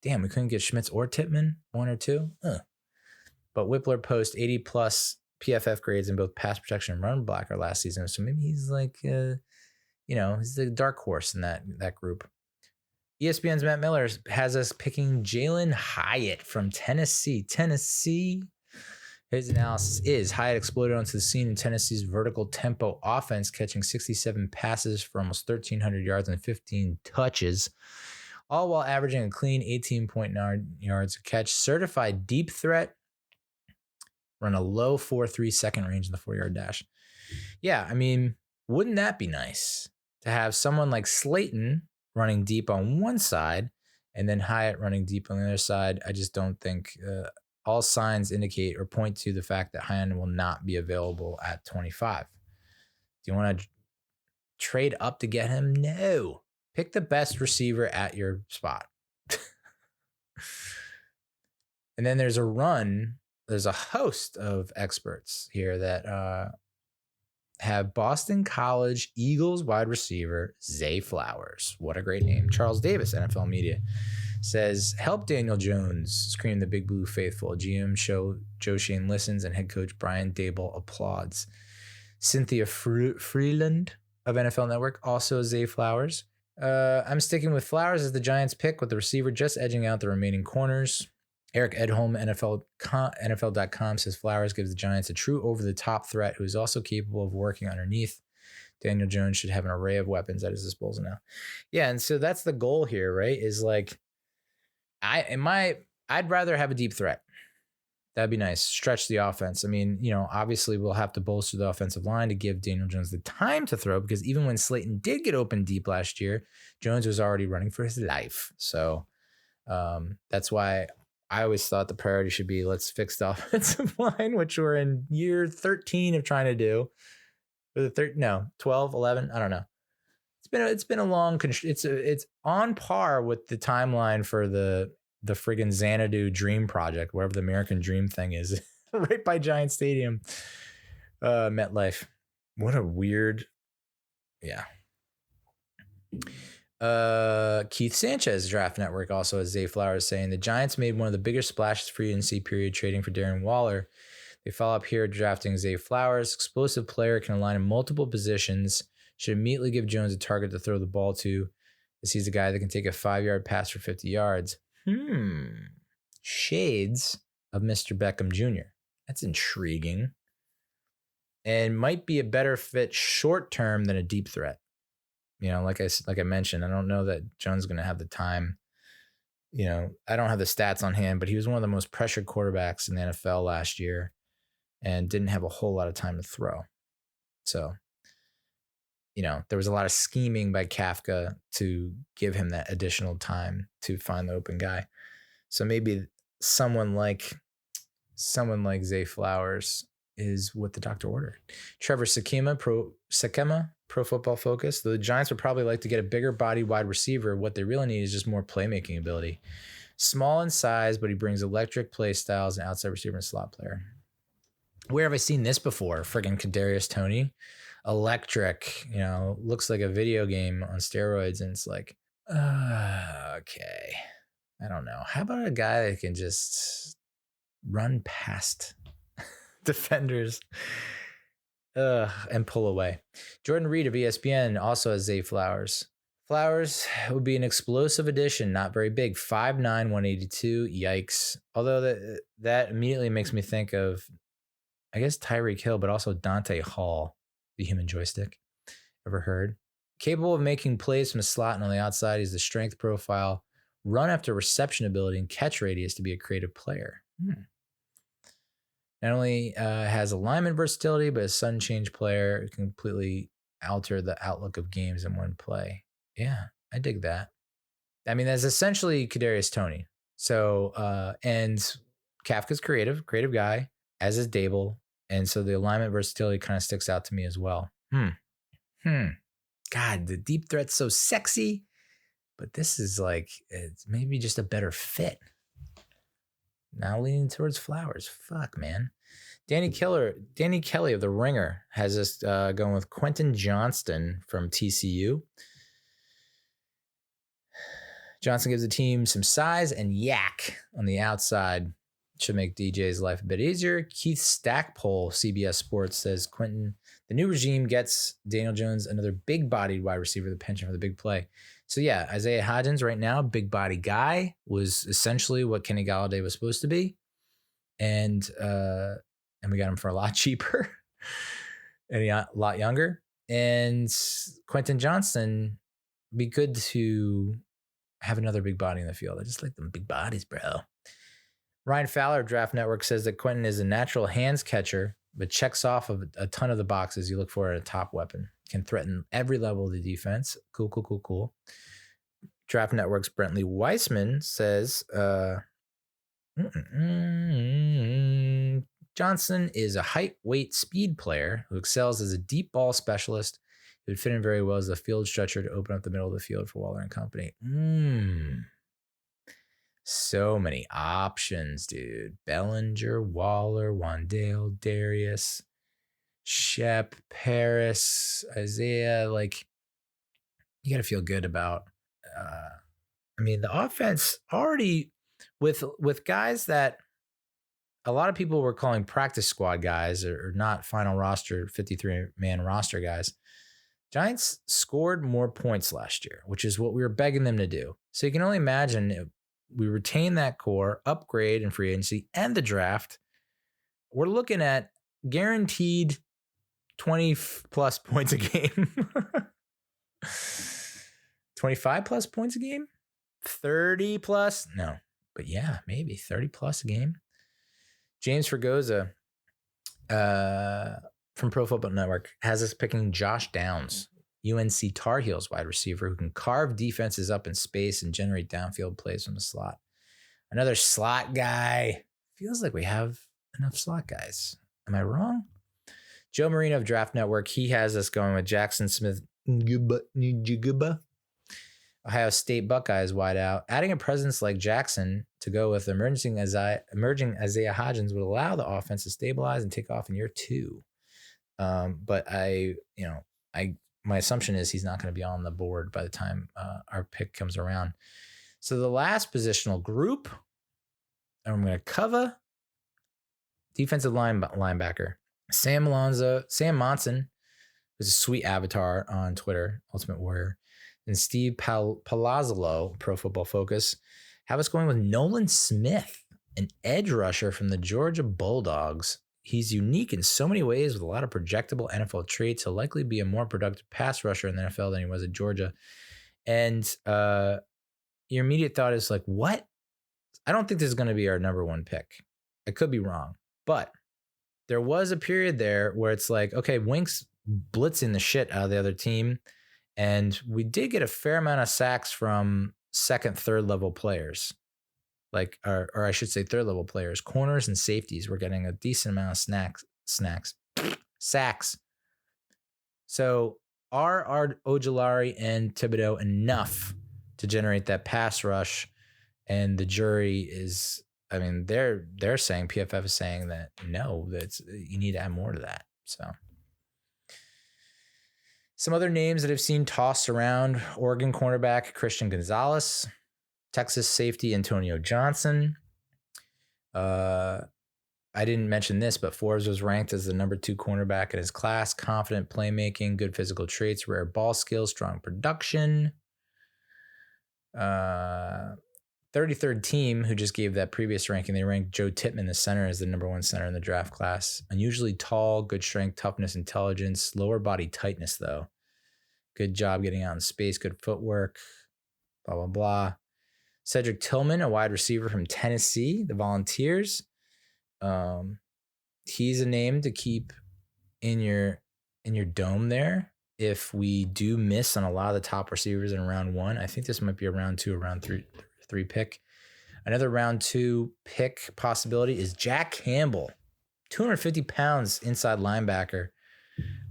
Damn, we couldn't get Schmitz or Tippmann, 1 or 2. But Whippler post 80 plus PFF grades in both pass protection and run blocker last season. So maybe he's he's the dark horse in that group. ESPN's Matt Miller has us picking Jalen Hyatt from Tennessee. His analysis is Hyatt exploded onto the scene in Tennessee's vertical tempo offense, catching 67 passes for almost 1,300 yards and 15 touches, all while averaging a clean 18.9 yards a catch. Certified deep threat, run a low 4.3 second range in the 4-yard dash. Yeah, wouldn't that be nice to have someone like Slayton running deep on one side and then Hyatt running deep on the other side? I just don't think all signs indicate or point to the fact that Hyatt will not be available at 25. Do you want to trade up to get him? No. Pick the best receiver at your spot. And then there's a host of experts here that have Boston College Eagles wide receiver Zay Flowers. What a great name. Charles Davis, NFL Media, says, help Daniel Jones, scream the Big Blue faithful. GM Joe Shane listens and head coach Brian Daboll applauds. Cynthia Freeland of NFL Network, also Zay Flowers. I'm sticking with Flowers as the Giants pick, with the receiver just edging out the remaining corners. Eric Edholm, NFL.com, says Flowers gives the Giants a true over-the-top threat who is also capable of working underneath. Daniel Jones should have an array of weapons at his disposal now. Yeah, and so that's the goal here, right? Is I'd rather have a deep threat. That'd be nice. Stretch the offense. Obviously we'll have to bolster the offensive line to give Daniel Jones the time to throw, because even when Slayton did get open deep last year, Jones was already running for his life. So that's why I always thought the priority should be let's fix the offensive line, which we're in year 13 of trying to do. 12, 11, I don't know. been a long, it's on par with the timeline for the friggin' Xanadu Dream Project, wherever the American Dream thing is, right by Giant Stadium, MetLife. What a weird, yeah. Keith Sanchez, Draft Network, also has Zay Flowers saying the Giants made one of the biggest splashes free agency period trading for Darren Waller. They follow up here drafting Zay Flowers. Explosive player, can align in multiple positions. Should immediately give Jones a target to throw the ball to, as he's a guy that can take a 5-yard pass for 50 yards. Shades of Mr. Beckham Jr. That's intriguing. And might be a better fit short term than a deep threat. You know, like I mentioned, I don't know that Jones is going to have the time. You know, I don't have the stats on hand, but he was one of the most pressured quarterbacks in the NFL last year and didn't have a whole lot of time to throw. So, you know, there was a lot of scheming by Kafka to give him that additional time to find the open guy. So maybe someone like Zay Flowers is what the doctor ordered. Trevor Sakema, Pro Football Focus. The Giants would probably like to get a bigger body wide receiver. What they really need is just more playmaking ability. Small in size, but he brings electric play styles and outside receiver and slot player. Where have I seen this before? Friggin' Kadarius Toney. Electric, you know, looks like a video game on steroids, and it's like, okay. I don't know. How about a guy that can just run past defenders and pull away? Jordan Reed of ESPN also has Zay Flowers. Flowers would be an explosive addition, not very big. 5'9", 182. Yikes. Although that immediately makes me think of, I guess, Tyreek Hill, but also Dante Hall, the human joystick. Ever heard? Capable of making plays from the slot and on the outside. He's the strength profile, run after reception ability, and catch radius to be a creative player. Not only has alignment versatility, but a sudden change player, can completely alter the outlook of games in one play. Yeah, I dig that. I mean, that's essentially Kadarius Toney. So, and Kafka's creative guy, as is Dable. And so the alignment versatility kind of sticks out to me as well. God, the deep threat's so sexy, but this is like, it's maybe just a better fit. Now leaning towards Flowers. Fuck, man. Danny Kelly of The Ringer has us going with Quentin Johnston from TCU. Johnson gives the team some size and yak on the outside. Should make DJ's life a bit easier. Keith Stackpole, CBS Sports, says Quentin, the new regime gets Daniel Jones another big-bodied wide receiver, the penchant for the big play. So yeah, Isaiah Hodgins right now, big body guy, was essentially what Kenny Galladay was supposed to be. And we got him for a lot cheaper and a lot younger. And Quentin Johnston, be good to have another big body in the field. I just like them big bodies, bro. Ryan Fowler, Draft Network, says that Quentin is a natural hands catcher, but checks off of a ton of the boxes you look for at a top weapon. Can threaten every level of the defense. Cool. Draft Network's Brentley Weissman says Johnson is a height, weight, speed player who excels as a deep ball specialist. He would fit in very well as a field stretcher to open up the middle of the field for Waller and company. So many options, dude. Bellinger, Waller, Wan'Dale, Darius, Shep, Paris, Isaiah. Like, you got to feel good about, the offense already with guys that a lot of people were calling practice squad guys or not final roster, 53-man roster guys. Giants scored more points last year, which is what we were begging them to do. So you can only imagine if we retain that core, upgrade in free agency and the draft, we're looking at guaranteed 20 plus points a game. 25 plus points a game? 30 plus? No. But yeah, maybe 30 plus a game. James Fregosa from Pro Football Network has us picking Josh Downs, UNC Tar Heels wide receiver who can carve defenses up in space and generate downfield plays from the slot. Another slot guy. Feels like we have enough slot guys. Am I wrong? Joe Marino of Draft Network, he has us going with Jackson Smith Ohio State Buckeyes wide out. Adding a presence like Jackson to go with emerging Isaiah Hodgins would allow the offense to stabilize and take off in year 2. But my assumption is he's not going to be on the board by the time our pick comes around. So the last positional group, and I'm going to cover defensive linebacker. Sam Monson, who's a sweet avatar on Twitter, Ultimate Warrior, and Steve Palazzolo, Pro Football Focus, have us going with Nolan Smith, an edge rusher from the Georgia Bulldogs. He's unique in so many ways with a lot of projectable NFL traits. He'll likely be a more productive pass rusher in the NFL than he was at Georgia. And your immediate thought is like, what? I don't think this is going to be our number 1 pick. I could be wrong. But there was a period there where it's like, okay, Wink's blitzing the shit out of the other team. And we did get a fair amount of sacks from second, third level players. Like, or I should say third level players, corners and safeties. We're getting a decent amount of sacks. So are Ojulari and Thibodeau enough to generate that pass rush? And the jury is, I mean, they're saying, PFF is saying that no, you need to add more to that. So some other names that I've seen tossed around: Oregon cornerback Christian Gonzalez, Texas safety Antonio Johnson. I didn't mention this, but Forbes was ranked as the number 2 cornerback in his class. Confident playmaking, good physical traits, rare ball skills, strong production. 33rd team, who just gave that previous ranking, they ranked Joe Tippmann, the center, as the number 1 center in the draft class. Unusually tall, good strength, toughness, intelligence, lower body tightness, though. Good job getting out in space, good footwork, blah, blah, blah. Cedric Tillman, a wide receiver from Tennessee, the Volunteers. He's a name to keep in your dome there. If we do miss on a lot of the top receivers in round 1, I think this might be a round 2 or round 3 pick. Another round 2 pick possibility is Jack Campbell, 250 pounds inside linebacker.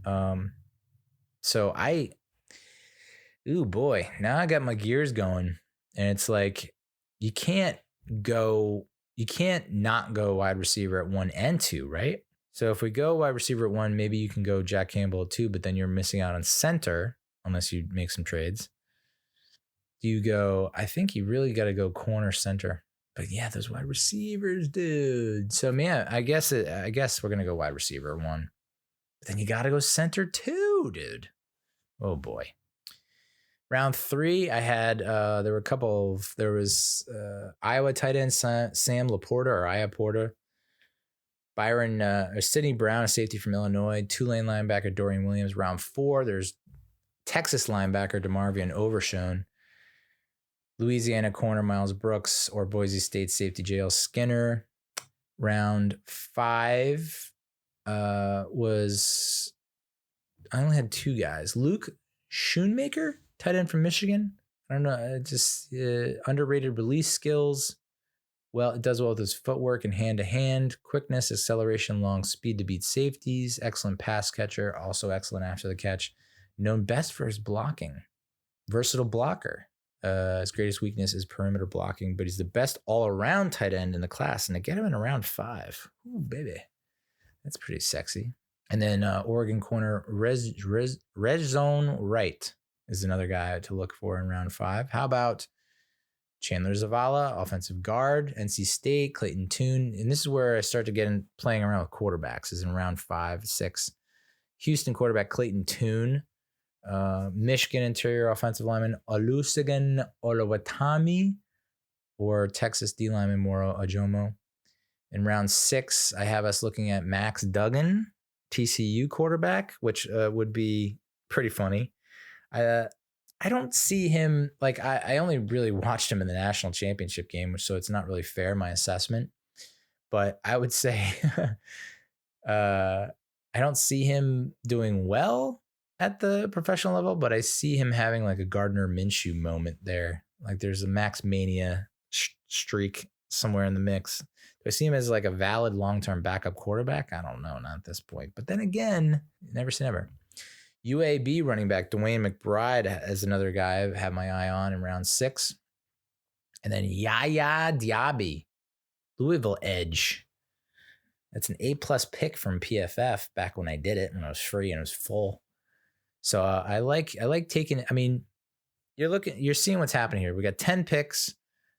Now I got my gears going. And it's like, you can't not go wide receiver at 1 and 2, right? So if we go wide receiver at 1, maybe you can go Jack Campbell at 2, but then you're missing out on center unless you make some trades. I think you really got to go corner center. But yeah, those wide receivers, dude. So man, I guess we're going to go wide receiver 1. But then you got to go center 2, dude. Oh boy. Round 3, I had, there was Iowa tight end Sam Laporta or Iaporta, Sidney Brown, a safety from Illinois, Tulane linebacker Dorian Williams. Round 4, there's Texas linebacker DeMarvion Overshone, Louisiana corner Miles Brooks, or Boise State safety J.L. Skinner. Round 5 I only had 2 guys. Luke Schoonmaker, tight end from Michigan. I don't know, just underrated release skills. Well, it does well with his footwork and hand-to-hand, quickness, acceleration, long speed to beat safeties, excellent pass catcher, also excellent after the catch. Known best for his blocking. Versatile blocker. His greatest weakness is perimeter blocking, but he's the best all-around tight end in the class, and to get him in around 5. Ooh, baby. That's pretty sexy. And then Oregon corner Rezone Wright is another guy to look for in round 5. How about Chandler Zavala, offensive guard, NC State, Clayton Tune. And this is where I start to get in playing around with quarterbacks, is in round 5, 6. Houston quarterback Clayton Tune. Michigan interior offensive lineman Olusegun Olawatami, or Texas D lineman Moro Ajomo. In round 6, I have us looking at Max Duggan, TCU quarterback, which would be pretty funny. I don't see him, like, I only really watched him in the national championship game, so it's not really fair, my assessment. But I would say I don't see him doing well at the professional level, but I see him having like a Gardner Minshew moment there. Like there's a Max Mania streak somewhere in the mix. Do I see him as like a valid long-term backup quarterback? I don't know, not at this point. But then again, never say never. UAB running back Dwayne McBride is another guy I have my eye on in round 6. And then Yaya Diaby, Louisville edge. That's an A+ pick from PFF back when I did it, when I was free and it was full. So I like taking it. I mean, you're seeing what's happening here. We got 10 picks.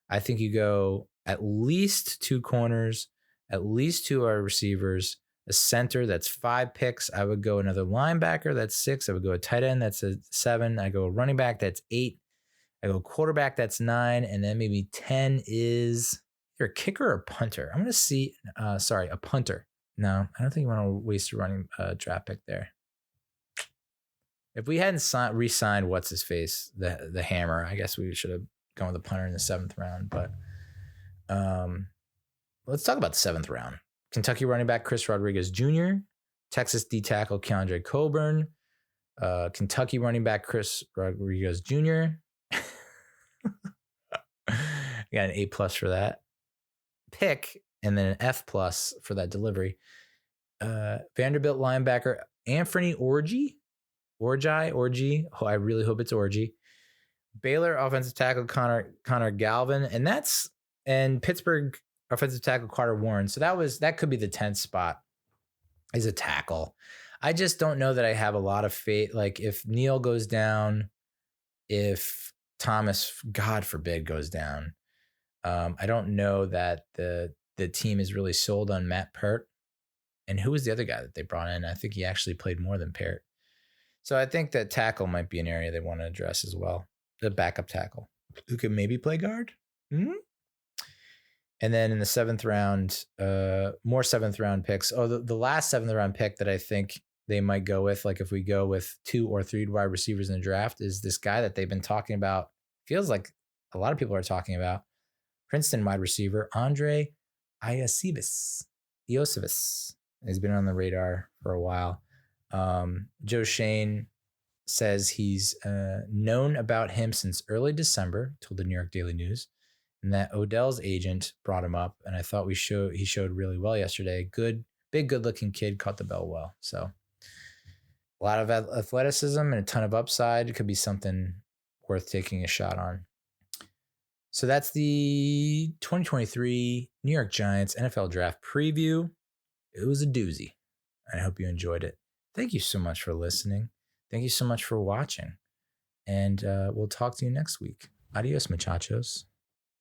I think you go at least 2 corners, at least 2 are receivers, a center, that's 5 picks. I would go another linebacker, that's 6. I would go a tight end, that's a 7. I go a running back, that's 8. I go quarterback, that's 9. And then maybe 10 is you're a kicker or a punter. I'm going to see, a punter. No, I don't think you want to waste a running draft pick there. If we hadn't re-signed what's his face, the hammer, I guess we should have gone with the punter in the 7th round. But let's talk about the 7th round. Kentucky running back Chris Rodriguez Jr., Texas D tackle Keandre Coburn, Kentucky running back Chris Rodriguez Jr. Got an A+ for that pick, and then an F+ for that delivery. Vanderbilt linebacker Anthony Orji. Oh, I really hope it's Orji. Baylor offensive tackle Connor Galvin, and Pittsburgh offensive tackle Carter Warren. So that could be the 10th spot is a tackle. I just don't know that I have a lot of faith. Like if Neal goes down, if Thomas, God forbid, goes down, I don't know that the team is really sold on Matt Pert. And who was the other guy that they brought in? I think he actually played more than Pert. So I think that tackle might be an area they want to address as well. The backup tackle who can maybe play guard. Mm-hmm. And then in the 7th round, more 7th round picks. Oh, the last 7th round pick that I think they might go with, like if we go with 2 or 3 wide receivers in the draft, is this guy that they've been talking about. Feels like a lot of people are talking about. Princeton wide receiver, Andre Iosivas. He's been on the radar for a while. Joe Shane says he's known about him since early December, told the New York Daily News, and that Odell's agent brought him up, and I thought he showed really well yesterday. Big, good-looking kid, caught the bell well. So a lot of athleticism and a ton of upside. It could be something worth taking a shot on. So that's the 2023 New York Giants NFL Draft Preview. It was a doozy. I hope you enjoyed it. Thank you so much for listening. Thank you so much for watching. And we'll talk to you next week. Adios, muchachos.